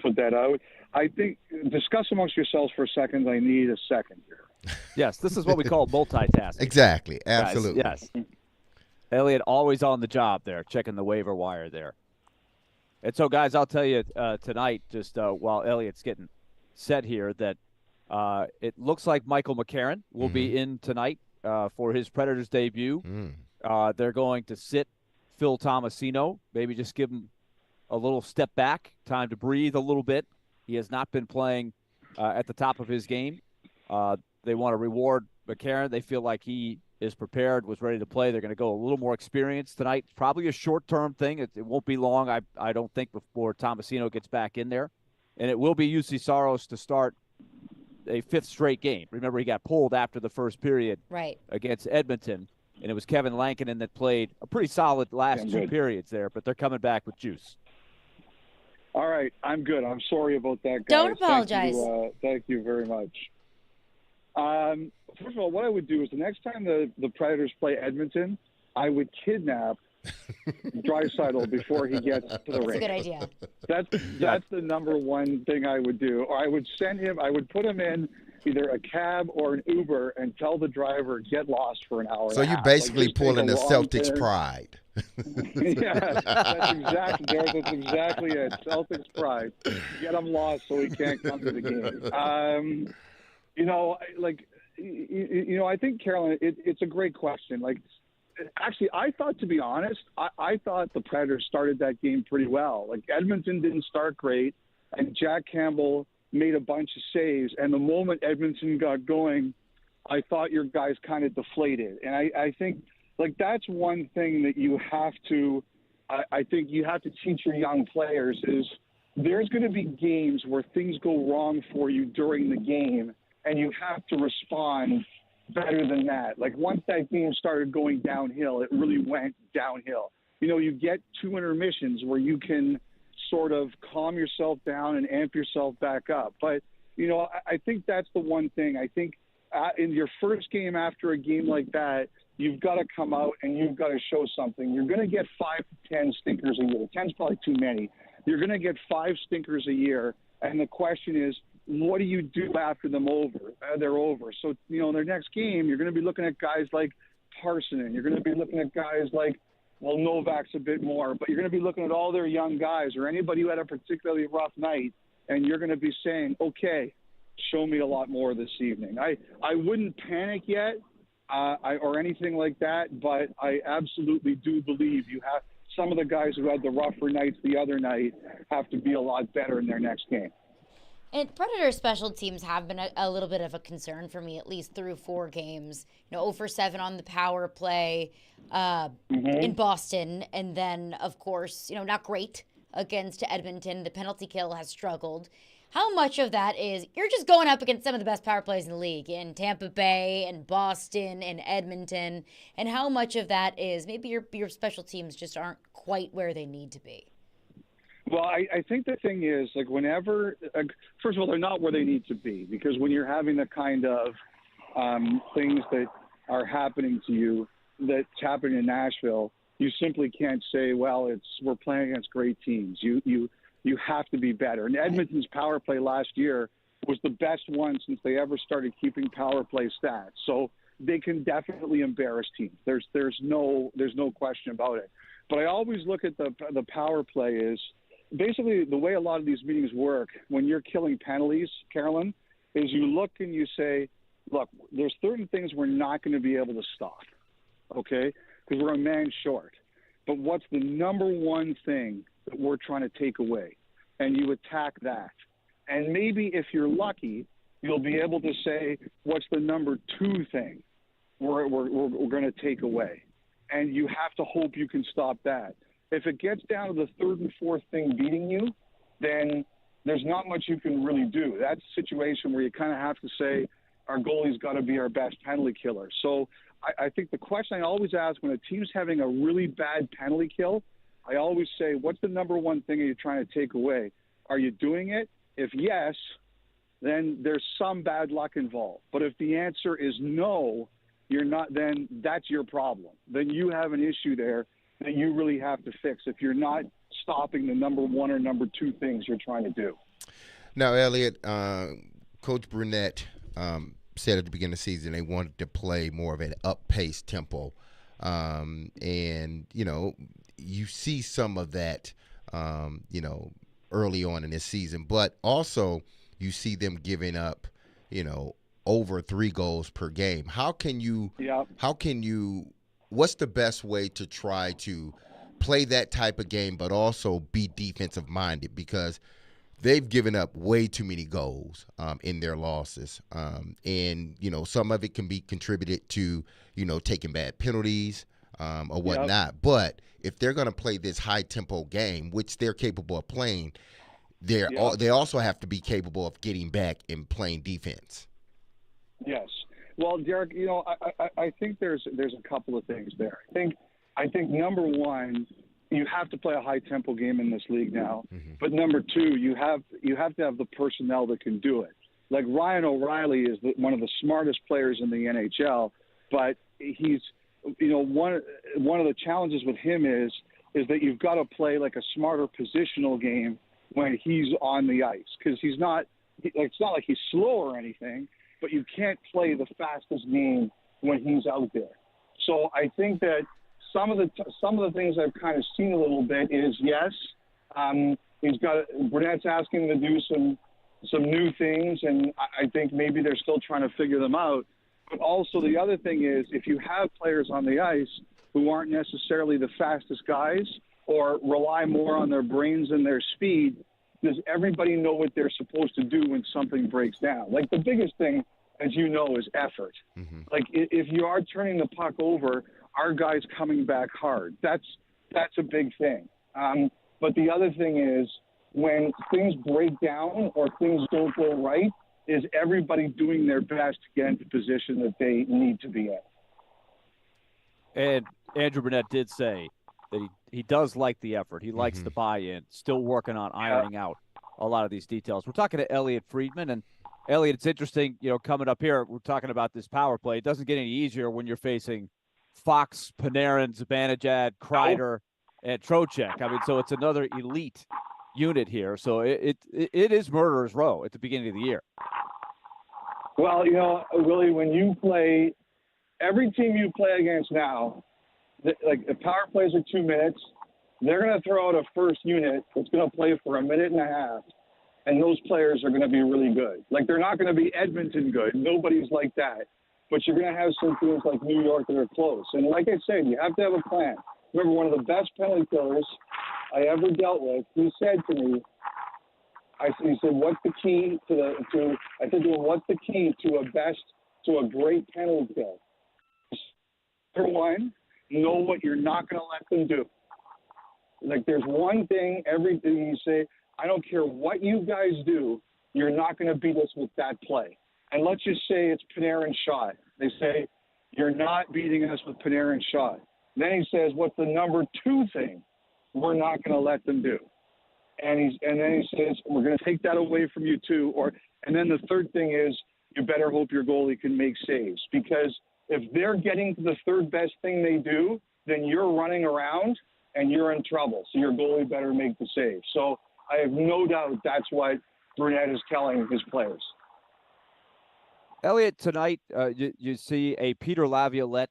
put that out. I think discuss amongst yourselves for a second. I need a second here. Yes, this is what we call multitasking. Exactly. Absolutely. Guys, yes. Elliot always on the job there, checking the waiver wire there. And so, guys, I'll tell you tonight, just while Elliot's getting set here, that it looks like Michael McCarron will be in tonight for his Predators debut. They're going to sit Phil Tomasino, maybe just give him a little step back, time to breathe a little bit. He has not been playing at the top of his game. They want to reward McCarron. They feel like he is prepared, was ready to play. They're going to go a little more experience tonight. It's probably a short-term thing. It won't be long, I don't think, before Tomasino gets back in there. And it will be UC Saros to start a fifth straight game. Remember, he got pulled after the first period against Edmonton, and it was Kevin Lankinen that played a pretty solid last two periods there, but they're coming back with juice. All right, I'm good. I'm sorry about that, guys. Don't apologize. Thank you very much. First of all, what I would do is the next time the Predators play Edmonton, I would kidnap Draisaitl before he gets to the rink. That's a good idea. That's the number one thing I would do. Or I would put him in either a cab or an Uber and tell the driver, get lost for an hour. So you basically pulling the Celtics pride. Yeah, that's exactly it. Celtics pride. Get him lost so he can't come to the game. I think, Carolyn, it's a great question. Actually, I thought, to be honest, I thought the Predators started that game pretty well. Edmonton didn't start great, and Jack Campbell made a bunch of saves. And the moment Edmonton got going, I thought your guys kind of deflated. And I think, that's one thing that you have to – I think you have to teach your young players is there's going to be games where things go wrong for you during the game, and you have to respond better than that. Once that game started going downhill, it really went downhill. You get two intermissions where you can sort of calm yourself down and amp yourself back up. But, I think that's the one thing. I think in your first game after a game like that, you've got to come out and you've got to show something. You're going to get 5 to 10 stinkers a year. 10's probably too many. You're going to get 5 stinkers a year. And the question is, what do you do after they're over? So, in their next game, you're going to be looking at guys like Parsonen. You're going to be looking at guys like, Novak's a bit more, but you're going to be looking at all their young guys or anybody who had a particularly rough night, and you're going to be saying, okay, show me a lot more this evening. I wouldn't panic yet or anything like that, but I absolutely do believe you have some of the guys who had the rougher nights the other night have to be a lot better in their next game. And Predator special teams have been a little bit of a concern for me, at least through 4 games. 0 for 7 on the power play in Boston. And then, of course, not great against Edmonton. The penalty kill has struggled. How much of that is you're just going up against some of the best power plays in the league in Tampa Bay and Boston and Edmonton, and how much of that is maybe your special teams just aren't quite where they need to be? Well, I think the thing is, like, whenever first of all, they're not where they need to be, because when you're having the kind of things that are happening to you that's happening in Nashville, you simply can't say, well, we're playing against great teams. You have to be better. And Edmonton's power play last year was the best one since they ever started keeping power play stats. So they can definitely embarrass teams. There's no question about it. But I always look at the power play is basically the way a lot of these meetings work when you're killing penalties, Carolyn, is you look and you say, look, there's certain things we're not going to be able to stop, okay, because we're a man short. But what's the number one thing that we're trying to take away? And you attack that. And maybe if you're lucky, you'll be able to say, what's the number two thing we're going to take away? And you have to hope you can stop that. If it gets down to the third and fourth thing beating you, then there's not much you can really do. That's a situation where you kind of have to say, our goalie's got to be our best penalty killer. So I think the question I always ask when a team's having a really bad penalty kill, I always say, what's the number one thing you're trying to take away? Are you doing it? If yes, then there's some bad luck involved. But if the answer is no, you're not, then that's your problem. Then you have an issue there that you really have to fix if you're not stopping the number one or number two things you're trying to do. Now, Elliot, Coach Brunette said at the beginning of the season they wanted to play more of an up-paced tempo. And, you see some of that, early on in this season. But also you see them giving up, over 3 goals per game. What's the best way to try to play that type of game but also be defensive minded? Because they've given up way too many goals in their losses. And, some of it can be contributed to, taking bad penalties or whatnot. Yep. But if they're going to play this high-tempo game, which they're capable of playing, they also have to be capable of getting back and playing defense. Yes. Well, Derek, I think there's a couple of things there. I think number one, you have to play a high tempo game in this league now. Mm-hmm. But number two, you have to have the personnel that can do it. Like Ryan O'Reilly is one of the smartest players in the NHL, but he's one of the challenges with him is that you've got to play like a smarter positional game when he's on the ice, because it's not like he's slow or anything, but you can't play the fastest game when he's out there. So I think that some of the things I've kind of seen a little bit is, yes, Burnett's asking him to do some new things, and I think maybe they're still trying to figure them out. But also the other thing is, if you have players on the ice who aren't necessarily the fastest guys or rely more on their brains and their speed, does everybody know what they're supposed to do when something breaks down? Like the biggest thing, as you know, is effort. Mm-hmm. Like if you are turning the puck over, our guys coming back hard. That's a big thing. But the other thing is when things break down or things don't go right, is everybody doing their best to get into the position that they need to be in. And Andrew Burnett did say that he does like the effort. He likes the buy-in, still working on ironing out a lot of these details. We're talking to Elliot Friedman, and Elliot, it's interesting, coming up here, we're talking about this power play. It doesn't get any easier when you're facing Fox, Panarin, Zibanejad, Kreider, and Trocheck. I mean, so it's another elite unit here. So it is murderer's row at the beginning of the year. Well, Willie, when you play, every team you play against now, like the power plays are 2 minutes, they're going to throw out a first unit that's going to play for a minute and a half, and those players are going to be really good. Like, they're not going to be Edmonton good. Nobody's like that. But you're going to have some teams like New York that are close. And like I said, you have to have a plan. Remember, one of the best penalty killers I ever dealt with, he said to me, he said, what's the key I said to him, what's the key to a great penalty kill? Number one, know what you're not going to let them do. Like, there's one thing, everything you say, I don't care what you guys do, you're not going to beat us with that play. And let's just say it's Panarin shot. They say, you're not beating us with Panarin shot. Then he says, what's the number 2 thing we're not going to let them do? And then he says, we're going to take that away from you too. And then the third thing is, you better hope your goalie can make saves. Because if they're getting to the third best thing they do, then you're running around and you're in trouble. So your goalie better make the save. So I have no doubt that's what Brunette is telling his players. Elliot, tonight you see a Peter Laviolette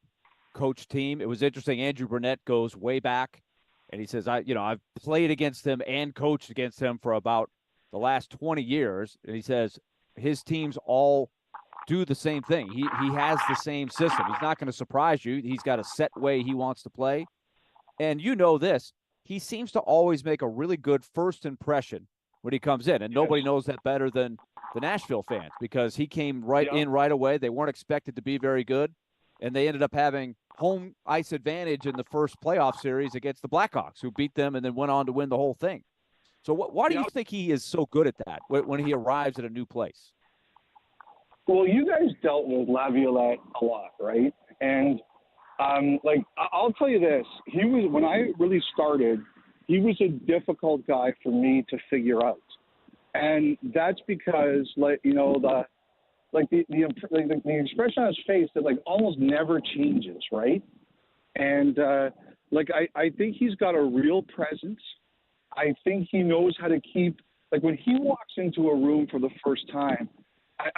coach team. It was interesting. Andrew Brunette goes way back, and he says, I've played against him and coached against him for about the last 20 years. And he says his teams all do the same thing. He has the same system. He's not going to surprise you. He's got a set way he wants to play. And you know this, he seems to always make a really good first impression when he comes in. And nobody knows that better than the Nashville fans, because he came in right away. They weren't expected to be very good, and they ended up having home ice advantage in the first playoff series against the Blackhawks, who beat them and then went on to win the whole thing. So why do you think he is so good at that when he arrives at a new place? Well, you guys dealt with Laviolette a lot, right? And I'll tell you this, when I really started, he was a difficult guy for me to figure out. And that's because, the expression on his face that almost never changes, right? And I think he's got a real presence. I think he knows how to keep, when he walks into a room for the first time,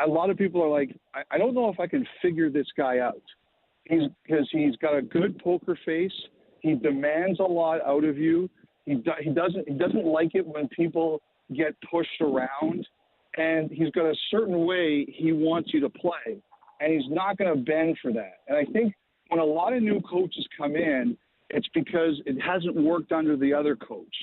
a lot of people are like, I don't know if I can figure this guy out. Because he's got a good poker face. He demands a lot out of you. He doesn't like it when people get pushed around, and he's got a certain way he wants you to play, and he's not going to bend for that. And I think when a lot of new coaches come in, it's because it hasn't worked under the other coach.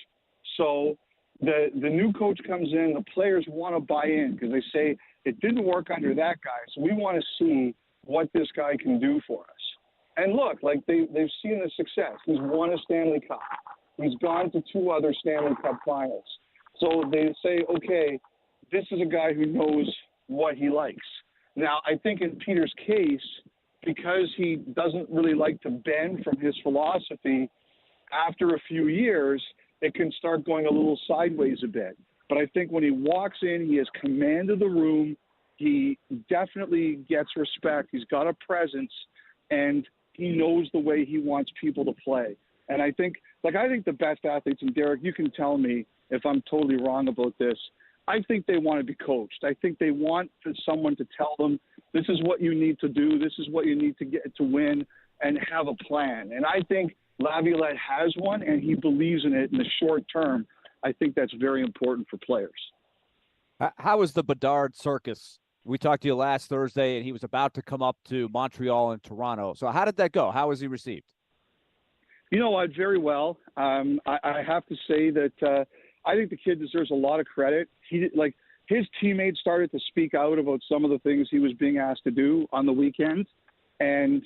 So the new coach comes in, the players want to buy in because they say it didn't work under that guy, so we want to see what this guy can do for us. And look, they've seen the success. He's won a Stanley Cup. He's gone to 2 other Stanley Cup finals. So they say, okay, this is a guy who knows what he likes. Now, I think in Peter's case, because he doesn't really like to bend from his philosophy, after a few years, it can start going a little sideways a bit. But I think when he walks in, he has command of the room. He definitely gets respect. He's got a presence, and he knows the way he wants people to play. And I think the best athletes, and Derek, you can tell me if I'm totally wrong about this, I think they want to be coached. I think they want someone to tell them, this is what you need to do, this is what you need to get to win, and have a plan. And I think Laviolette has one, and he believes in it in the short term. I think that's very important for players. How is the Bedard circus? We talked to you last Thursday, and he was about to come up to Montreal and Toronto. So how did that go? How was he received? You know what? Very well. I have to say that I think the kid deserves a lot of credit. His teammates started to speak out about some of the things he was being asked to do on the weekend, and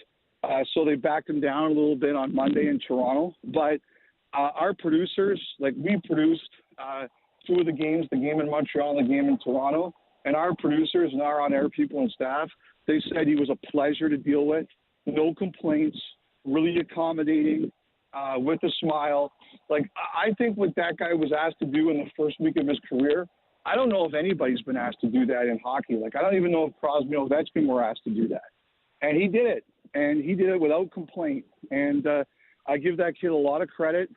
so they backed him down a little bit on Monday in Toronto. But our producers, we produced 2 of the games, the game in Montreal and the game in Toronto, and our producers and our on-air people and staff, they said he was a pleasure to deal with, no complaints, really accommodating, with a smile. I think what that guy was asked to do in the first week of his career, I don't know if anybody's been asked to do that in hockey. I don't even know if Crosby or Ovechkin were asked to do that. And he did it. And he did it without complaint. And I give that kid a lot of credit.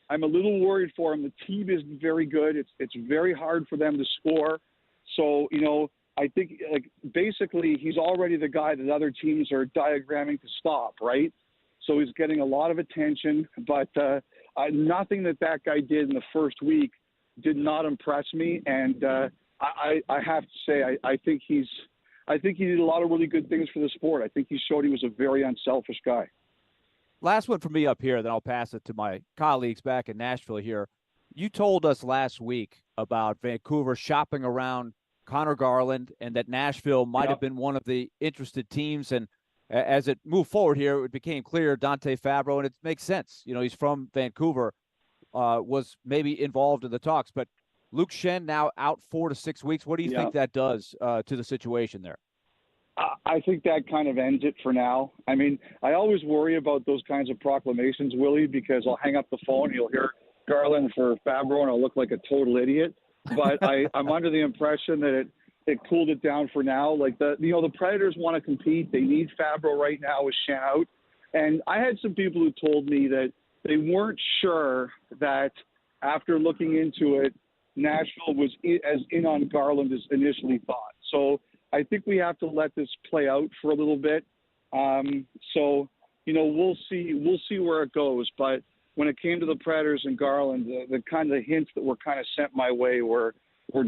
I'm a little worried for him. The team isn't very good. It's very hard for them to score. So, I think basically he's already the guy that other teams are diagramming to stop, right? So he's getting a lot of attention, but nothing that guy did in the first week did not impress me. And I have to say, I think he did a lot of really good things for the sport. I think he showed he was a very unselfish guy. Last one for me up here, then I'll pass it to my colleagues back in Nashville here. You told us last week about Vancouver shopping around Connor Garland and that Nashville might have been one of the interested teams. And as it moved forward here, it became clear Dante Fabro, and it makes sense. He's from Vancouver, was maybe involved in the talks. But Luke Shen now out 4 to 6 weeks. What do you think that does to the situation there? I think that kind of ends it for now. I mean, I always worry about those kinds of proclamations, Willie, because I'll hang up the phone and you'll hear Garland for Fabro and I'll look like a total idiot. But I'm under the impression that it cooled it down for now. Like the Predators want to compete. They need Fabro right now with Shen out. And I had some people who told me that they weren't sure that after looking into it, Nashville was as in on Garland as initially thought. So I think we have to let this play out for a little bit. So we'll see where it goes. But when it came to the Predators and Garland, the kind of hints that were kind of sent my way were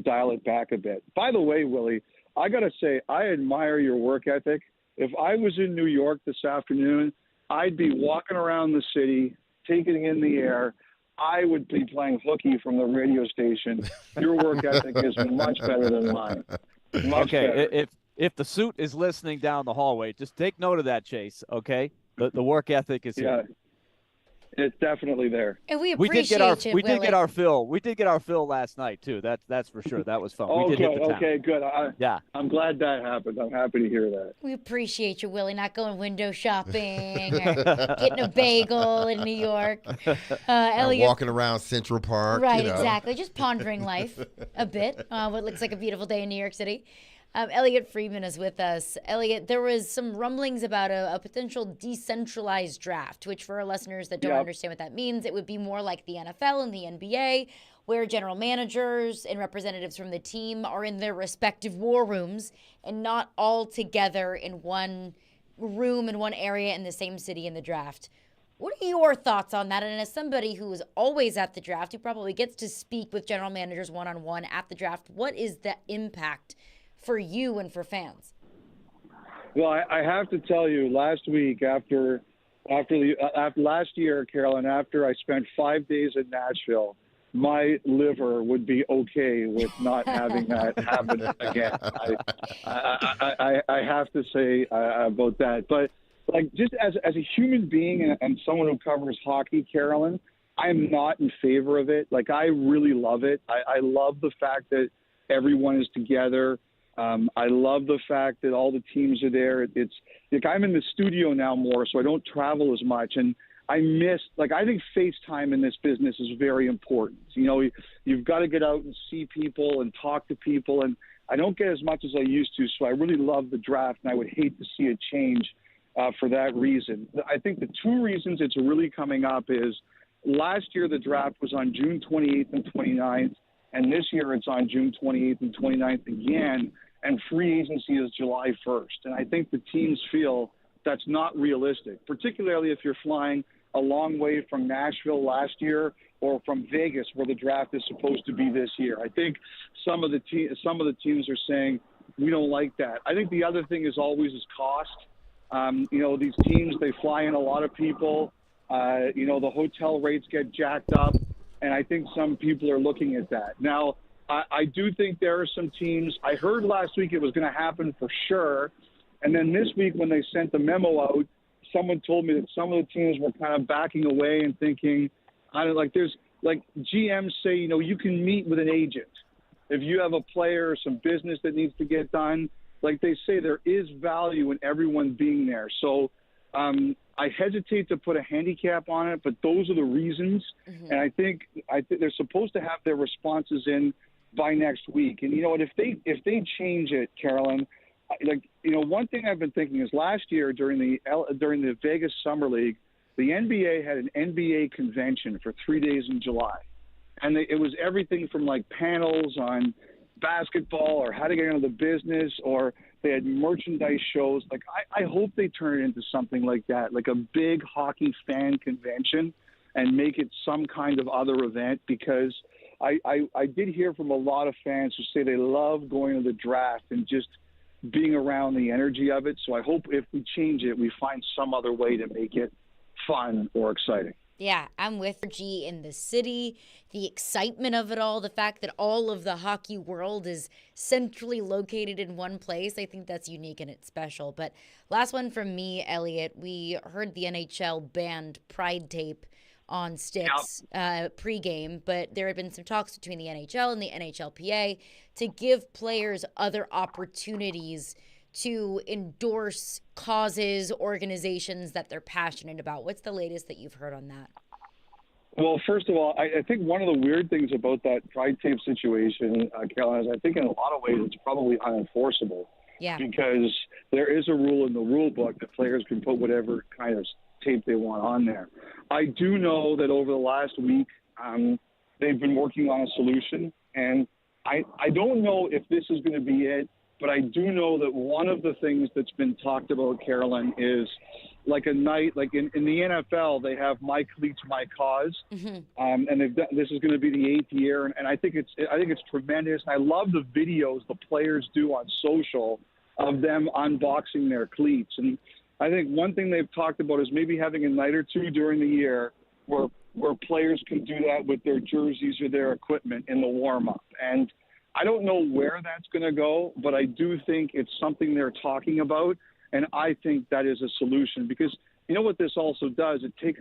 dial it back a bit. By the way, Willie, I got to say, I admire your work ethic. If I was in New York this afternoon, I'd be walking around the city, taking in the air. I would be playing hooky from the radio station. Your work ethic is much better than mine. Much better. If the suit is listening down the hallway, just take note of that, Chase, okay? The work ethic is here. It's definitely there. And we appreciate we did get our fill. We did get our fill last night too. That's for sure. That was fun. Oh, we did hit the town. Okay, good. Yeah. I'm glad that happened. I'm happy to hear that. We appreciate you, Willie, not going window shopping or getting a bagel in New York. Elliot, walking around Central Park. Right, exactly. Just pondering life a bit. What looks like a beautiful day in New York City. Elliot Friedman is with us. Elliot, there was some rumblings about a potential decentralized draft, which for our listeners that don't understand what that means, it would be more like the NFL and the NBA, where general managers and representatives from the team are in their respective war rooms and not all together in one room in one area in the same city in the draft. What are your thoughts on that? And as somebody who is always at the draft, who probably gets to speak with general managers one-on-one at the draft, what is the impact for you and for fans? Well, I have to tell you, last week after last year, Carolyn, after I spent 5 days in Nashville, my liver would be okay with not having that happen again. I have to say about that. But like just as a human being and someone who covers hockey, Carolyn, I'm not in favor of it. Like I really love it. I love the fact that everyone is together. I love the fact that all the teams are there. It's like I'm in the studio now more, so I don't travel as much. And I think FaceTime in this business is very important. You've got to get out and see people and talk to people. And I don't get as much as I used to, so I really love the draft, and I would hate to see it change for that reason. I think the two reasons it's really coming up is last year the draft was on June 28th and 29th, and this year it's on June 28th and 29th again. And free agency is July 1st. And I think the teams feel that's not realistic, particularly if you're flying a long way from Nashville last year or from Vegas, where the draft is supposed to be this year. I think some of the teams are saying we don't like that. I think the other thing is always cost. These teams, they fly in a lot of people. The hotel rates get jacked up. And I think some people are looking at that. Now, I do think there are some teams. I heard last week it was going to happen for sure. And then this week when they sent the memo out, someone told me that some of the teams were kind of backing away and thinking, there's like GMs say, you can meet with an agent. If you have a player or some business that needs to get done, like they say, there is value in everyone being there. So I hesitate to put a handicap on it, but those are the reasons. Mm-hmm. And I think they're supposed to have their responses in by next week. And you know what, if they change it, Carolyn, one thing I've been thinking is last year during the Vegas Summer League, the NBA had an NBA convention for 3 days in July. And it was everything from like panels on basketball or how to get into the business, or they had merchandise shows. Like I hope they turn it into something like that, like a big hockey fan convention, and make it some kind of other event, because I did hear from a lot of fans who say they love going to the draft and just being around the energy of it. So I hope if we change it, we find some other way to make it fun or exciting. Yeah, I'm with G in the city, the excitement of it all, the fact that all of the hockey world is centrally located in one place. I think that's unique and it's special. But last one from me, Elliot, we heard the NHL banned Pride Tape on sticks pregame, but there had been some talks between the NHL and the NHLPA to give players other opportunities to endorse causes, organizations that they're passionate about. What's the latest that you've heard on that? Well, first of all, I think one of the weird things about that pride tape situation, Caroline, is I think in a lot of ways it's probably unenforceable. Yeah. Because there is a rule in the rule book that players can put whatever kind of tape they want on there. I do know that over the last week, they've been working on a solution, and I don't know if this is going to be it, but I do know that one of the things that's been talked about, Carolyn, is like a night, like in the NFL, they have My Cleats, My Cause, and they've done, this is going to be the 8th year, and I think it's tremendous. I love the videos the players do on social of them unboxing their cleats, and I think one thing they've talked about is maybe having a night or two during the year where players can do that with their jerseys or their equipment in the warm-up. And I don't know where that's going to go, but I do think it's something they're talking about, and I think that is a solution because you know what this also does? It takes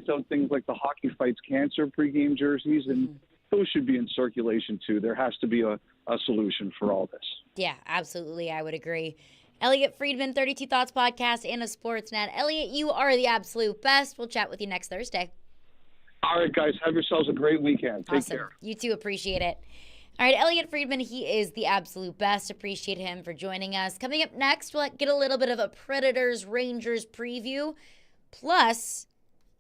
out things like the Hockey Fights Cancer pregame jerseys, and those should be in circulation too. There has to be a solution for all this. Yeah, absolutely. I would agree. Elliot Friedman, 32 Thoughts Podcast and a Sportsnet. Elliot, you are the absolute best. We'll chat with you next Thursday. All right, guys. Have yourselves a great weekend. Take care. You too. Appreciate it. All right, Elliot Friedman, he is the absolute best. Appreciate him for joining us. Coming up next, we'll get a little bit of a Predators-Rangers preview. Plus,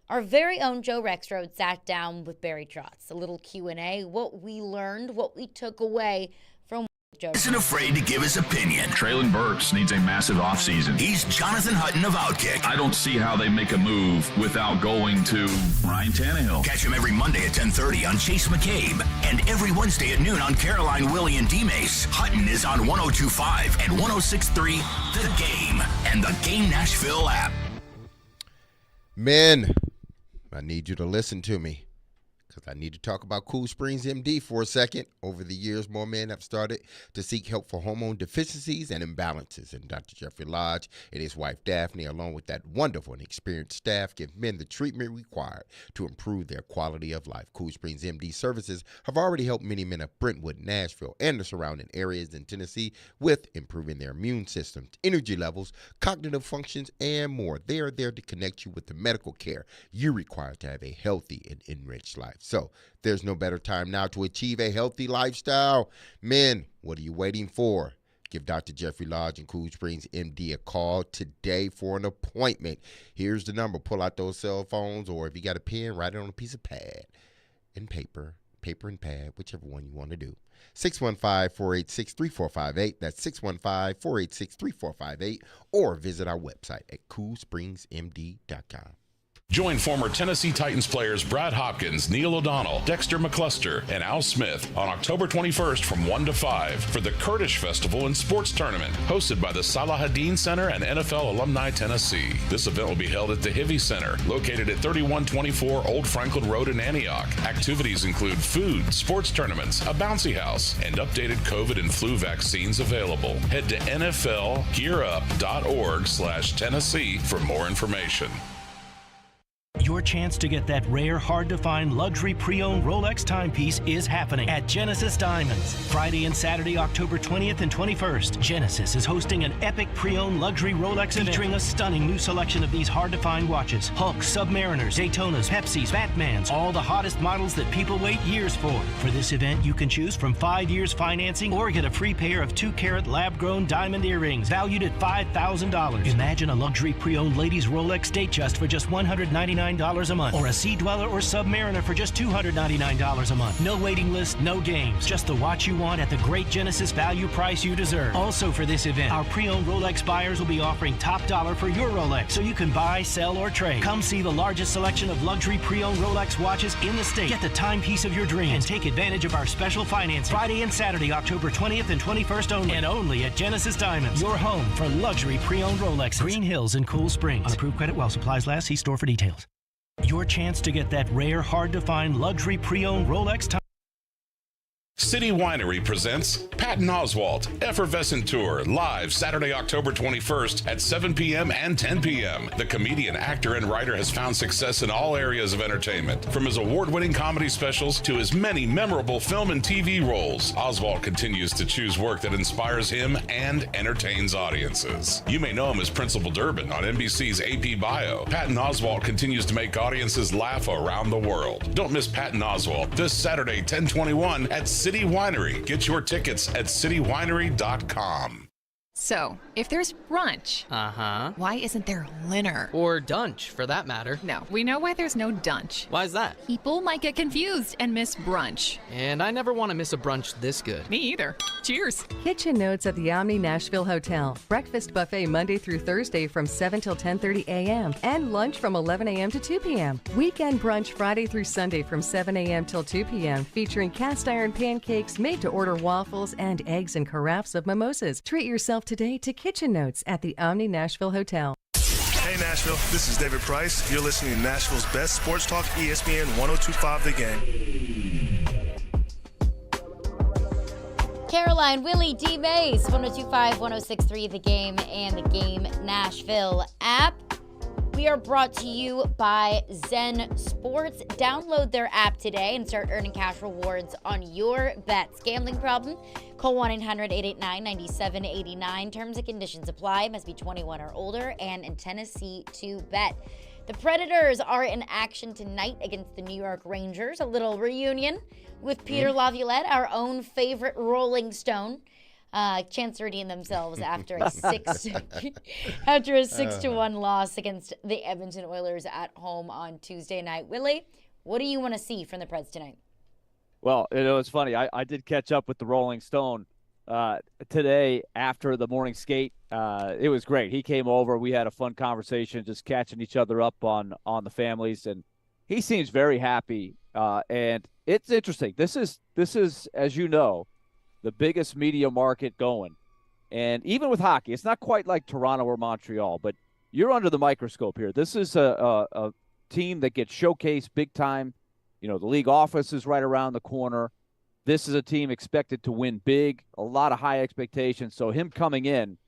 our very own Joe Rexrode sat down with Barry Trotz. A little Q&A, what we learned, what we took away from Joe. Isn't afraid to give his opinion. Traylon Burks needs a massive offseason. He's Jonathan Hutton of Outkick. I don't see how they make a move without going to Ryan Tannehill. Catch him every Monday at 10:30 on Chase McCabe and every Wednesday at noon on Caroline, Willy, and D-Mase. Hutton is on 102.5 and 106.3 The Game and the Game Nashville app. Men, I need you to listen to me because I need to talk about Cool Springs MD for a second. Over the years, more men have started to seek help for hormone deficiencies and imbalances. And Dr. Jeffrey Lodge and his wife Daphne, along with that wonderful and experienced staff, give men the treatment required to improve their quality of life. Cool Springs MD services have already helped many men of Brentwood, Nashville, and the surrounding areas in Tennessee with improving their immune systems, energy levels, cognitive functions, and more. They are there to connect you with the medical care you require to have a healthy and enriched life. So there's no better time now to achieve a healthy lifestyle. Men, what are you waiting for? Give Dr. Jeffrey Lodge and Cool Springs MD a call today for an appointment. Here's the number. Pull out those cell phones, or if you got a pen, write it on a piece of pad and paper and pad, whichever one you want to do. 615-486-3458. That's 615-486-3458. Or visit our website at coolspringsmd.com. Join former Tennessee Titans players Brad Hopkins, Neil O'Donnell, Dexter McCluster, and Al Smith on October 21st from 1 to 5 for the Kurdish Festival and Sports Tournament, hosted by the Salahuddin Center and NFL Alumni Tennessee. This event will be held at the Hivy Center, located at 3124 Old Franklin Road in Antioch. Activities include food, sports tournaments, a bouncy house, and updated COVID and flu vaccines available. Head to nflgearup.org/Tennessee for more information. Your chance to get that rare, hard-to-find luxury pre-owned Rolex timepiece is happening at Genesis Diamonds. Friday and Saturday, October 20th and 21st, Genesis is hosting an epic pre-owned luxury Rolex event featuring a stunning new selection of these hard-to-find watches. Hulks, Submariners, Daytonas, Pepsis, Batmans, all the hottest models that people wait years for. For this event, you can choose from 5 years financing or get a free pair of 2-carat lab-grown diamond earrings valued at $5,000. Imagine a luxury pre-owned ladies Rolex Datejust for just $199 a month, or a Sea Dweller or Submariner for just $299 a month. No waiting list, no games, just the watch you want at the great Genesis value price you deserve. Also for this event, our pre-owned Rolex buyers will be offering top dollar for your Rolex, so you can buy, sell, or trade. Come see the largest selection of luxury pre-owned Rolex watches in the state. Get the timepiece of your dreams and take advantage of our special financing. Friday and Saturday, October 20th and 21st only, and only at Genesis Diamonds, your home for luxury pre-owned Rolex. Green Hills and Cool Springs. On approved credit while supplies last. See store for details. Your chance to get that rare, hard-to-find luxury pre-owned Rolex time. City Winery presents Patton Oswalt Effervescent Tour live Saturday, October 21st at 7 p.m. and 10 p.m. The comedian, actor, and writer has found success in all areas of entertainment, from his award-winning comedy specials to his many memorable film and TV roles. Oswalt continues to choose work that inspires him and entertains audiences. You may know him as Principal Durbin on NBC's AP Bio. Patton Oswalt continues to make audiences laugh around the world. Don't miss Patton Oswalt this Saturday, 10/21 at City Winery. Get your tickets at citywinery.com. So, if there's brunch, why isn't there dinner? Or dunch, for that matter. No, we know why there's no dunch. Why is that? People might get confused and miss brunch. And I never want to miss a brunch this good. Me either. Cheers. Kitchen Notes at the Omni Nashville Hotel. Breakfast buffet Monday through Thursday from 7 till 10:30 a.m. and lunch from 11 a.m. to 2 p.m. Weekend brunch Friday through Sunday from 7 a.m. till 2 p.m. featuring cast iron pancakes, made to order waffles, and eggs and carafes of mimosas. Treat yourself today to Kitchen Notes at the Omni Nashville Hotel. Hey Nashville, this is David Price. You're listening to Nashville's best sports talk, ESPN 102.5 The Game. Caroline, Willy, D-Mase, 102.5, 106.3 The Game, and the Game Nashville app. We are brought to you by Zen Sports. Download their app today and start earning cash rewards on your bets. Gambling problem? Call 1-800-889-9789. Terms and conditions apply. Must be 21 or older and in Tennessee to bet. The Predators are in action tonight against the New York Rangers. A little reunion with Peter Laviolette, our own favorite Rolling Stone. Chance to redeem themselves after a 6-1 loss against the Edmonton Oilers at home on Tuesday night. Willie, what do you want to see from the Preds tonight? Well, it's funny. I did catch up with the Rolling Stone today after the morning skate. It was great. He came over. We had a fun conversation, just catching each other up on the families, and he seems very happy. And it's interesting. This is, as you know, the biggest media market going. And even with hockey, it's not quite like Toronto or Montreal, but you're under the microscope here. This is a team that gets showcased big time. You know, the league office is right around the corner. This is a team expected to win big, a lot of high expectations. So him coming in,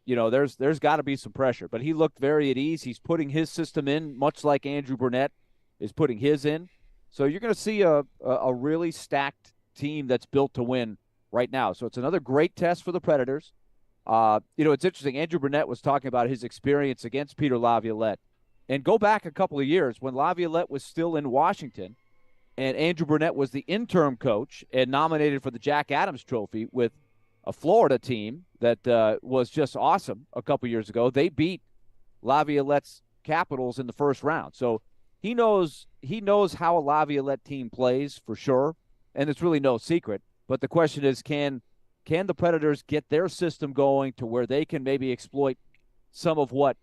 you know, there's got to be some pressure. But he looked very at ease. He's putting his system in, much like Andrew Burnett is putting his in. So you're going to see a really stacked team that's built to win right now. So it's another great test for the Predators. You know, it's interesting. Andrew Burnett was talking about his experience against Peter Laviolette. And go back a couple of years when Laviolette was still in Washington and Andrew Burnett was the interim coach and nominated for the Jack Adams Trophy with a Florida team that was just awesome a couple years ago. They beat Laviolette's Capitals in the first round. So he knows how a Laviolette team plays for sure, and it's really no secret. But the question is, can the Predators get their system going to where they can maybe exploit some of what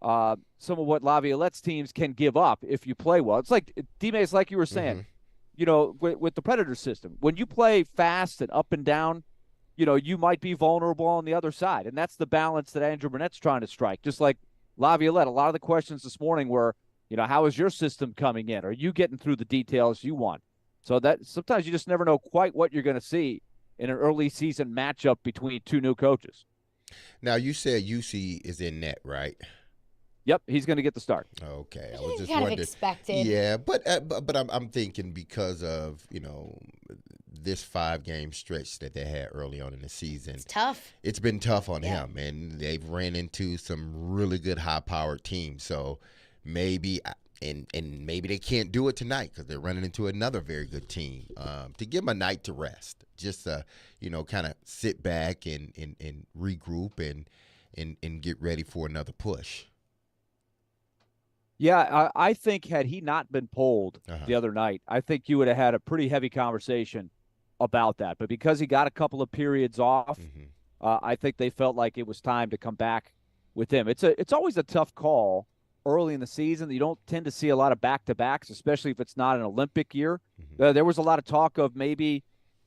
Laviolette's teams can give up if you play well? It's like D-Mase, like you were saying, you know, with the Predators system, when you play fast and up and down, you know, you might be vulnerable on the other side, and that's the balance that Andrew Burnett's trying to strike. Just like Laviolette, a lot of the questions this morning were, you know, how is your system coming in? Are you getting through the details you want? So that sometimes you just never know quite what you're going to see in an early season matchup between two new coaches. Now, you said UC is in net, right? Yep, he's going to get the start. Okay, I was just kind wondering. of expected. Yeah, but I'm thinking because of, you know, this 5-game stretch that they had early on in the season. It's tough. It's been tough on him, and they've ran into some really good high-powered teams. So maybe and maybe they can't do it tonight because they're running into another very good team. To give them a night to rest, just you know, kind of sit back and regroup and get ready for another push. Yeah, I think had he not been pulled the other night, I think you would have had a pretty heavy conversation about that. But because he got a couple of periods off, I think they felt like it was time to come back with him. It's always a tough call early in the season. You don't tend to see a lot of back-to-backs, especially if it's not an Olympic year. There was a lot of talk of maybe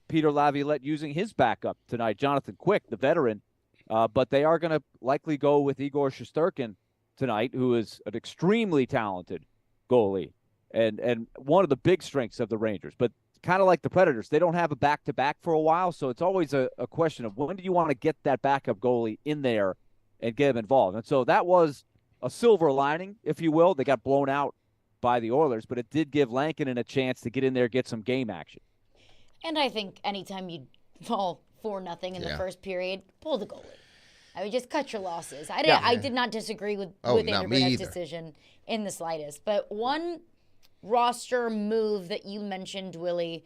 Peter Laviolette using his backup tonight, Jonathan Quick, the veteran. But they are going to likely go with Igor Shesterkin tonight, who is an extremely talented goalie and one of the big strengths of the Rangers. But kind of like the Predators, they don't have a back-to-back for a while, so it's always a question of when do you want to get that backup goalie in there and get him involved. And so that was a silver lining, if you will. They got blown out by the Oilers, but it did give Lankinen a chance to get in there, get some game action. And I think anytime you fall 4-0 in the first period, pull the goalie. I mean, just cut your losses. I did not disagree with Andrew Burnett's decision in the slightest. But one roster move that you mentioned, Willie,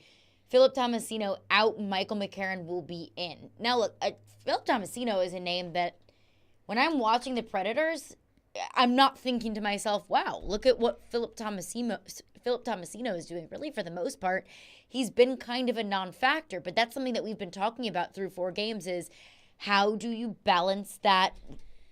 Philip Tomasino out, Michael McCarron will be in. Now, look, Philip Tomasino is a name that when I'm watching the Predators, I'm not thinking to myself, wow, look at what Philip Tomasino is doing. Really, for the most part, he's been kind of a non-factor. But that's something that we've been talking about through 4 games is how do you balance that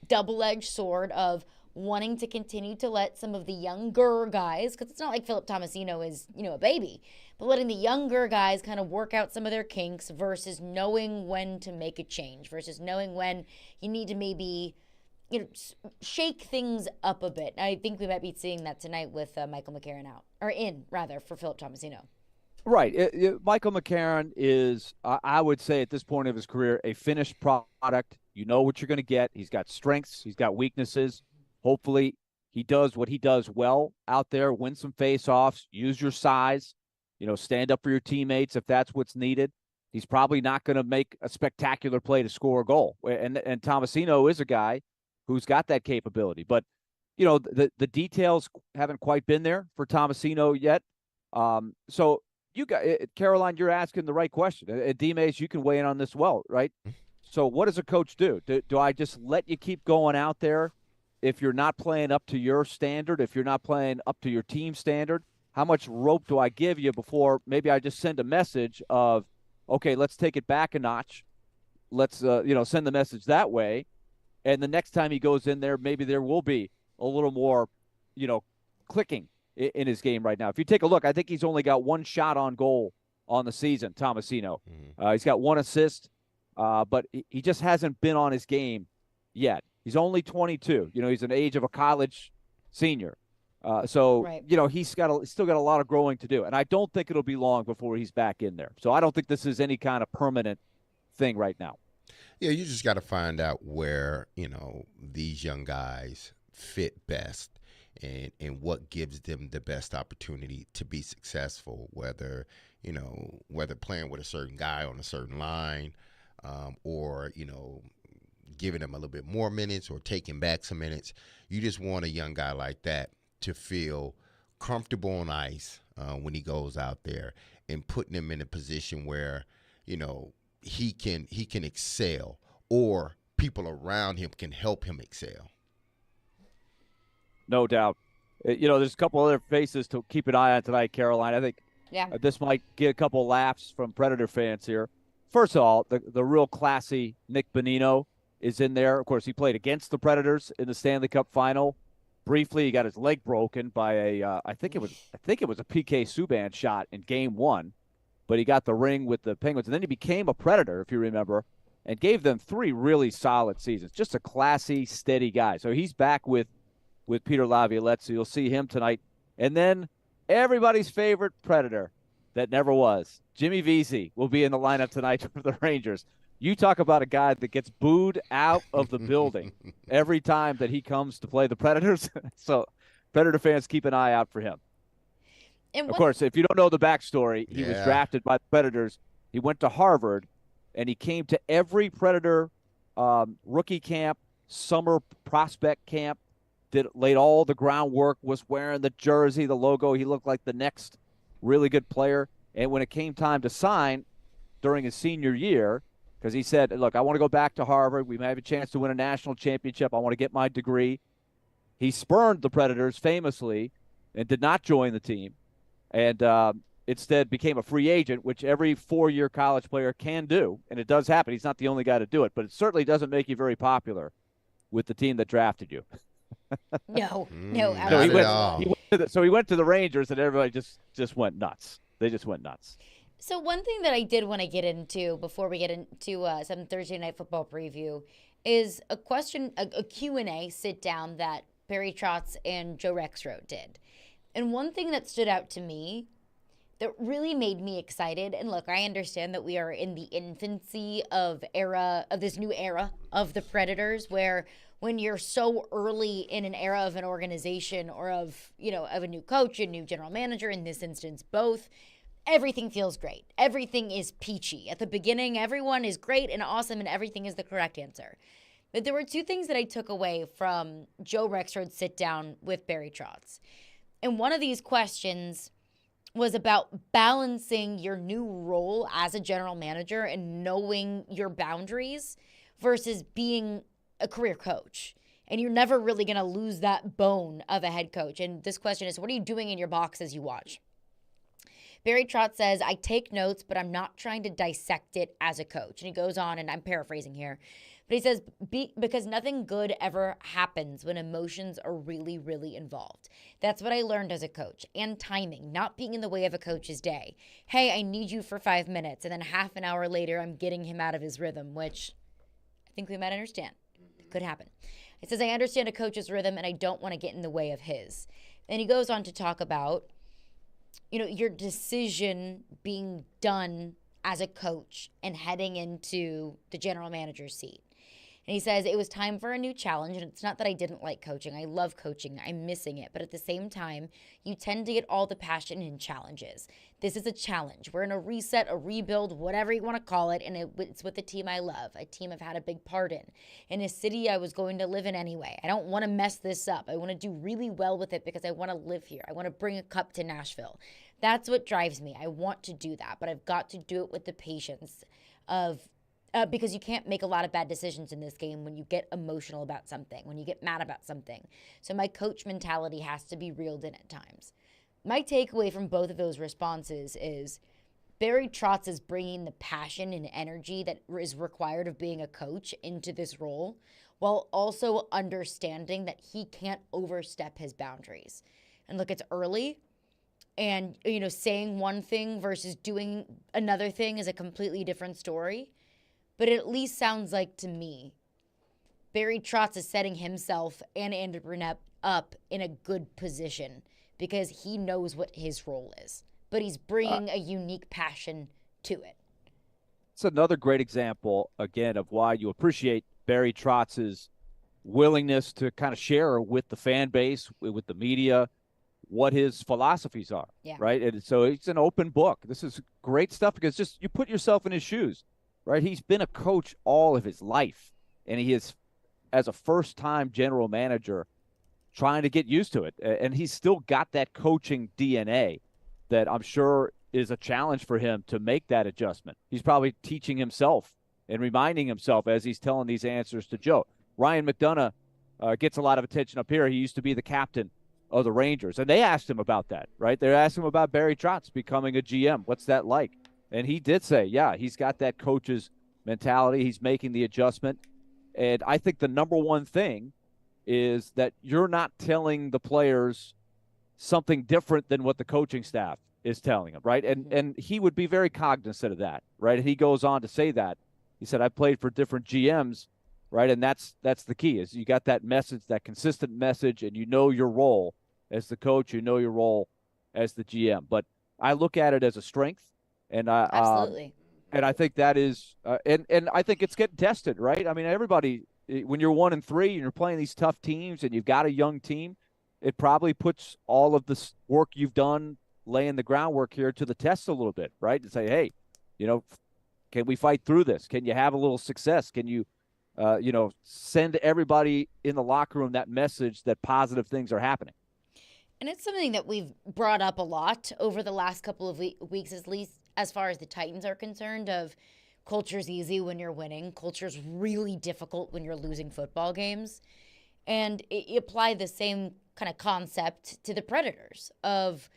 double-edged sword of wanting to continue to let some of the younger guys, because it's not like Philip Tomasino is, a baby, but letting the younger guys kind of work out some of their kinks versus knowing when to make a change, versus knowing when you need to maybe, shake things up a bit. I think we might be seeing that tonight with Michael McCarron out, or in, rather, for Philip Tomasino. Right. Michael McCarron is, I would say at this point of his career, a finished product. You know what you're going to get. He's got strengths. He's got weaknesses. Hopefully he does what he does well out there, win some face-offs, use your size, stand up for your teammates if that's what's needed. He's probably not going to make a spectacular play to score a goal. And Tomasino is a guy who's got that capability. But, the details haven't quite been there for Tomasino yet. So you got Caroline, you're asking the right question. At D-Mase, you can weigh in on this well, right? So what does a coach do? Do I just let you keep going out there if you're not playing up to your standard, if you're not playing up to your team standard? How much rope do I give you before maybe I just send a message of, okay, let's take it back a notch. Let's, send the message that way. And the next time he goes in there, maybe there will be a little more, clicking in his game right now. If you take a look, I think he's only got 1 shot on goal on the season, Tomasino. He's got 1 assist, but he just hasn't been on his game yet. He's only 22. He's an age of a college senior. So he's still got a lot of growing to do. And I don't think it'll be long before he's back in there. So I don't think this is any kind of permanent thing right now. Yeah, you just got to find out where, these young guys fit best and what gives them the best opportunity to be successful, whether playing with a certain guy on a certain line or, giving him a little bit more minutes or taking back some minutes. You just want a young guy like that to feel comfortable on ice when he goes out there and putting him in a position where, he can excel or people around him can help him excel. No doubt. There's a couple other faces to keep an eye on tonight, Caroline. I think this might get a couple laughs from Predator fans here. First of all, the real classy Nick Bonino is in there. Of course, he played against the Predators in the Stanley Cup final. Briefly, he got his leg broken by I think it was a PK Subban shot in Game 1, but he got the ring with the Penguins, and then he became a Predator, if you remember, and gave them 3 really solid seasons. Just a classy, steady guy. So he's back with Peter Laviolette, so you'll see him tonight. And then everybody's favorite Predator that never was, Jimmy Vesey, will be in the lineup tonight for the Rangers. You talk about a guy that gets booed out of the building every time that he comes to play the Predators. So Predator fans, keep an eye out for him. Of course, if you don't know the backstory, he was drafted by the Predators. He went to Harvard, and he came to every Predator rookie camp, summer prospect camp, laid all the groundwork, was wearing the jersey, the logo. He looked like the next really good player. And when it came time to sign during his senior year, because he said, look, I want to go back to Harvard. We may have a chance to win a national championship. I want to get my degree. He spurned the Predators famously and did not join the team, and instead became a free agent, which every 4-year college player can do, and it does happen. He's not the only guy to do it, but it certainly doesn't make you very popular with the team that drafted you. No, absolutely. So he went to the Rangers, and everybody just went nuts. They just went nuts. So one thing that I did want to get into before we get into some Thursday Night Football preview is a question, a Q&A sit down that Barry Trotz and Joe Rexroth did. And one thing that stood out to me that really made me excited. And look, I understand that we are in the infancy of this new era of the Predators, where when you're so early in an era of an organization or of a new coach, a new general manager, in this instance, both, everything feels great. Everything is peachy. At the beginning, everyone is great and awesome and everything is the correct answer. But there were two things that I took away from Joe Rexrod's sit down with Barry Trotz. And one of these questions was about balancing your new role as a general manager and knowing your boundaries versus being a career coach. And you're never really going to lose that bone of a head coach. And this question is, what are you doing in your box as you watch? Barry Trotz says, I take notes, but I'm not trying to dissect it as a coach. And he goes on, and I'm paraphrasing here, but he says, because nothing good ever happens when emotions are really, really involved. That's what I learned as a coach. And timing, not being in the way of a coach's day. Hey, I need you for 5 minutes. And then half an hour later, I'm getting him out of his rhythm, which I think we might understand. It could happen. It says, I understand a coach's rhythm, and I don't want to get in the way of his. And he goes on to talk about, your decision being done as a coach and heading into the general manager's seat. And he says, it was time for a new challenge. And it's not that I didn't like coaching. I love coaching. I'm missing it. But at the same time, you tend to get all the passion in challenges. This is a challenge. We're in a reset, a rebuild, whatever you want to call it. And it's with the team I love, a team I've had a big part in a city I was going to live in anyway. I don't want to mess this up. I want to do really well with it because I want to live here. I want to bring a cup to Nashville. That's what drives me. I want to do that, but I've got to do it with the patience of because you can't make a lot of bad decisions in this game when you get emotional about something, when you get mad about something. So my coach mentality has to be reeled in at times. My takeaway from both of those responses is Barry Trotz is bringing the passion and energy that is required of being a coach into this role, while also understanding that he can't overstep his boundaries. And look, it's early. And, saying one thing versus doing another thing is a completely different story. But it at least sounds like to me, Barry Trotz is setting himself and Andrew Brunette up in a good position because he knows what his role is. But he's bringing a unique passion to it. It's another great example, again, of why you appreciate Barry Trotz's willingness to kind of share with the fan base, with the media, what his philosophies are, right? And so it's an open book. This is great stuff because just you put yourself in his shoes. Right, he's been a coach all of his life, and he is, as a first-time general manager, trying to get used to it. And he's still got that coaching DNA that I'm sure is a challenge for him to make that adjustment. He's probably teaching himself and reminding himself as he's telling these answers to Joe. Ryan McDonough gets a lot of attention up here. He used to be the captain of the Rangers, and they asked him about that, right? They asked him about Barry Trotz becoming a GM. What's that like? And he did say, yeah, he's got that coach's mentality. He's making the adjustment. And I think the number one thing is that you're not telling the players something different than what the coaching staff is telling them, right? And he would be very cognizant of that, right? And he goes on to say that. He said, I played for different GMs, right? And that's the key is you got that message, that consistent message, and you know your role as the coach, you know your role as the GM. But I look at it as a strength. And absolutely. And I think that is, and I think it's getting tested, right? I mean, everybody, when you're 1-3 and you're playing these tough teams and you've got a young team, it probably puts all of this work you've done, laying the groundwork here, to the test a little bit, right? To say, hey, can we fight through this? Can you have a little success? Can you, send everybody in the locker room that message that positive things are happening? And it's something that we've brought up a lot over the last couple of weeks, at least as far as the Titans are concerned, of culture's easy when you're winning. Culture's really difficult when you're losing football games. And you apply the same kind of concept to the Predators of,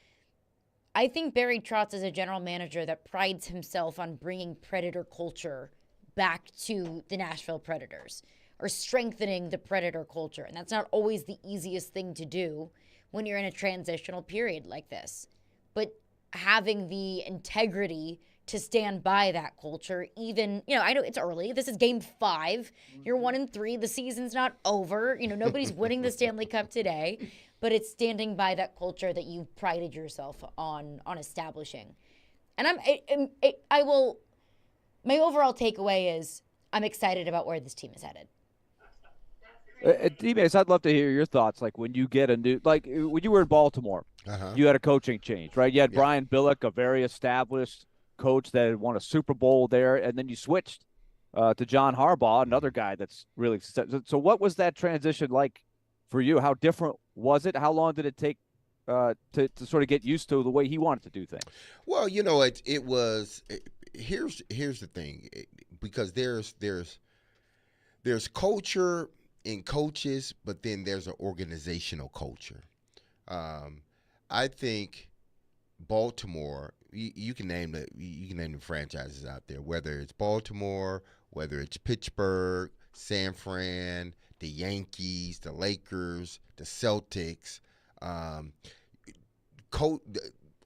I think Barry Trotz is a general manager that prides himself on bringing Predator culture back to the Nashville Predators, or strengthening the Predator culture. And that's not always the easiest thing to do when you're in a transitional period like this. But having the integrity to stand by that culture. Even, I know it's early. This is game 5. You're 1-3. The season's not over. Nobody's winning the Stanley Cup today, but it's standing by that culture that you've prided yourself on establishing. And my overall takeaway is I'm excited about where this team is headed. D-Mase, I'd love to hear your thoughts. Like when you get when you were in Baltimore, you had a coaching change, right? You had Brian Billick, a very established coach that had won a Super Bowl there, and then you switched to John Harbaugh, another guy that's really – so what was that transition like for you? How different was it? How long did it take to sort of get used to the way he wanted to do things? Well, it was here's the thing, because there's culture – in coaches, but then there's an organizational culture. I think Baltimore, you can name the franchises out there, whether it's Baltimore, whether it's Pittsburgh, San Fran, the Yankees, the Lakers, the Celtics,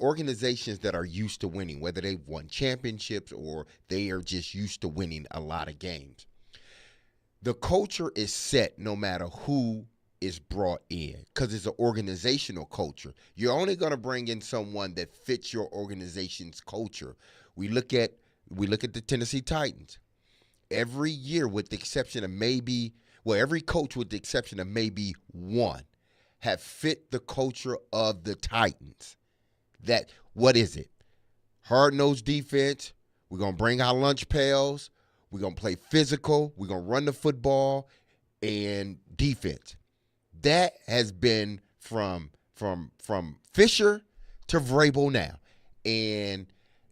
organizations that are used to winning, whether they've won championships or they are just used to winning a lot of games. The culture is set no matter who is brought in, because it's an organizational culture. You're only going to bring in someone that fits your organization's culture. We look at the Tennessee Titans. Every year, with the exception of every coach with the exception of maybe one, have fit the culture of the Titans. What is it? Hard-nosed defense. We're going to bring our lunch pails. We're going to play physical. We're going to run the football and defense. That has been from Fisher to Vrabel now. And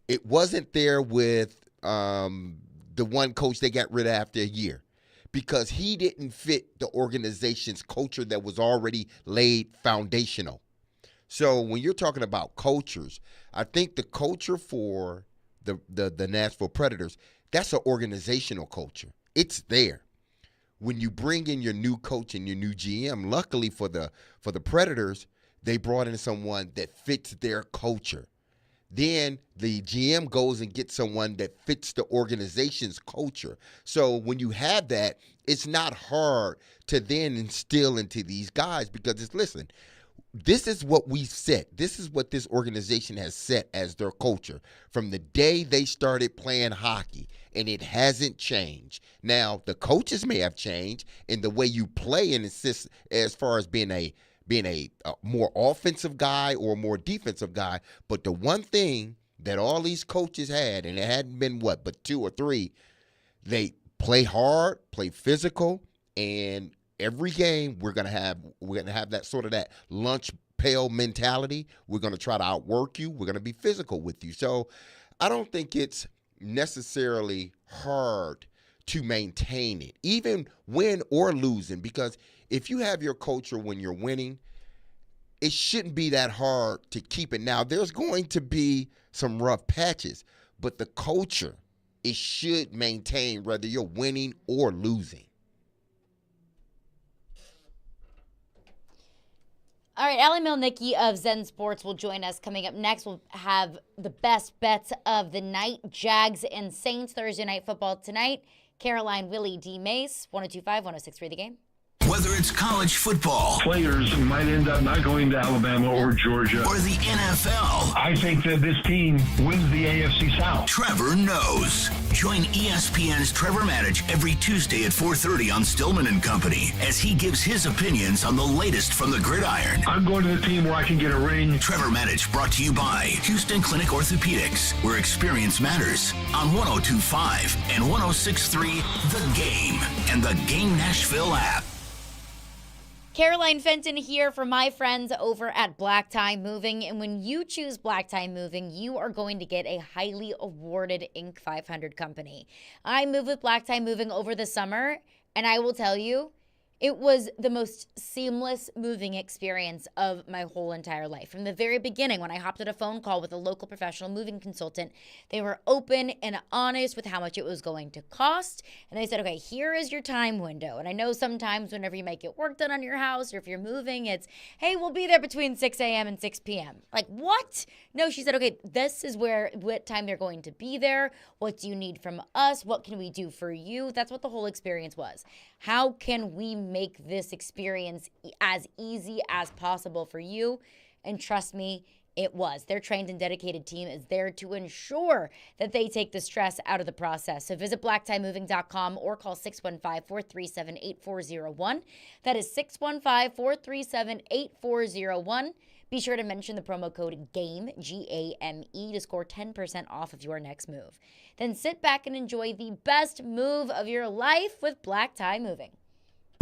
it wasn't there with the one coach they got rid of after a year, because he didn't fit the organization's culture that was already laid foundational. So when you're talking about cultures, I think the culture for the Nashville Predators, that's an organizational culture. It's there. When you bring in your new coach and your new GM, luckily for the Predators, they brought in someone that fits their culture. Then the GM goes and gets someone that fits the organization's culture. So when you have that, it's not hard to then instill into these guys, because listen, this is what we set. This is what this organization has set as their culture from the day they started playing hockey, and it hasn't changed. Now, the coaches may have changed in the way you play and assist as far as being a more offensive guy or a more defensive guy, but the one thing that all these coaches had, and it hadn't been but 2 or 3, they play hard, play physical, and every game we're gonna have that sort of that lunch pail mentality. We're gonna try to outwork you. We're gonna be physical with you. So I don't think it's necessarily hard to maintain it, even win or losing, because if you have your culture when you're winning, it shouldn't be that hard to keep it. Now, there's going to be some rough patches, but the culture, it should maintain whether you're winning or losing. All right, Allie Milnicki of Zen Sports will join us. Coming up next, we'll have the best bets of the night. Jags and Saints, Thursday Night Football tonight. Caroline, Willy, D-Mase, 102.5, 106.3 The Game. Whether it's college football, players might end up not going to Alabama or Georgia, or the NFL. I think that this team wins the AFC South. Trevor knows. Join ESPN's Trevor Maddich every Tuesday at 4:30 on Stillman and Company as he gives his opinions on the latest from the gridiron. I'm going to the team where I can get a ring. Trevor Maddich, brought to you by Houston Clinic Orthopedics, where experience matters, on 102.5 and 106.3 The Game and the Game Nashville app. Caroline Fenton here for my friends over at Black Tie Moving. And when you choose Black Tie Moving, you are going to get a highly awarded Inc. 500 company. I moved with Black Tie Moving over the summer, and I will tell you, It was the most seamless moving experience of my whole entire life. From the very beginning, when I hopped on a phone call with a local professional moving consultant, they were open and honest with how much it was going to cost. And they said, okay, here is your time window. And I know sometimes whenever you might get work done on your house or if you're moving, it's, hey, we'll be there between 6 a.m. and 6 p.m. Like, what? No, she said, okay, this is what time they're going to be there. What do you need from us? What can we do for you? That's what the whole experience was. How can we make this experience as easy as possible for you? And trust me, it was. Their trained and dedicated team is there to ensure that they take the stress out of the process. So visit blacktiemoving.com or call 615-437-8401. That is 615-437-8401. Be sure to mention the promo code GAME, G-A-M-E, to score 10% off of your next move. Then sit back and enjoy the best move of your life with Black Tie Moving.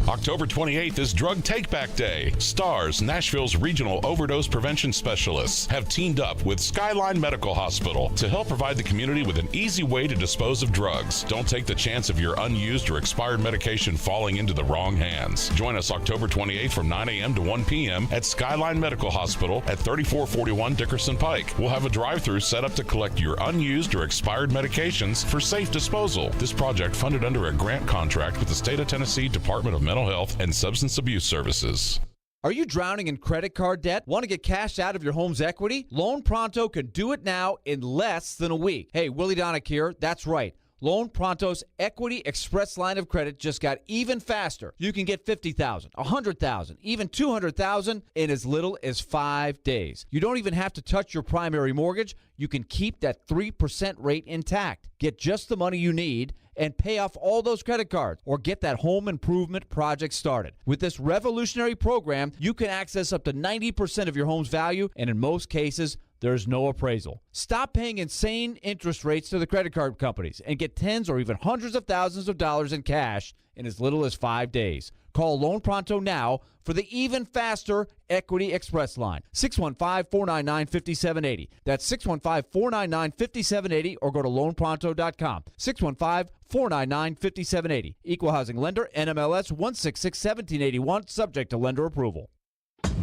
October 28th is Drug Take-Back Day. STARS, Nashville's regional overdose prevention specialists, have teamed up with Skyline Medical Hospital to help provide the community with an easy way to dispose of drugs. Don't take the chance of your unused or expired medication falling into the wrong hands. Join us October 28th from 9 a.m. to 1 p.m. at Skyline Medical Hospital at 3441 Dickerson Pike. We'll have a drive-thru set up to collect your unused or expired medications for safe disposal. This project funded under a grant contract with the State of Tennessee Department of Mental Health and Substance Abuse Services. Are you drowning in credit card debt? Want to get cash out of your home's equity? Loan Pronto can do it now in less than a week. Hey, Willy Donick here. That's right. Loan Pronto's Equity Express line of credit just got even faster. You can get $50,000, $100,000, even $200,000 in as little as 5 days. You don't even have to touch your primary mortgage. You can keep that 3% rate intact. Get just the money you need and pay off all those credit cards or get that home improvement project started. With this revolutionary program, you can access up to 90% of your home's value, and in most cases, there's no appraisal. Stop paying insane interest rates to the credit card companies and get tens or even hundreds of thousands of dollars in cash in as little as 5 days. Call Loan Pronto now for the even faster Equity Express line. 615-499-5780. That's 615-499-5780 or go to loanpronto.com. 615-499-5780. Equal Housing Lender, NMLS 1661781, subject to lender approval.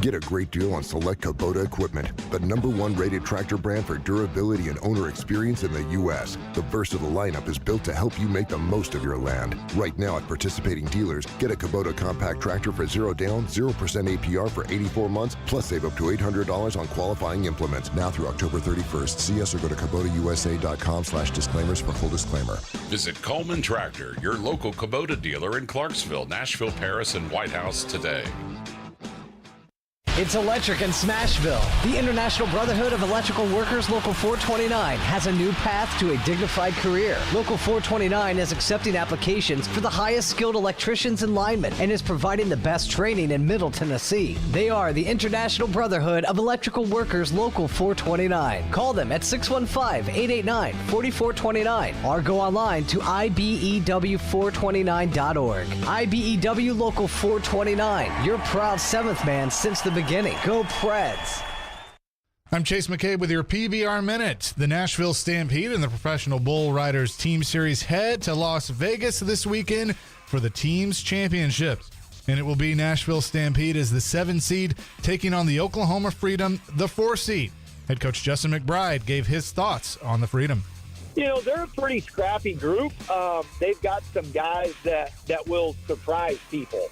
Get a great deal on select Kubota equipment, the #1 rated tractor brand for durability and owner experience in the U.S. The versatile lineup is built to help you make the most of your land. Right now at participating dealers, get a Kubota compact tractor for 0 down, 0% APR for 84 months, plus save up to $800 on qualifying implements. Now through October 31st. See us or go to KubotaUSA.com/disclaimers for full disclaimer. Visit Coleman Tractor, your local Kubota dealer in Clarksville, Nashville, Paris, and White House today. It's electric in Smashville. The International Brotherhood of Electrical Workers Local 429 has a new path to a dignified career. Local 429 is accepting applications for the highest skilled electricians and linemen and is providing the best training in Middle Tennessee. They are the International Brotherhood of Electrical Workers Local 429. Call them at 615-889-4429 or go online to ibew429.org. IBEW Local 429, your proud seventh man since the beginning. Go Preds. I'm Chase McCabe with your PBR Minute. The Nashville Stampede and the Professional Bull Riders Team Series head to Las Vegas this weekend for the team's championships. And it will be Nashville Stampede as the 7 seed taking on the Oklahoma Freedom, the 4 seed. Head coach Justin McBride gave his thoughts on the Freedom. You know, they're a pretty scrappy group. They've got some guys that will surprise people.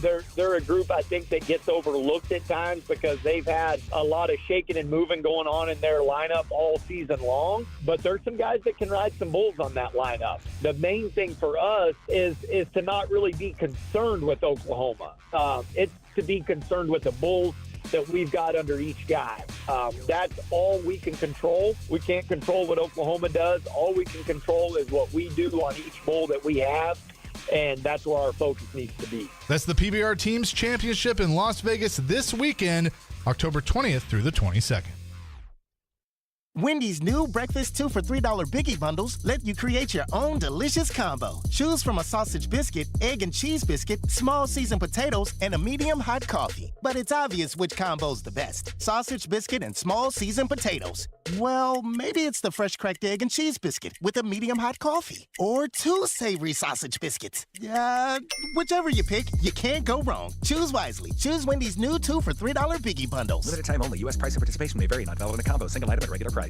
They're a group, I think, that gets overlooked at times because they've had a lot of shaking and moving going on in their lineup all season long. But there's some guys that can ride some bulls on that lineup. The main thing for us is to not really be concerned with Oklahoma. It's to be concerned with the bulls that we've got under each guy. That's all we can control. We can't control what Oklahoma does. All we can control is what we do on each bull that we have. And that's where our focus needs to be. That's the PBR Team's Championship in Las Vegas this weekend, October 20th through the 22nd. Wendy's new breakfast 2 for $3 Biggie Bundles let you create your own delicious combo. Choose from a sausage biscuit, egg and cheese biscuit, small seasoned potatoes, and a medium hot coffee. But it's obvious which combo's the best. Sausage biscuit and small seasoned potatoes. Well, maybe it's the fresh cracked egg and cheese biscuit with a medium hot coffee. Or 2 savory sausage biscuits. Whichever you pick, you can't go wrong. Choose wisely. Choose Wendy's new 2 for $3 Biggie Bundles. Limited time only. U.S. price and participation may vary. Not valid in a combo. Single item at regular price.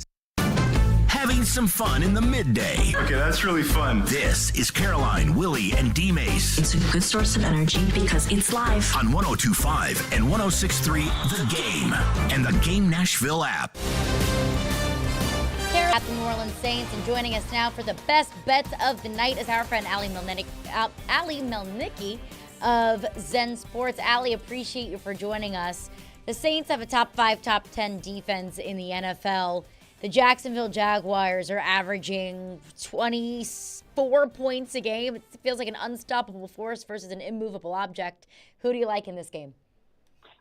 Having some fun in the midday. Okay, that's really fun. This is Caroline, Willy, and D-Mase. It's a good source of energy because it's live. On 102.5 and 106.3 The Game and the Game Nashville app. Here at the New Orleans Saints, and joining us now for the best bets of the night is our friend Allie Melnicki of Zen Sports. Allie, appreciate you for joining us. The Saints have a top 5, top 10 defense in the NFL. The Jacksonville Jaguars are averaging 24 points a game. It feels like an unstoppable force versus an immovable object. Who do you like in this game?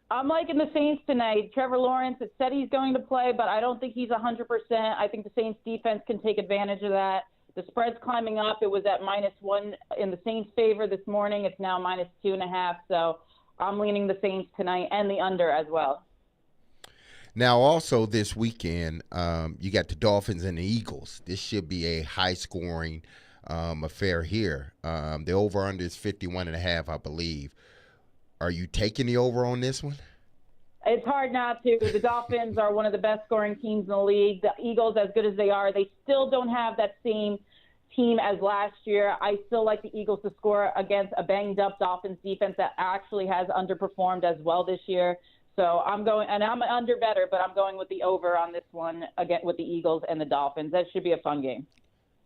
I'm liking the Saints tonight. Trevor Lawrence, it said he's going to play, but I don't think he's 100%. I think the Saints defense can take advantage of that. The spread's climbing up. It was at -1 in the Saints' favor this morning. It's now -2.5. So I'm leaning the Saints tonight and the under as well. Now, also this weekend, you got the Dolphins and the Eagles. This should be a high-scoring affair here. The over-under is 51.5, I believe. Are you taking the over on this one? It's hard not to. The Dolphins are one of the best scoring teams in the league. The Eagles, as good as they are, they still don't have that same team as last year. I still like the Eagles to score against a banged-up Dolphins defense that actually has underperformed as well this year. So I'm going, and I'm an under better, but I'm going with the over on this one again with the Eagles and the Dolphins. That should be a fun game.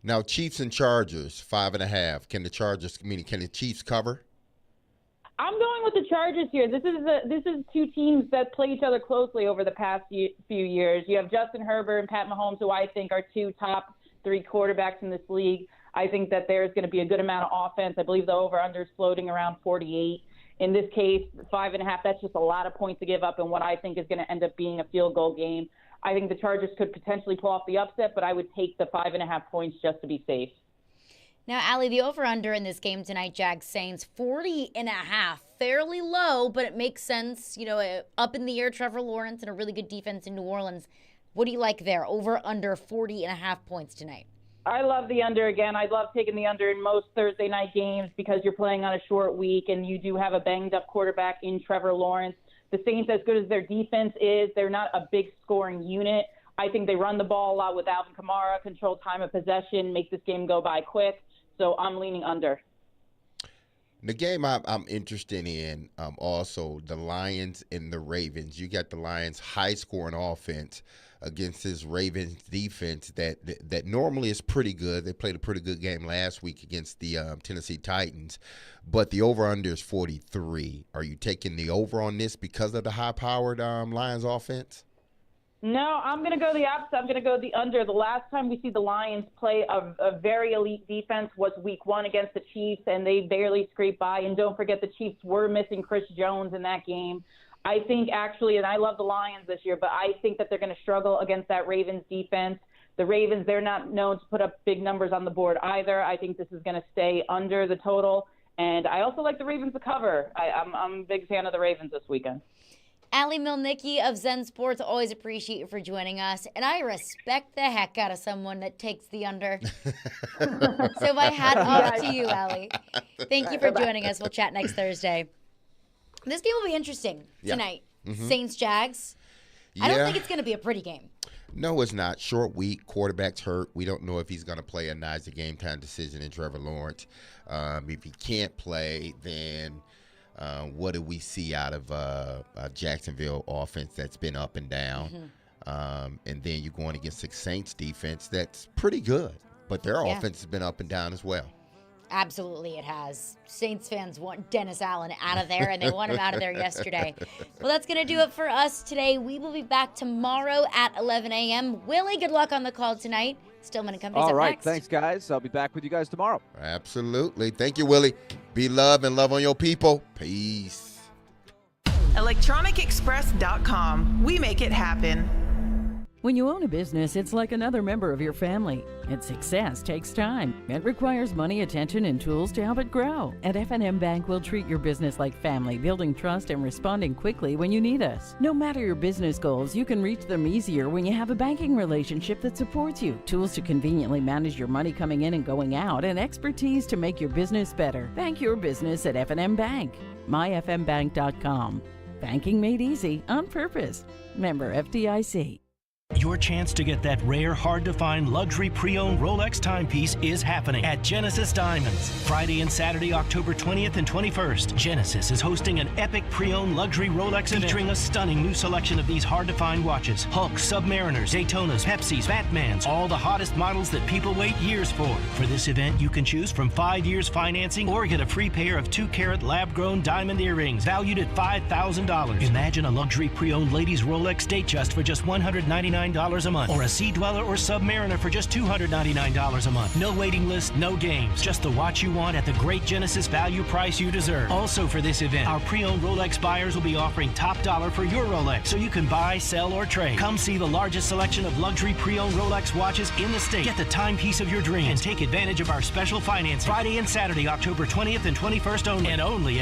Now, Chiefs and Chargers, 5.5. Can the Chiefs cover? I'm going with the Chargers here. This is two teams that play each other closely over the past few years. You have Justin Herbert and Pat Mahomes, who I think are 2 top 3 quarterbacks in this league. I think that there's going to be a good amount of offense. I believe the over-under is floating around 48. In this case, 5.5, that's just a lot of points to give up in what I think is going to end up being a field goal game. I think the Chargers could potentially pull off the upset, but I would take the 5.5 points just to be safe. Now, Allie, the over-under in this game tonight, Jags Saints, 40.5. Fairly low, but it makes sense. You know, up in the air, Trevor Lawrence and a really good defense in New Orleans. What do you like there? Over-under 40.5 points tonight. I love the under again. I love taking the under in most Thursday night games because you're playing on a short week and you do have a banged-up quarterback in Trevor Lawrence. The Saints, as good as their defense is, they're not a big scoring unit. I think they run the ball a lot with Alvin Kamara, control time of possession, make this game go by quick. So I'm leaning under. The game I'm interested in, also the Lions and the Ravens. You got the Lions' high-scoring offense against this Ravens defense that normally is pretty good. They played a pretty good game last week against the Tennessee Titans, but the over-under is 43. Are you taking the over on this because of the high-powered Lions offense? No, I'm going to go the opposite. I'm going to go the under. The last time we see the Lions play a very elite defense was week 1 against the Chiefs, and they barely scraped by. And don't forget, the Chiefs were missing Chris Jones in that game. I think actually, and I love the Lions this year, but I think that they're going to struggle against that Ravens defense. The Ravens, they're not known to put up big numbers on the board either. I think this is going to stay under the total. And I also like the Ravens to cover. I'm a big fan of the Ravens this weekend. Allie Melnicki of Zen Sports, always appreciate you for joining us. And I respect the heck out of someone that takes the under. So my hat off to you, Allie. Thank you for joining us. We'll chat next Thursday. This game will be interesting tonight. Mm-hmm. Saints-Jags. I don't think it's going to be a pretty game. No, it's not. Short week, quarterback's hurt. We don't know if he's going to play or not. It's a game-time decision in Trevor Lawrence. If he can't play, then what do we see out of a Jacksonville offense that's been up and down? Mm-hmm. And then you're going against the Saints defense that's pretty good, but their offense has been up and down as well. Absolutely, it has. Saints fans want Dennis Allen out of there, and they want him out of there yesterday. Well, that's going to do it for us today. We will be back tomorrow at 11 a.m. Willie, good luck on the call tonight. Stillman and Company's All up right, next. thanks, guys. I'll be back with you guys tomorrow. Absolutely. Thank you, Willie. Be love and love on your people. Peace. ElectronicExpress.com. We make it happen. When you own a business, it's like another member of your family. Its success takes time. It requires money, attention, and tools to help it grow. At F&M Bank, we'll treat your business like family, building trust and responding quickly when you need us. No matter your business goals, you can reach them easier when you have a banking relationship that supports you, tools to conveniently manage your money coming in and going out, and expertise to make your business better. Bank your business at F&M Bank. myfmbank.com. Banking made easy on purpose. Member FDIC. Your chance to get that rare, hard-to-find luxury pre-owned Rolex timepiece is happening at Genesis Diamonds. Friday and Saturday, October 20th and 21st, Genesis is hosting an epic pre-owned luxury Rolex event featuring a stunning new selection of these hard-to-find watches. Hulks, Submariners, Daytonas, Pepsis, Batmans, all the hottest models that people wait years for. For this event, you can choose from 5 years financing or get a free pair of 2-carat lab-grown diamond earrings valued at $5,000. Imagine a luxury pre-owned ladies Rolex Datejust for just $199 a month, or a Sea Dweller or Submariner for just $299 a month. No waiting list, no games, just the watch you want at the great Genesis value price you deserve. Also for this event, our pre-owned Rolex buyers will be offering top dollar for your Rolex, so you can buy, sell, or trade. Come see the largest selection of luxury pre-owned Rolex watches in the state. Get the timepiece of your dreams and take advantage of our special financing Friday and Saturday, October 20th and 21st only, and only at